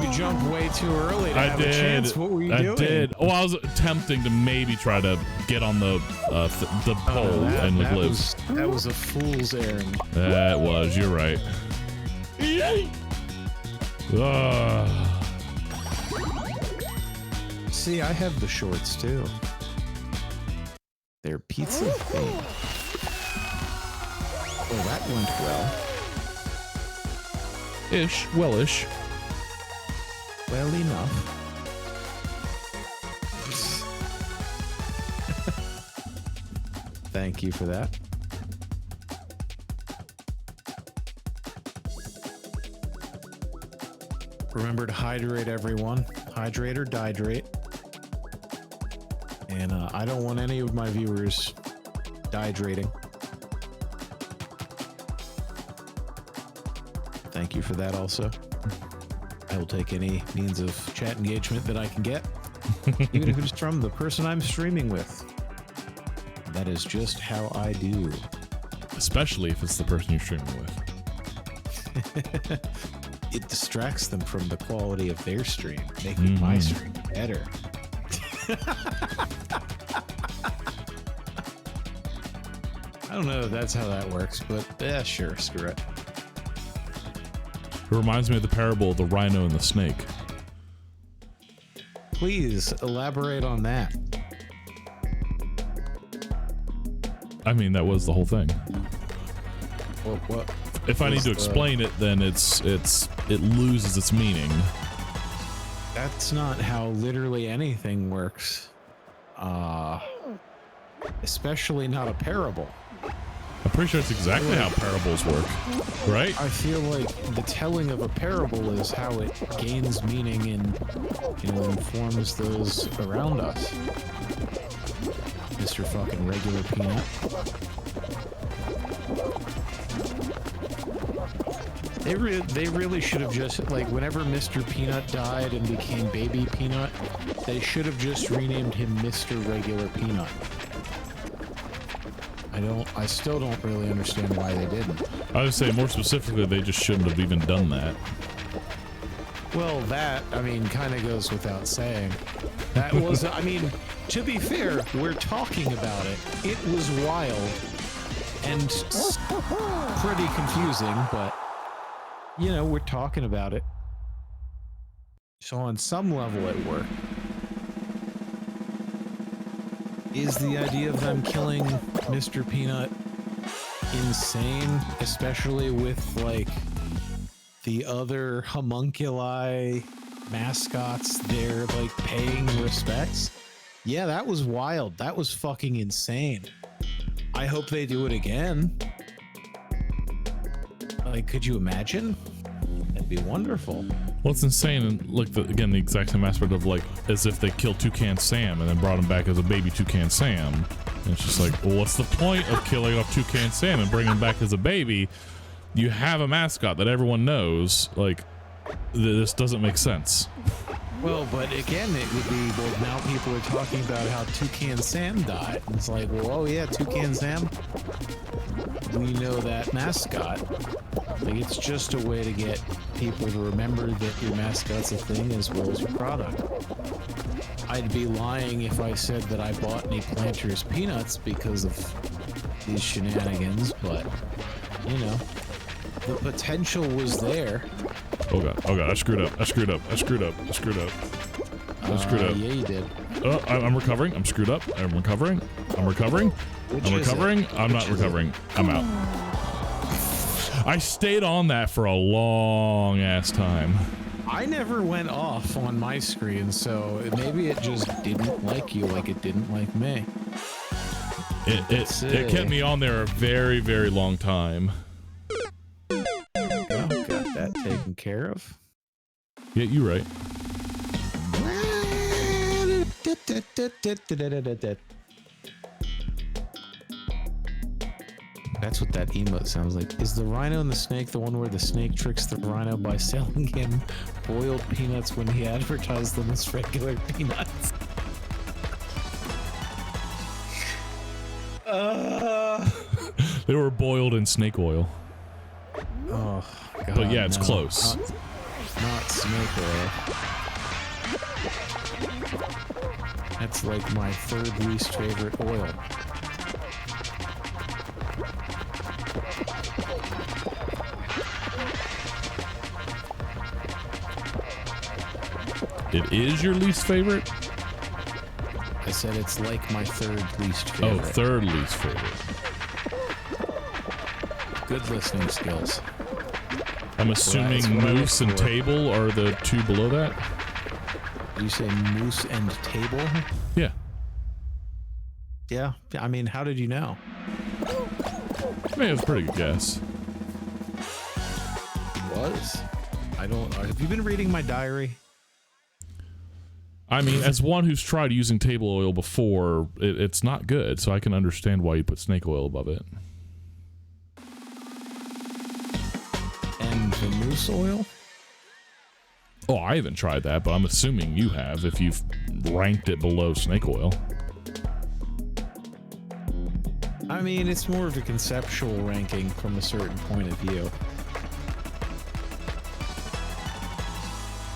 You jumped way too early to have a chance. What were you doing? I did. Well, I was attempting to maybe try to get on the pole and live. That was a fool's errand. That was. You're right. See, I have the shorts too. They're pizza themed. Oh, that went well. Ish. Well-ish. Well enough. Thank you for that. Remember to hydrate, everyone. Hydrate or dihydrate. And I don't want any of my viewers dehydrating. Thank you for that also. I will take any means of chat engagement that I can get, even if it's from the person I'm streaming with. That is just how I do. Especially if it's the person you're streaming with. It distracts them from the quality of their stream, making my stream better. I don't know if that's how that works, but yeah, sure, screw it. It reminds me of the parable of the rhino and the snake. Please elaborate on that. I mean, that was the whole thing. What? If I need to explain it, then it loses its meaning. That's not how literally anything works. Especially not a parable. I'm pretty sure it's exactly how parables work, right? I feel like the telling of a parable is how it gains meaning and, you know, informs those around us. Mr. fucking regular peanut. They really should have just, like, whenever Mr. Peanut died and became Baby Peanut, they should have just renamed him Mr. Regular Peanut. I still don't really understand why they didn't. I would say more specifically, they just shouldn't have even done that. Well, that, I mean, kind of goes without saying. That was, I mean, to be fair, we're talking about it. It was wild and pretty confusing, but, you know, we're talking about it. So on some level, it worked. Is the idea of them killing Mr. Peanut insane, especially with like the other homunculi mascots there like paying respects? Yeah, that was wild. That was fucking insane. I hope they do it again. Like, could you imagine? That'd be wonderful. Well, it's insane, and like again, the exact same aspect of like as if they killed Toucan Sam and then brought him back as a baby Toucan Sam. And it's just like, well, what's the point of killing off Toucan Sam and bringing him back as a baby? You have a mascot that everyone knows. Like, this doesn't make sense. Well, but again, it would be, well, now people are talking about how Toucan Sam died. And it's like, well, oh yeah, Toucan Sam. We know that mascot. Like, it's just a way to get people to remember that your mascot's a thing as well as your product. I'd be lying if I said that I bought any Planters peanuts because of these shenanigans, but, you know, the potential was there. Oh god, I screwed up. Yeah, you did. Oh, I'm recovering. I'm screwed up. I'm recovering. I'm not recovering. I'm out. I stayed on that for a long ass time. I never went off on my screen, so maybe it just didn't like you like it didn't like me. It kept me on there a very, very long time. Got that taken care of. Yeah, you're right. That's what that emote sounds like. Is the rhino and the snake the one where the snake tricks the rhino by selling him boiled peanuts when he advertised them as regular peanuts? They were boiled in snake oil. Oh, God, but yeah, it's no. close. Not snake oil. That's like my third least favorite oil. It is your least favorite? I said it's like my third least favorite. Oh, third least favorite. Good listening skills. I'm assuming moose and table are the two below that? Did you say moose and table? Yeah. Yeah. I mean, how did you know? I mean, it was a pretty good guess. Was? I don't. Have you been reading my diary? I mean, as one who's tried using table oil before, it's not good, so I can understand why you put snake oil above it. And the moose oil? Oh, I haven't tried that, but I'm assuming you have if you've ranked it below snake oil. I mean, it's more of a conceptual ranking from a certain point of view.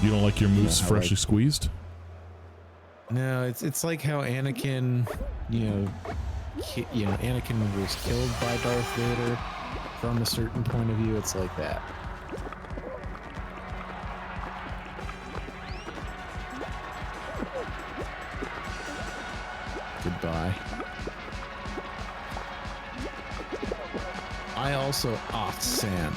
You don't like your moose freshly squeezed? No, it's like how Anakin, Anakin was killed by Darth Vader. From a certain point of view, it's like that. Goodbye. I also sand.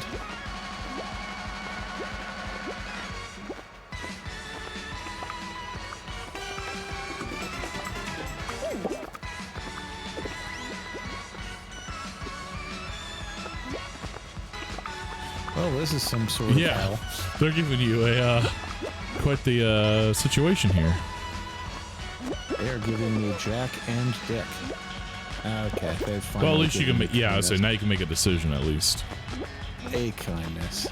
Oh, this is some sort of hell. They're giving you a quite the situation here. They are giving me Jack and Dick. Okay, they've finally. Well, at least you can make. Yeah, I say now you can make a decision at least. A kindness.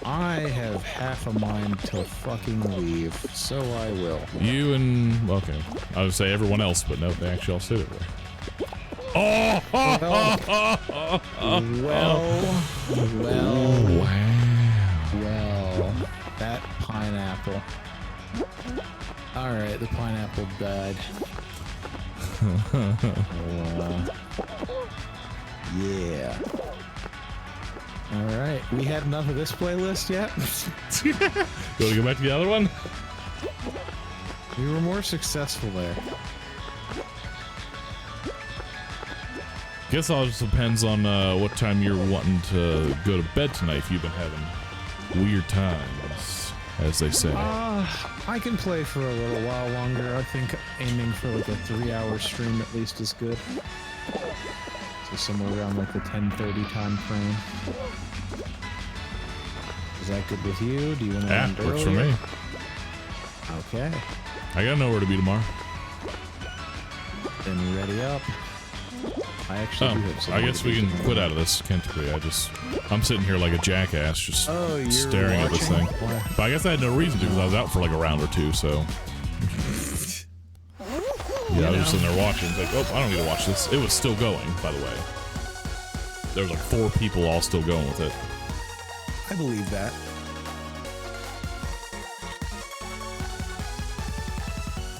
I have half a mind to fucking leave, so I will. You and okay, I would say everyone else, but no, they actually all sit over there. Oh! Well, that pineapple. All right, the pineapple died. Yeah. All right, we had enough of this playlist yet? You want to go back to the other one? We were more successful there. Guess all just depends on what time you're wanting to go to bed tonight. If you've been having weird times, as they say. I can play for a little while longer. I think aiming for like a 3-hour stream at least is good. So somewhere around like the 10:30 time frame. Is that good with you? Do you want to end works for earlier? me. Okay. I gotta know where to be tomorrow. Then ready up. I actually do have I guess we can quit out of this, can't we? I'm sitting here like a jackass, just staring at this thing. But I guess I had no reason to because I was out for like a round or two, so. Yeah, I was just sitting there watching. It's like, oh, I don't need to watch this. It was still going, by the way. There was like 4 people all still going with it. I believe that.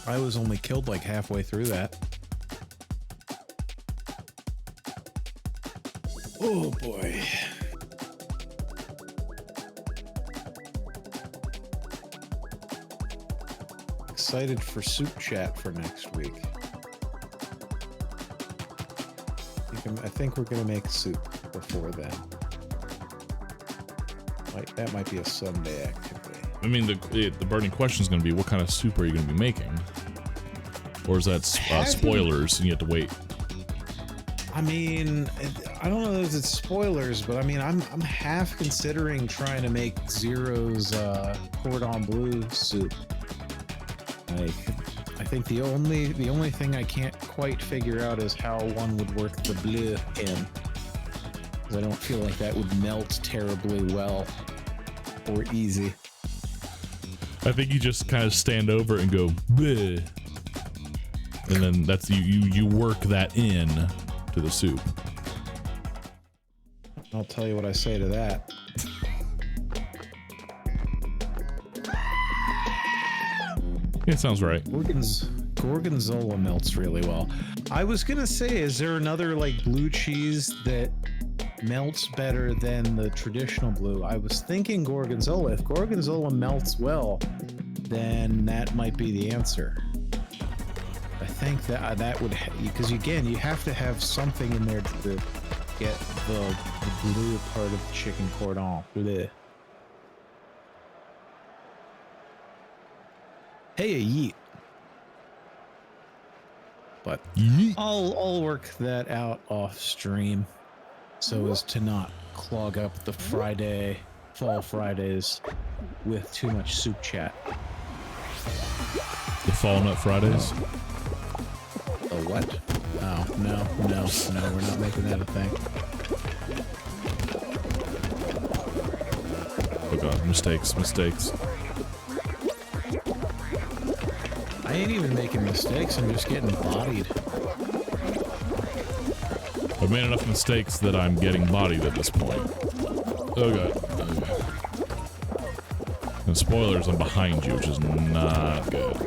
I was only killed like halfway through that. Oh boy. Excited for soup chat for next week. I think we're gonna make soup before then. Like that might be a Sunday activity. I mean, the burning question is going to be, what kind of soup are you going to be making? Or is that spoilers and you have to wait? I mean, I don't know if it's spoilers, but I mean, I'm half considering trying to make Zero's cordon bleu soup. Like, I think the only thing I can't quite figure out is how one would work the bleu in. Because I don't feel like that would melt terribly well or easy. I think you just kind of stand over and go, bleh. And then that's you work that in to the soup. I'll tell you what I say to that. Yeah, it sounds right. Gorgonzola melts really well. I was gonna say, is there another like blue cheese that melts better than the traditional blue? I was thinking Gorgonzola. If Gorgonzola melts well, then that might be the answer. I think that would, because again, you have to have something in there to get the blue part of the chicken cordon bleu. Hey, a yeet. But Yeet. I'll work that out off stream so as to not clog up the Fall Fridays with too much soup chat. The Fall Nut Fridays? Oh, what? Oh, no, we're not making that a thing. Oh god, mistakes. I ain't even making mistakes, I'm just getting bodied. I've made enough mistakes that I'm getting bodied at this point. Oh god. And spoilers, I'm behind you, which is not good.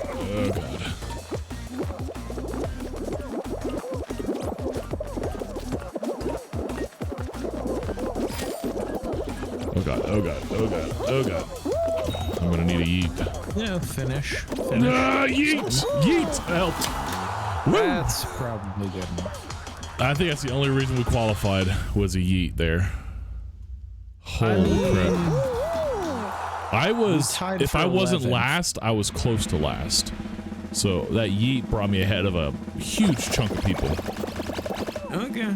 Oh god. Oh god. I'm gonna need a yeet. Yeah, finish. Yeet! Help! Woo! That's probably good enough. I think that's the only reason we qualified was a yeet there. Holy crap. I was, if I wasn't last, I was close to last. So that yeet brought me ahead of a huge chunk of people. Okay.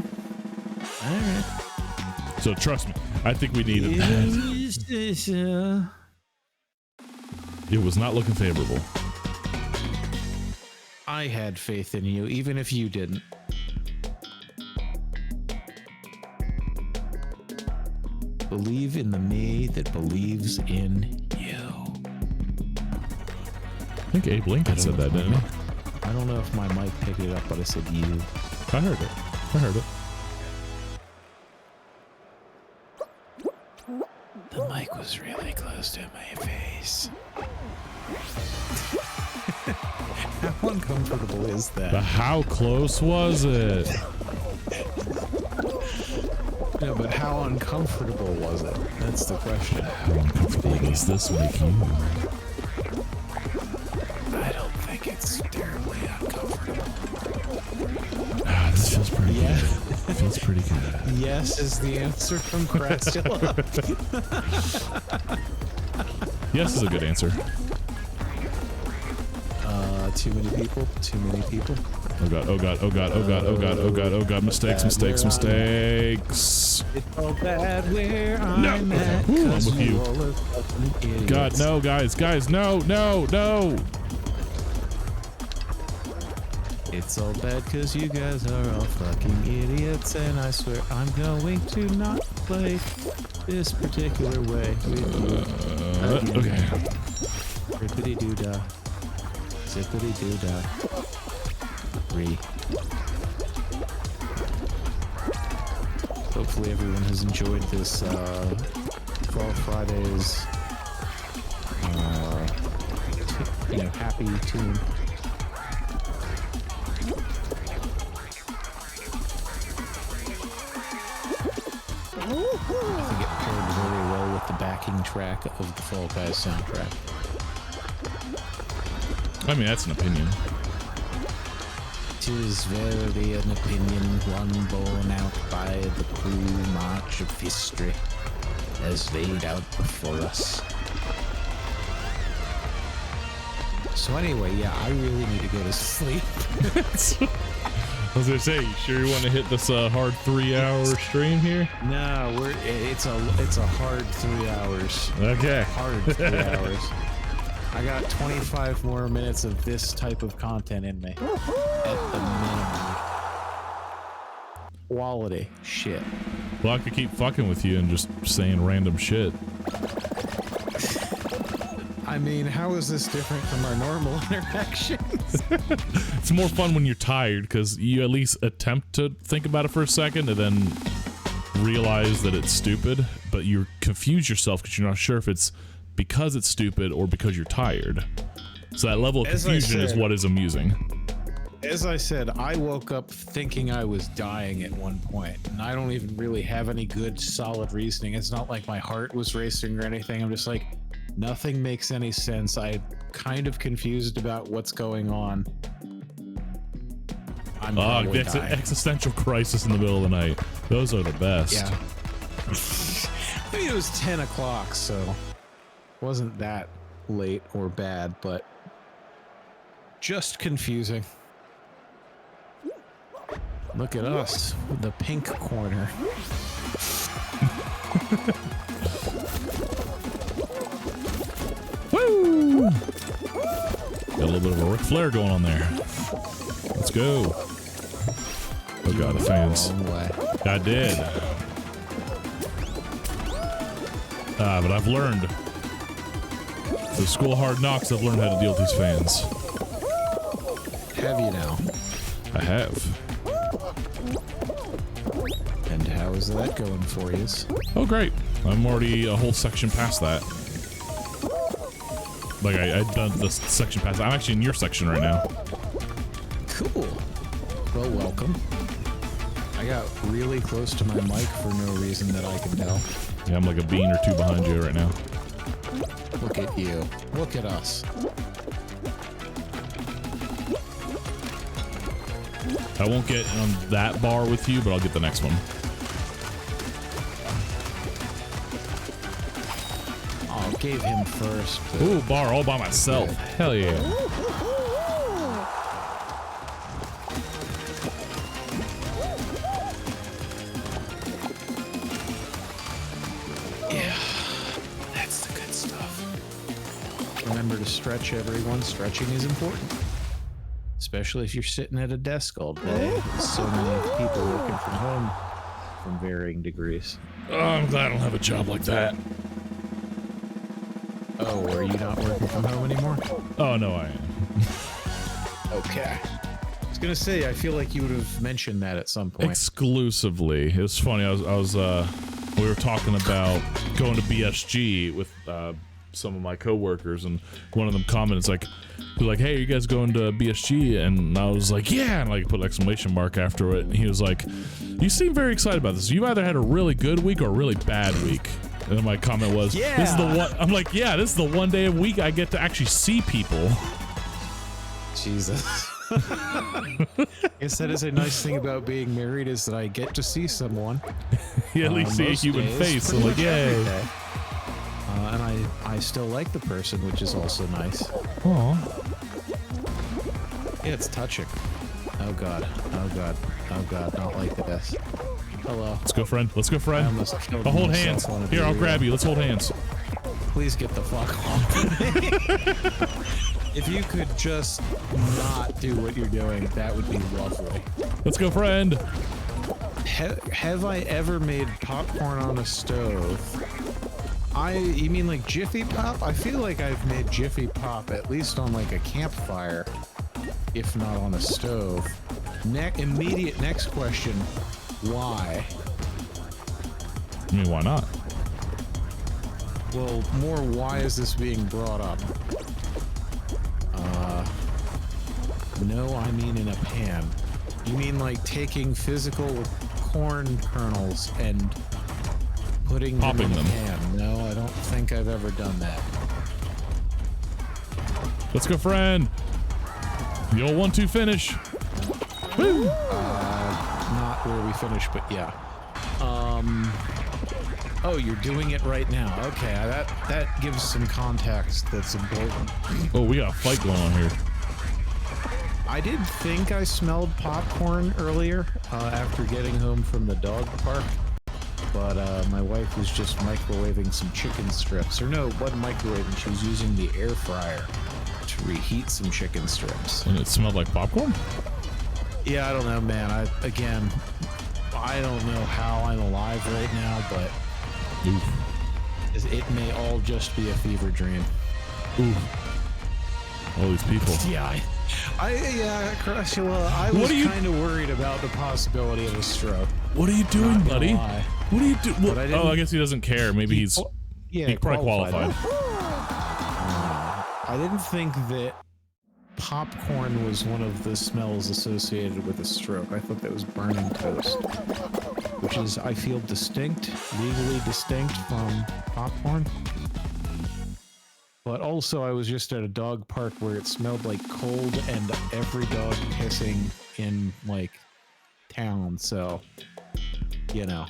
Alright. So trust me, I think we needed that. It was not looking favorable. I had faith in you, even if you didn't. Believe in the me that believes in you. I think Abe Lincoln said that, didn't he? I don't know if my mic picked it up, but I said you. I heard it. The mic was really close to my face. How uncomfortable is that? But how close was it? No, but how uncomfortable was it? That's the question. How uncomfortable does this make you? I don't think pretty good. Yes is the answer from Crassilla. Yes is a good answer. Too many people. Too many people. Oh god, oh god, oh god, oh god, oh god, oh god, oh god, mistakes, mistakes, mistakes. It's all bad where No. I'm at. Ooh, I'm with you. all are fucking idiots. God, no, guys, guys, no, no, no. It's all bad because you guys are all fucking idiots, and I swear I'm going to not play this particular way with you. Okay. Rippity doo dah. Zippity doo dah. Hopefully everyone has enjoyed this Fall Fridays happy tune. I think it paired very well with the backing track of the Fall Guys soundtrack. I mean, that's an opinion. 'Tis verily an opinion, one borne out by the cruel march of history, as laid out before us. So anyway, yeah, I really need to go to sleep. I was gonna say, you sure you want to hit this hard 3-hour stream here? No, it's a hard 3 hours. Okay. Hard 3 hours. I got 25 more minutes of this type of content in me. At the minimum. Quality shit. Well, I could keep fucking with you and just saying random shit. I mean, how is this different from our normal interactions? It's more fun when you're tired because you at least attempt to think about it for a second and then realize that it's stupid, but you confuse yourself because you're not sure if it's because it's stupid or because you're tired. So that level of confusion is what is amusing. As I said, I woke up thinking I was dying at one point, and I don't even really have any good solid reasoning. It's not like my heart was racing or anything. I'm just like, nothing makes any sense. I'm kind of confused about what's going on. I'm probably that's an dying. existential crisis in the middle of the night. Those are the best. Yeah. I mean, it was 10 o'clock, so it wasn't that late or bad, but just confusing. Look at us, the pink corner. Woo! Got a little bit of a Ric Flair going on there. Let's go. Oh god, the fans. Wrong way. I did. But I've learned. The school of hard knocks, I've learned how to deal with these fans. Have you now? I have. And how is that going for you? Oh great. I'm already a whole section past that. Like I've done this section past. I'm actually in your section right now. Cool. Well, welcome. I got really close to my mic for no reason that I can tell. Yeah, I'm like a bean or two behind you right now. Look at you. Look at us. I won't get on that bar with you, but I'll get the next one. Oh, gave him first. Ooh, bar all by myself. Hell yeah. Yeah, that's the good stuff. Remember to stretch, everyone. Stretching is important. Especially if you're sitting at a desk all day. There's so many people working from home from varying degrees. Oh, I'm glad I don't have a job like that. Oh, are you not working from home anymore? Oh, no, I am. Okay. I was gonna say, I feel like you would have mentioned that at some point. Exclusively. It was funny. We were talking about going to BSG with some of my coworkers, and one of them commented, like, hey, are you guys going to BSG? And I was like, yeah, and like put an exclamation mark after it. And he was like, you seem very excited about this. You've either had a really good week or a really bad week. And then my comment was, yeah. This is the one. I'm like, yeah, this is the one day a week I get to actually see people. Jesus. Guess that is a nice thing about being married is that I get to see someone. You at least see a most human days, face. So pretty like, much every yay. day. And I still like the person, which is also nice. Aw. Yeah, it's touching. Oh god. Oh god. Oh god. Not like this. Hello. Let's go, friend. Let's go, I friend. almost killed I'll hold myself hands. on a Here, I'll video. grab you. Let's hold hands. Please get the fuck off me. If you could just not do what you're doing, that would be lovely. Let's go, friend. Have I ever made popcorn on a stove? You mean like Jiffy Pop? I feel like I've made Jiffy Pop at least on like a campfire, if not on a stove. Immediate next question, why? I mean, why not? Well, more why is this being brought up? No, I mean in a pan. You mean like taking physical corn kernels and putting Popping them in a them. pan? No, I don't think I've ever done that. Let's go, friend. The old 1-2 finish. Woo! Not where we finish, but yeah. Oh, you're doing it right now. Okay, that gives some context that's important. Oh, we got a fight going on here. I did think I smelled popcorn earlier after getting home from the dog park, but my wife was just microwaving some chicken strips. Or no, it wasn't microwaving. She was using the air fryer to reheat some chicken strips. And it smelled like popcorn? Yeah, I don't know, man. I don't know how I'm alive right now, but Oof. it may all just be a fever dream. Oof. All these people. Yeah, Crashula, I was kind of worried about the possibility of a stroke. What are you doing, Not gonna buddy? lie. What are you doing? But I didn't- Oh, I guess he doesn't care. Maybe he's Yeah, probably qualified. I didn't think that popcorn was one of the smells associated with a stroke. I thought that was burning toast, which is, I feel, distinct, legally distinct from popcorn. But also, I was just at a dog park where it smelled like cold and every dog pissing in, like, town, so, you know.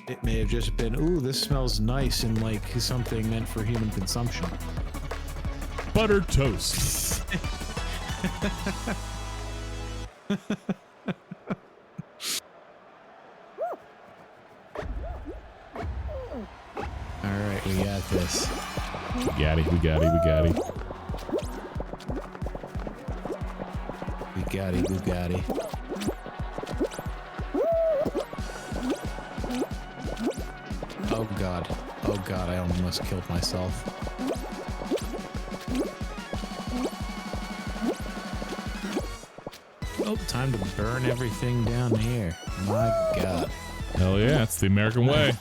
It may have just been, ooh, this smells nice and like something meant for human consumption. Buttered toast. Alright, we got this. We got it. We got it. We got it. Bugatti, Bugatti. Oh god. Oh god, I almost killed myself. Oh, time to burn everything down here. My god. Hell yeah, it's the American way.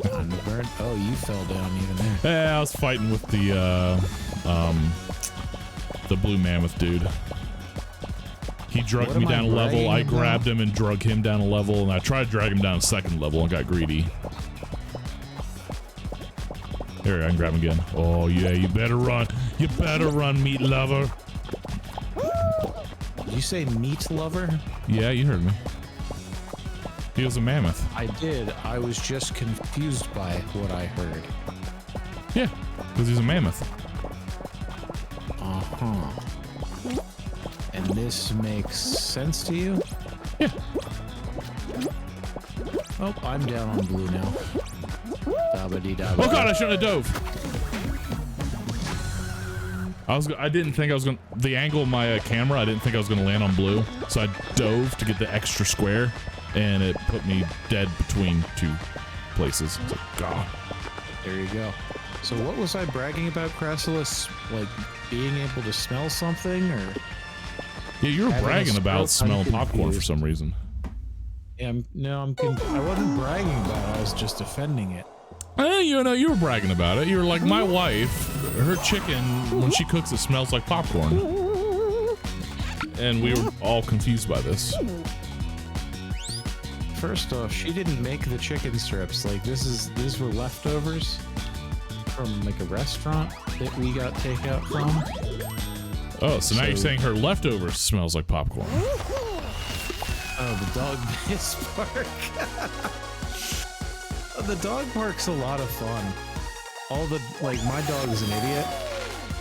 Time to burn. Oh, you fell down even there. Yeah, I was fighting with the blue mammoth dude. He drugged What me am I down a level. bragging I about? grabbed him and drug him down a level, and I tried to drag him down a second level and got greedy. Here, I can grab him again. Oh yeah, you better run. You better run, meat lover. Did you say meat lover? Yeah, you heard me. He was a mammoth. I did. I was just confused by what I heard. Yeah, because he's a mammoth. Uh-huh. And this makes sense to you? Yeah. Oh, I'm down on blue now. Dabba-dee-dabba. Oh god, I shouldn't have dove. I didn't think I was gonna. The angle of my camera, I didn't think I was gonna land on blue, so I dove to get the extra square, and it put me dead between two places. It's like, God. There you go. So what was I bragging about, Crassulus? Like being able to smell something, or? Yeah, you were Having a bragging about stroke, I'm smelling popcorn for confused. some reason. Yeah, I wasn't bragging about it. I was just defending it. You know, you were bragging about it. You were like, my wife, her chicken, when she cooks, it smells like popcorn. And we were all confused by this. first off, she didn't make the chicken strips. Like these were leftovers from like a restaurant that we got takeout from. Oh, so now you're saying her leftovers smells like popcorn. Oh, the dog piss park. The dog park's a lot of fun. My dog's an idiot.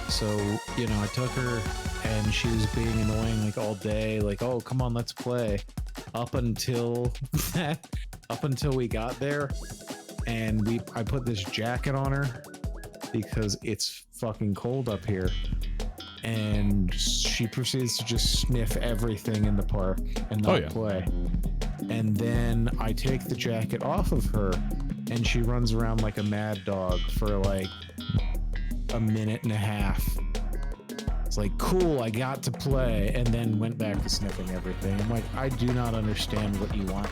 So, you know, I took her and she was being annoying like all day. Like, oh, come on, let's play. Up until we got there, and I put this jacket on her because it's fucking cold up here. And she proceeds to just sniff everything in the park and not play. And then I take the jacket off of her and she runs around like a mad dog for like a minute and a half. It's like, cool, I got to play, and then went back to sniffing everything. I'm like, I do not understand what you want.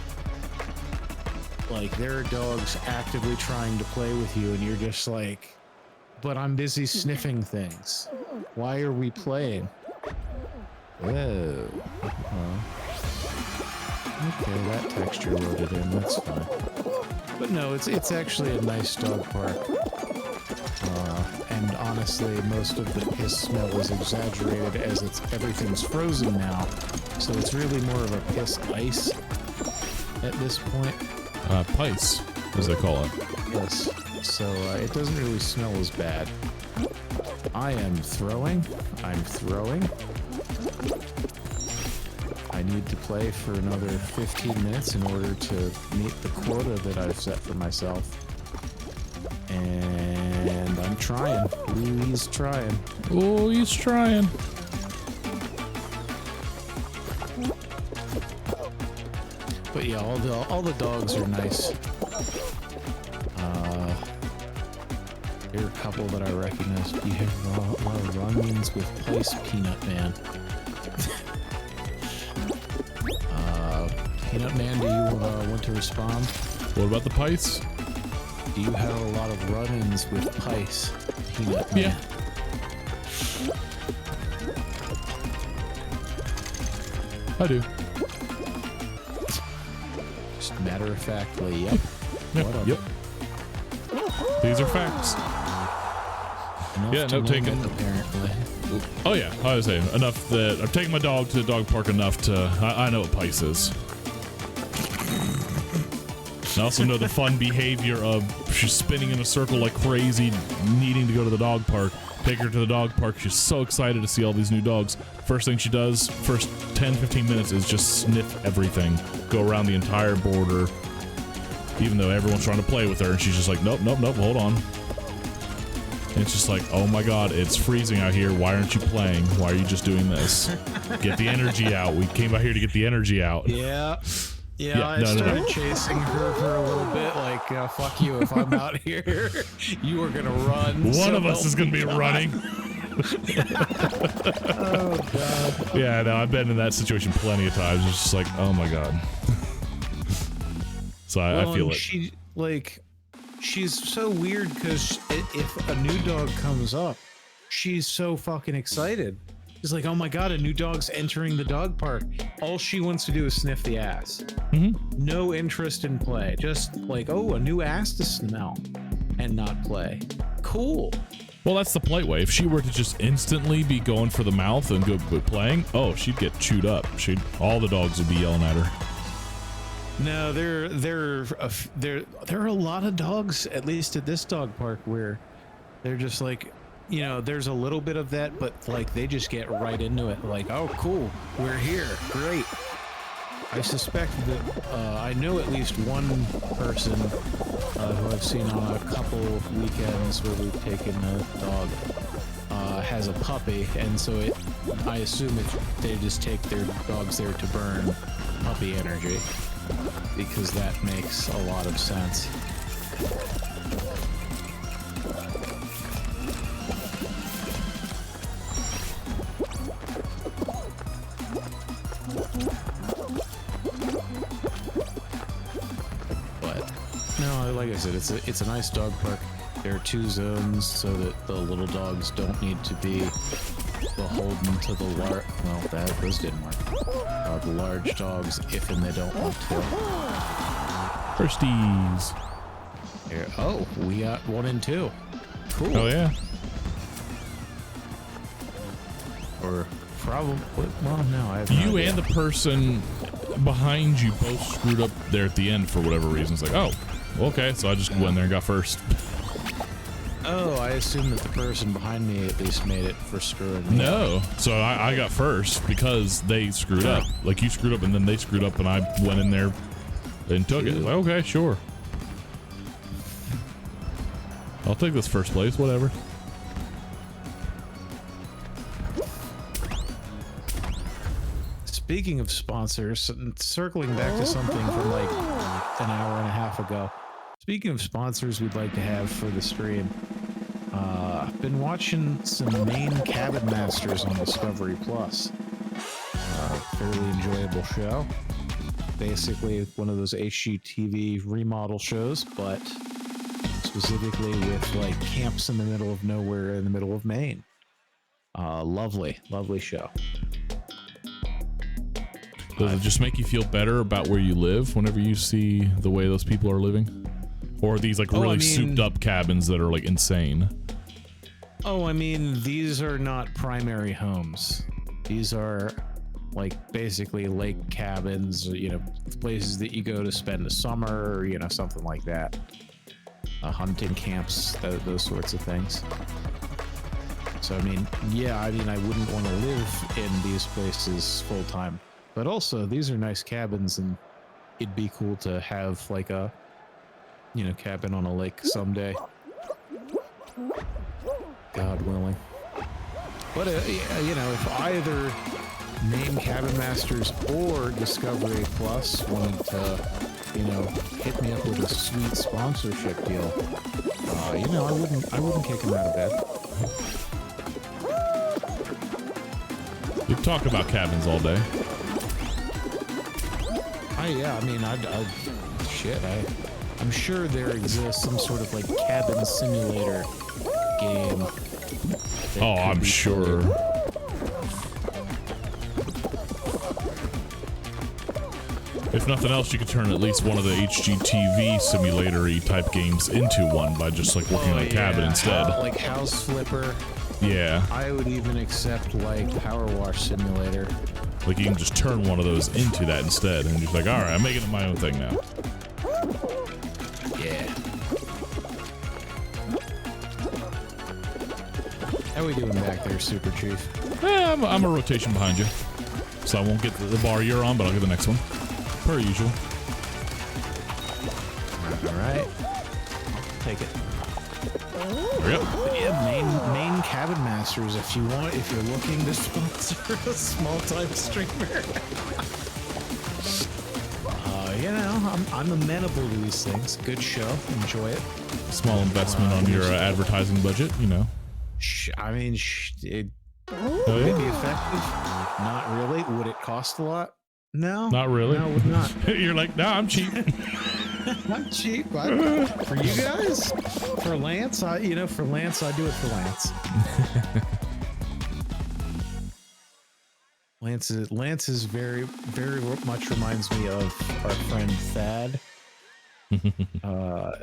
Like, there are dogs actively trying to play with you and you're just like, but I'm busy sniffing things. Why are we playing? Whoa. Okay, that texture loaded in. That's fine. But no, it's actually a nice dog park. And honestly, most of the piss smell is exaggerated as everything's frozen now. So it's really more of a piss ice at this point. Pice, as they call it. Yes. So it doesn't really smell as bad. I am throwing. I'm throwing. I need to play for another 15 minutes in order to meet the quota that I've set for myself. And I'm trying. Ooh, he's trying. Oh, he's trying. But yeah, all the dogs are nice. Here are a couple that I recognize. You have a lot of Runnions with Place Peanut Man. Peanut Man, do you want to respond? What about the Pice? Do you have a lot of run-ins with Pice, Peanut Man? Yeah. I do. Just matter-of-factly, yep. Yep. These are facts. Enough Yeah, no taking. Apparently. Oh yeah, I was saying enough that I've taken my dog to the dog park enough to I know what Pice is. I also know the fun behavior of she's spinning in a circle like crazy, needing to go to the dog park. Take her to the dog park. She's so excited to see all these new dogs. First thing she does, first 10-15 minutes, is just sniff everything. Go around the entire border, even though everyone's trying to play with her, and she's just like, nope, nope, nope, hold on. And it's just like, oh my god, it's freezing out here. Why aren't you playing? Why are you just doing this? Get the energy out. We came out here to get the energy out. Yeah. Yeah, I started chasing her for a little bit, like, fuck you, if I'm out here, you are gonna run. One of us is gonna be running. Oh, God. Yeah, no, I've been in that situation plenty of times. It's just like, oh my god. So I feel it. She's so weird because if a new dog comes up, she's so fucking excited. She's like, oh my god, a new dog's entering the dog park. All she wants to do is sniff the ass. Mm-hmm. No interest in play. Just like, oh, a new ass to smell and not play. Cool. Well, that's the polite way. If she were to just instantly be going for the mouth and go playing, oh, she'd get chewed up. All the dogs would be yelling at her. No, there are a lot of dogs, at least at this dog park, where they're just like, you know, there's a little bit of that, but like they just get right into it. Like, oh, cool, we're here, great. I suspect that I know at least one person who I've seen on a couple of weekends where we've taken a dog has a puppy, and so I assume they just take their dogs there to burn puppy energy, because that makes a lot of sense. No, like I said, it's a nice dog park. There are 2 zones so that the little dogs don't need to be beholden to the large. Well, those didn't work. The large dogs, if and they don't want to. Firsties. Here. Oh, we got 1 and 2. Cool. Oh yeah. Or probably. Well, no. I have no You idea. and the person behind you both screwed up there at the end for whatever reason. It's like, oh, okay. So I just went there and got first. Oh, I assume that the person behind me at least made it for screwing me. No. So I got first because they screwed up. Like you screwed up and then they screwed up and I went in there and took it. Like, okay, sure. I'll take this first place, whatever. Speaking of sponsors, circling back to something from like an hour and a half ago. Speaking of sponsors we'd like to have for the stream, I've been watching some Maine Cabin Masters on Discovery Plus. Fairly enjoyable show. Basically one of those HGTV remodel shows, but specifically with like camps in the middle of nowhere in the middle of Maine. Lovely show. Does it just make you feel better about where you live whenever you see the way those people are living? Or are these like really souped up cabins that are like insane? Oh, I mean, these are not primary homes. These are like basically lake cabins, you know, places that you go to spend the summer or, you know, something like that. Hunting camps, those sorts of things. So, I mean, yeah, I mean, I wouldn't want to live in these places full time. But also, these are nice cabins, and it'd be cool to have like a, you know, cabin on a lake someday. God willing. But, you know, if either Maine Cabin Masters or Discovery Plus wanted to, you know, hit me up with a sweet sponsorship deal, you know, I wouldn't kick them out of bed. We've talked about cabins all day. Yeah, I mean, I'm sure there exists some sort of like cabin simulator game. Oh, I'm sure. If nothing else, you could turn at least one of the HGTV simulator-y type games into one by just like working on a cabin instead. Like House Flipper. Yeah. I would even accept like Power Wash Simulator. Like you can just turn one of those into that instead, and you're just like, all right, I'm making it my own thing now. Yeah. How we doing back there, Super Chief? Yeah, I'm a rotation behind you, so I won't get the bar you're on, but I'll get the next one, per usual. All right. Take it. Hurry up. Yeah, Maine Cabin Masters. If you're looking to sponsor a small-time streamer, you know, I'm amenable to these things. Good show, enjoy it. Small investment on your advertising budget, you know. I mean, it Oh, would it yeah? be effective? Not really. Would it cost a lot? No, Not really. No, it would not. You're like, nah, I'm cheap. Not cheap. For you guys, for Lance, I do it for Lance. Lance is very, very much reminds me of our friend Thad.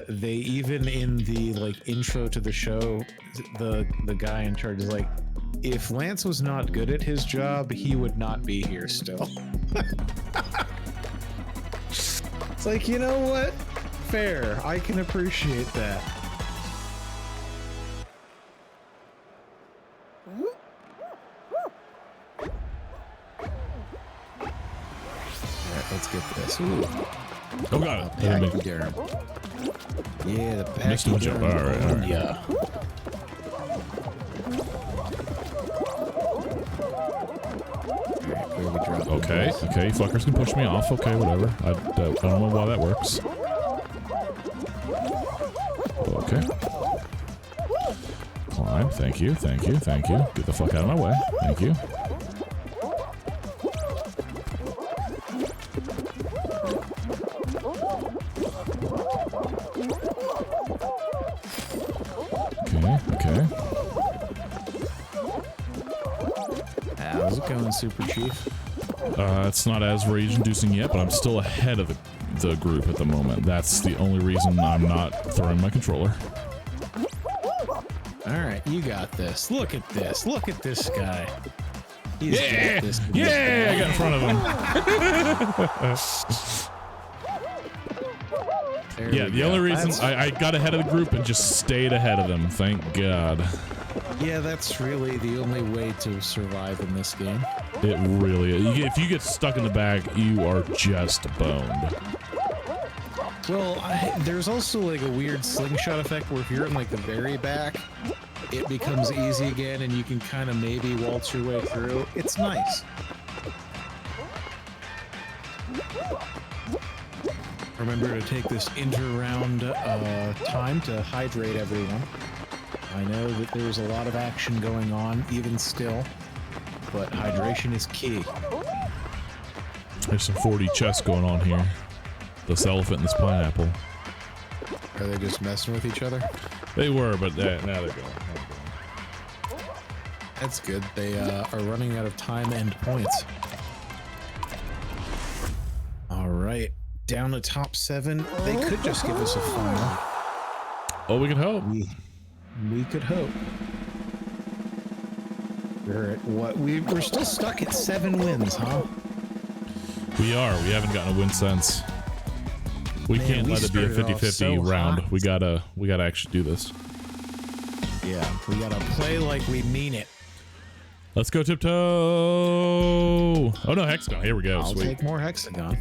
They even in the like intro to the show, the guy in charge is like, if Lance was not good at his job, he would not be here still. It's like, you know what? Fair. I can appreciate that. Alright, let's get this. Ooh. Oh, got it. Pachyderm. Yeah, the Missed one jump. pachyderm. All right. Yeah. Alright, where we drop Okay, this? okay, fuckers can push me off. Okay, whatever. I don't know why that works. Okay. Climb. Thank you, thank you, thank you. Get the fuck out of my way. Thank you. Okay, okay. How's it going, Super Chief? It's not as rage-inducing yet, but I'm still ahead of the the group at the moment. That's the only reason I'm not throwing my controller. All right, you got this. Look at this. Look at this guy. He's Yeah, got this. yeah, I got in front of him. Yeah, the only reason I got ahead of the group and just stayed ahead of them. Thank God. Yeah, that's really the only way to survive in this game. It really is. If you get stuck in the back, you are just boned. Well, there's also like a weird slingshot effect where if you're in like the very back, it becomes easy again and you can kind of maybe waltz your way through. It's nice. Remember to take this inter-round time to hydrate everyone. I know that there's a lot of action going on, even still, but hydration is key. There's some 4D chess going on here. This elephant and this pineapple. Are they just messing with each other? They were, but now they're going. That's good. They are running out of time and points. All right. Down to top 7. They could just give us a final. Oh, we can hope. We could hope. We're at what? We're still stuck at 7 wins, huh? We are. We haven't gotten a win since. We can't let it be a 50-50 round. Hot. We gotta actually do this. Yeah, we gotta play like we mean it. Let's go tiptoe. Oh no, hexagon. Here we go. I'll Sweet. take more hexagon.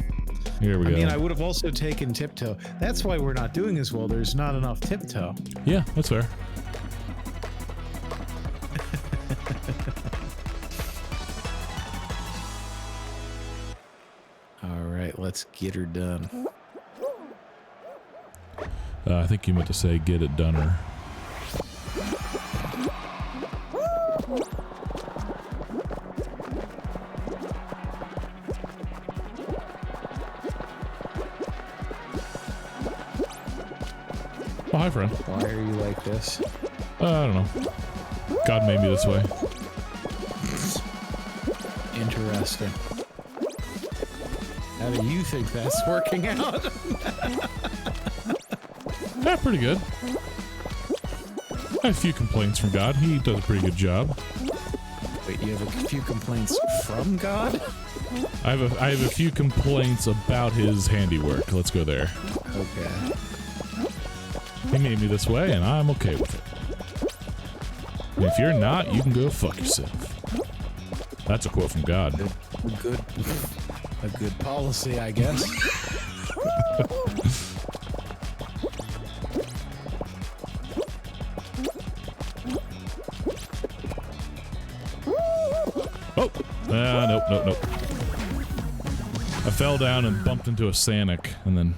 Here we go. I mean, I would have also taken tiptoe. That's why we're not doing as well. There's not enough tiptoe. Yeah, that's fair. All right, let's get her done. I think you meant to say get it doneer. Oh, hi, friend. Why are you like this? I don't know. God made me this way. Interesting. How do you think that's working out? Yeah, pretty good. I have a few complaints from God. He does a pretty good job. Wait, you have a few complaints from God? I have a few complaints about his handiwork. Let's go there. Okay. He made me this way, and I'm okay with it. And if you're not, you can go fuck yourself. That's a quote from God. A good policy, I guess. Oh! Nope. I fell down and bumped into a Sanic, and then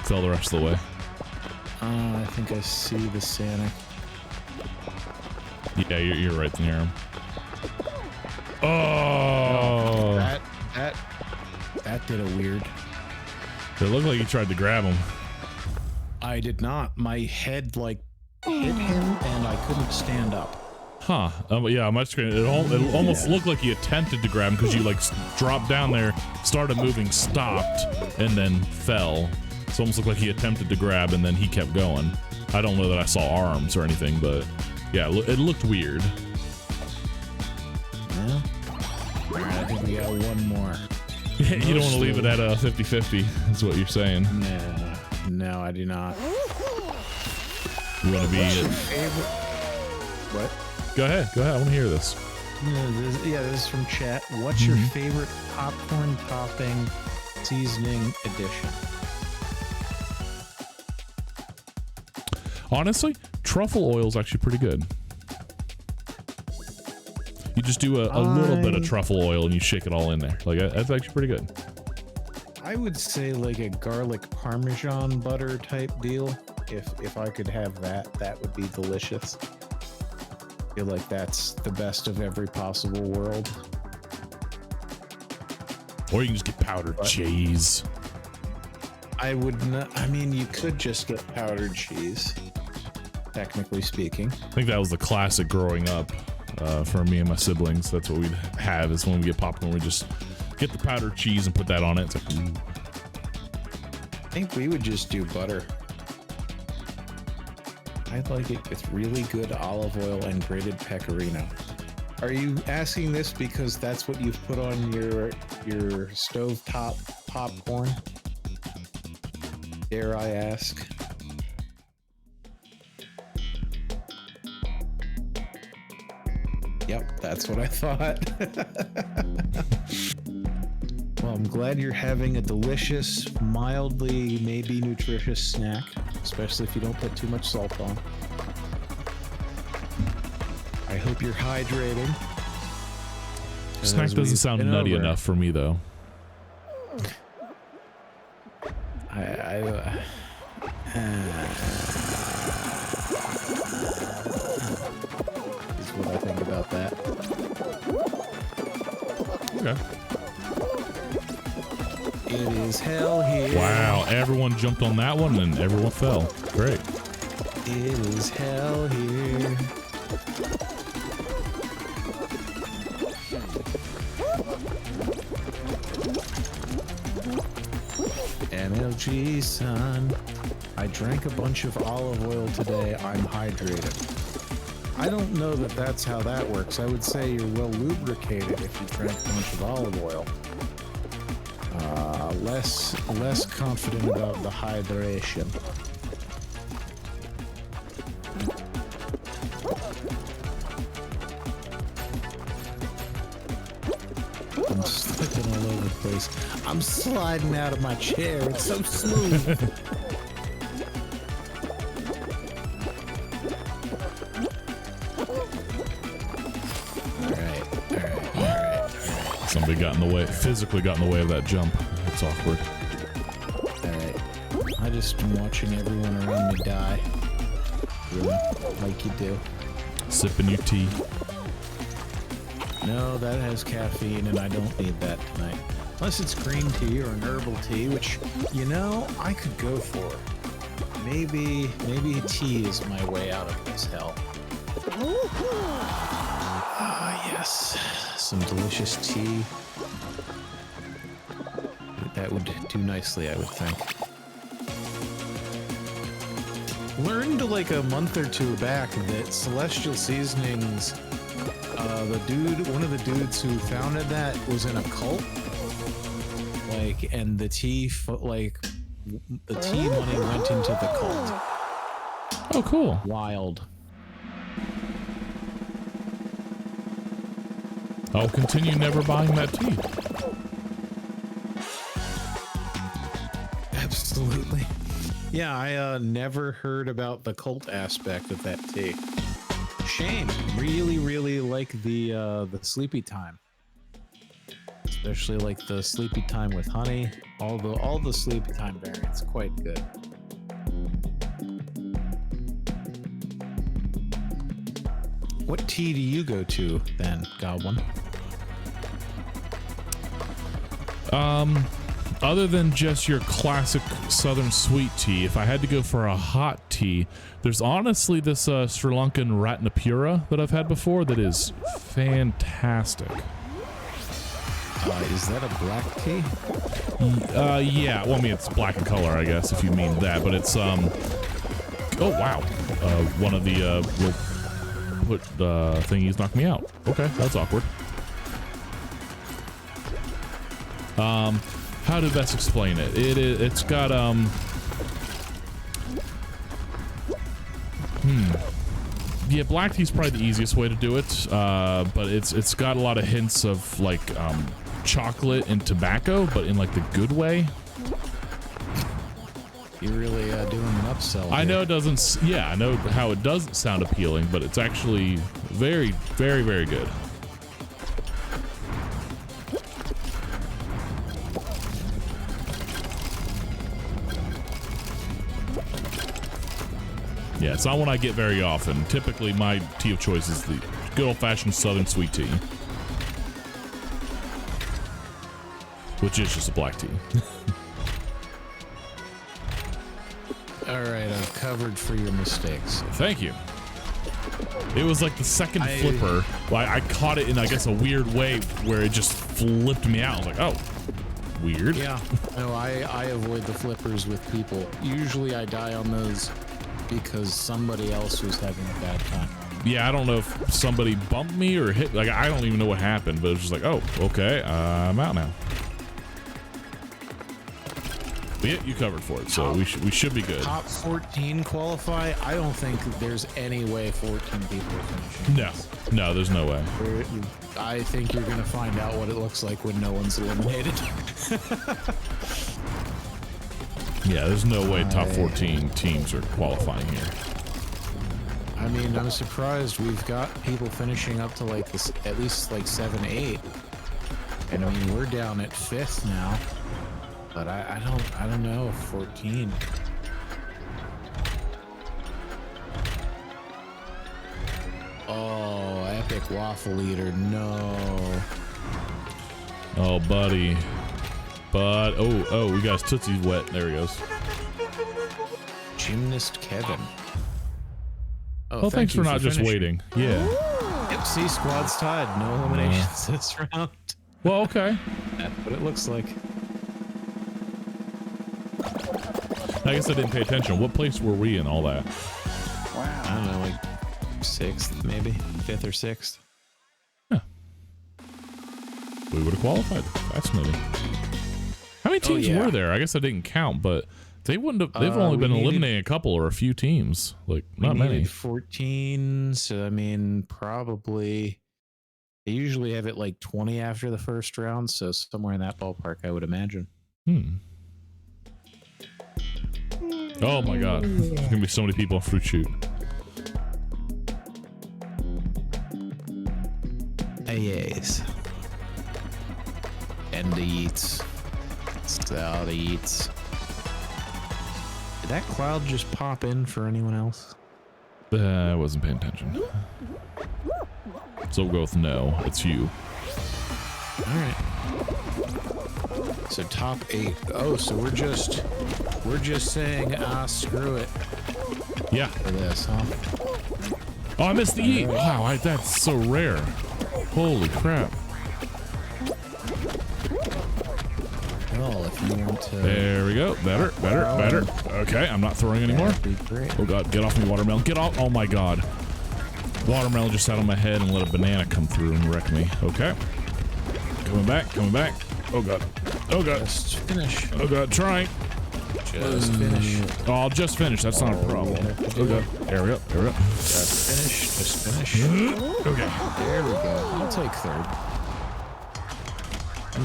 fell the rest of the way. I think I see the Sanic. Yeah, you're right near him. Oh! That did a weird. It looked like you tried to grab him. I did not. My head like hit him, and I couldn't stand up. Huh. Yeah, on my screen, it almost looked like you attempted to grab him because you like dropped down there, started moving, stopped, and then fell. It's almost looked like he attempted to grab and then he kept going. I don't know that I saw arms or anything, but yeah, it looked weird. Yeah. All right, I think we got one more. You don't want to leave it at a 50-50, is what you're saying. No, I do not. You want to be... What's your favorite? What? Go ahead. I want to hear this. This is from chat. What's your favorite popcorn topping seasoning addition? Honestly, truffle oil is actually pretty good. You just do a little bit of truffle oil and you shake it all in there. Like, that's actually pretty good. I would say like a garlic parmesan butter type deal. If I could have that, that would be delicious. I feel like that's the best of every possible world. Or you can just get powdered cheese. I would not. I mean, you could just get powdered cheese, technically speaking. I think that was the classic growing up for me and my siblings. That's what we'd have is when we get popcorn, we just get the powdered cheese and put that on it. It's like, ooh. think we would just do butter. I like it with really good olive oil and grated pecorino. Are you asking this because that's what you've put on your stovetop popcorn? Dare I ask? Yep, that's what I thought. Well, I'm glad you're having a delicious, mildly, maybe nutritious snack, especially if you don't put too much salt on. I hope you're hydrating. Snack doesn't sound nutty enough for me, though. Is what I think about that. Okay. It is hell here. Wow, everyone jumped on that one and everyone fell. Great. It is hell here. MLG, son. I drank a bunch of olive oil today. I'm hydrated. I don't know that that's how that works. I would say you're well lubricated if you drank a bunch of olive oil. Less confident about the hydration. I'm slipping all over the place. I'm sliding out of my chair. It's so smooth. Somebody got in the way, physically got in the way of that jump. It's awkward. Alright. I just am watching everyone around me die. Really? Like you do. Sipping your tea. No, that has caffeine and I don't need that tonight. Unless it's green tea or an herbal tea, which, you know, I could go for. Maybe tea is my way out of this hell. Ah, yes. Some delicious tea. That would do nicely, I would think. Learned like a month or two back that Celestial Seasonings, one of the dudes who founded that was in a cult. Like, and the tea money went into the cult. Oh, cool. Wild. I'll continue never buying that tea. Absolutely. Yeah, I never heard about the cult aspect of that tea. Shame. Really, really like the sleepy time. Especially like the sleepy time with honey. All the sleepy time variants, quite good. What tea do you go to then, Goblin? Other than just your classic southern sweet tea, if I had to go for a hot tea, there's honestly this Sri Lankan Ratnapura that I've had before that is fantastic. Is that a black tea? Yeah. Well, I mean, it's black in color, I guess, if you mean that, but it's, oh, wow. One of the, thingies knocked me out. Okay, that's awkward. How to best explain it? It's got, yeah, black tea's probably the easiest way to do it, but it's got a lot of hints of, like, chocolate and tobacco, but in, like, the good way. You're really doing an upsell. I know it doesn't, yeah, I know how it doesn't sound appealing, but it's actually very, very, very good. Yeah, it's not one I get very often. Typically, my tea of choice is the good old-fashioned southern sweet tea. Which is just a black tea. Alright, I've covered for your mistakes. Thank you. It was like the second flipper. I caught it in, I guess, a weird way where it just flipped me out. I was like, oh. weird. Yeah. No, I avoid the flippers with people. Usually I die on those because somebody else was having a bad time. Yeah, I don't know if somebody bumped me or hit. Like, I don't even know what happened, but it was just like, oh, okay, I'm out now. But yeah, you covered for it, so we should be good. Top 14 qualify? I don't think there's any way 14 people are finishing. No, there's no way. I think you're going to find out what it looks like when no one's eliminated. Yeah, there's no way top 14 teams are qualifying here. I mean, I'm surprised we've got people finishing up to like this, at least like 7, 8. And I mean, we're down at 5th now. But I don't know, 14. Oh, epic waffle eater, no. Oh, buddy. But oh, we got his tootsie's wet. There he goes. Gymnast Kevin. Oh, thanks for not just waiting. Yeah. Yep, see, squad's tied. No eliminations this round. Well, okay. That's what it looks like. I guess I didn't pay attention. What place were we in all that? Wow. I don't know, like 6th, maybe 5th or 6th. Yeah. We would have qualified. Fascinating. How many teams were there? I guess I didn't count, but they wouldn't have. They've only been eliminating a couple or a few teams. Like not many. 14. So I mean, probably. They usually have it like 20 after the first round, so somewhere in that ballpark, I would imagine. Oh my god. There's gonna be so many people on Fruit Shoot. Yes. And the eats. So the eats. Did that cloud just pop in for anyone else? I wasn't paying attention. So we'll go with no. It's you. Alright. So top 8. Oh, so we're just saying screw it. Yeah. For this, huh? Oh, I missed the eat. Wow, that's so rare. Holy crap. Well, if you want to... There we go. Better. Okay, I'm not throwing anymore. Oh god, get off me, watermelon. Get off. Oh my god. Watermelon just sat on my head and let a banana come through and wreck me. Okay. Coming back. Oh god. Just finish. Oh god, trying. Just finish. Oh, I'll just finish. That's not a problem. Oh god. There we go. Just finish. Okay. There we go. I'll take 3rd.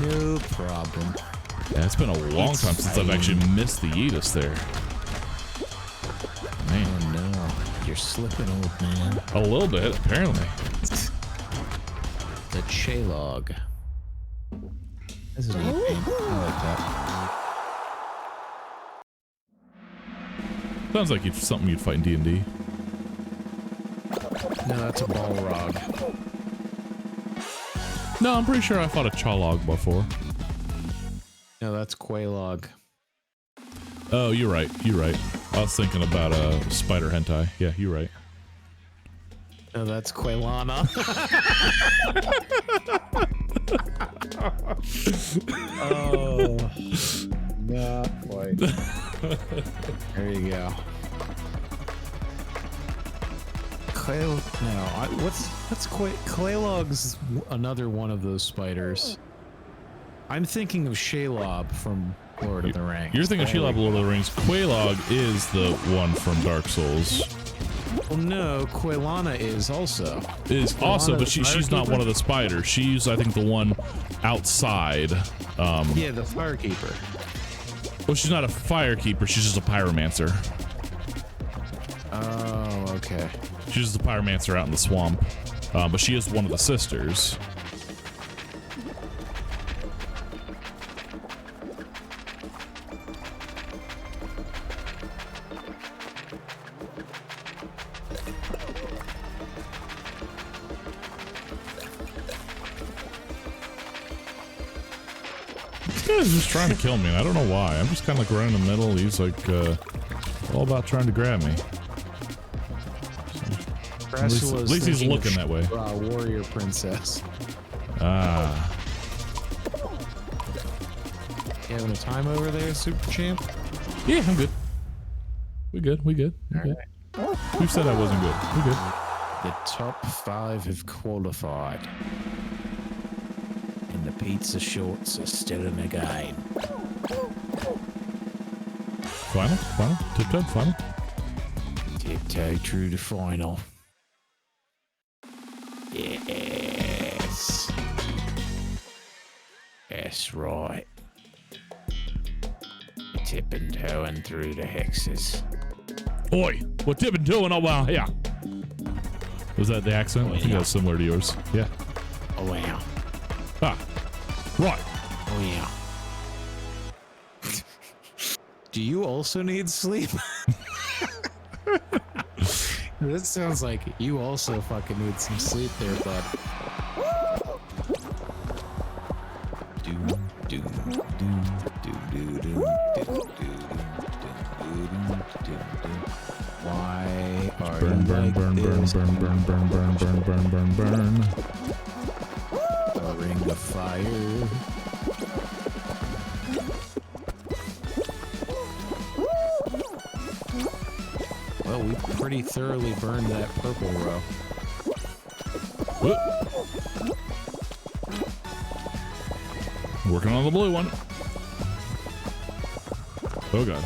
No problem. Yeah, it's been a long time since I've actually missed the Yeetus there. Man. Oh no. You're slipping, old man. A little bit, apparently. The Chaylog. This is a neat name. I like that. Sounds like something you'd fight in D&D. No, that's a Balrog. No, I'm pretty sure I fought a Chalog before. No, that's Quaylog. Oh, you're right. I was thinking about spider hentai. Yeah, you're right. No, that's Quaylana. Oh, not quite. There you go. What's Quaylog's another one of those spiders. I'm thinking of Shelob from Lord of the Rings. You're thinking of Shelob, Lord of the Rings. Quaylog is the one from Dark Souls. Well, no, Quaylana is also. But she's not one of the spiders. She's, I think, the one outside. Yeah, the Firekeeper. Well, she's not a Firekeeper. She's just a Pyromancer. Oh, okay. She's just a Pyromancer out in the swamp. But she is one of the sisters. He's just trying to kill me, and I don't know why. I'm just kind of like right in the middle. He's like all about trying to grab me. At least he's looking that way. Warrior princess. Ah. You having a time over there, Super Champ? Yeah, I'm good. We good. We good. We good. Who said I wasn't good? We good. The top 5 have qualified. And the pizza shorts are still in the game. Final? Tiptoe, final? Tiptoe through the final. Yes. That's right. Tipping toeing through the hexes. Oi, we're tipping toeing all around here. Was that the accent? Oh, I think yeah. that was similar to yours. Yeah. Oh yeah. Ah, right. Oh yeah. Do you also need sleep? This sounds like you also fucking need some sleep there, bud. Why are Burn, you burn, like burn, burn, this? burn, burn, burn, burn, burn, burn, burn, burn. A ring of fire. Well, we pretty thoroughly burned that purple row. Whoop. Working on the blue one. Oh god.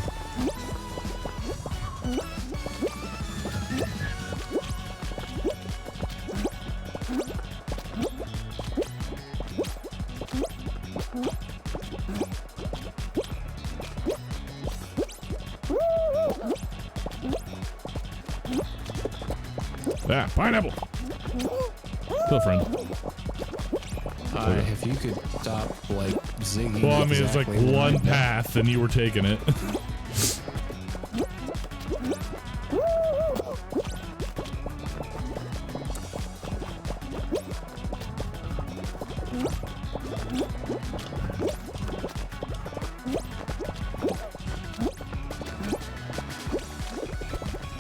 Yeah, pineapple. Still friend. If you could stop, like, zigging. Well, I mean, it's like exactly one like that. path and you were taking it.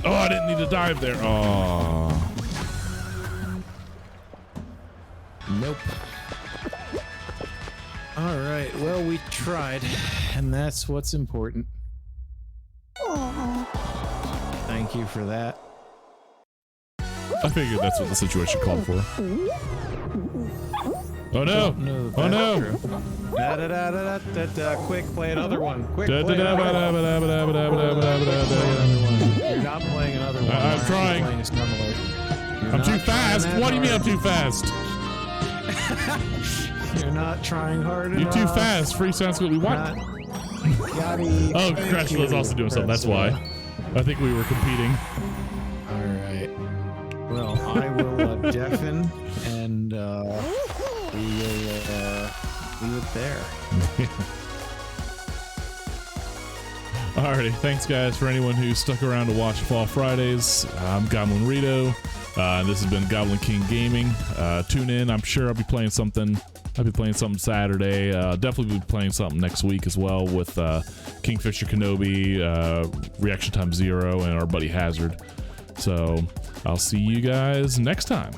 Oh, I didn't need to dive there. Oh. Nope. All right. Well, we tried, and that's what's important. Thank you for that. I figured that's what the situation called for. Oh no! No, Oh no! Da da da da da da. Quick, play another one. Quick, Da, da, play da, another ba, one. da, ba, da, ba, da, ba, da, ba, da, ba, da, ba, da. You're not playing another one. I'm Why aren't you trying. playing Snow Alert? You're I'm not too trying fast. that What do you mean I'm hard. too fast? You're not trying hard You're enough. too fast. Free sounds good. What? Gotti. Oh, Thank Crash was you. also doing something. That's why. I think we were competing. All right. Well, I will deafen, and we will leave it there. Alrighty, thanks guys for anyone who stuck around to watch Fall Fridays. I'm Goblinrrito. This has been Goblin King Gaming. Tune in. I'm sure I'll be playing something. I'll be playing something Saturday. Definitely be playing something next week as well with Kingfisher Kenobi, Reaction Time Zero, and our buddy Hazard. So I'll see you guys next time.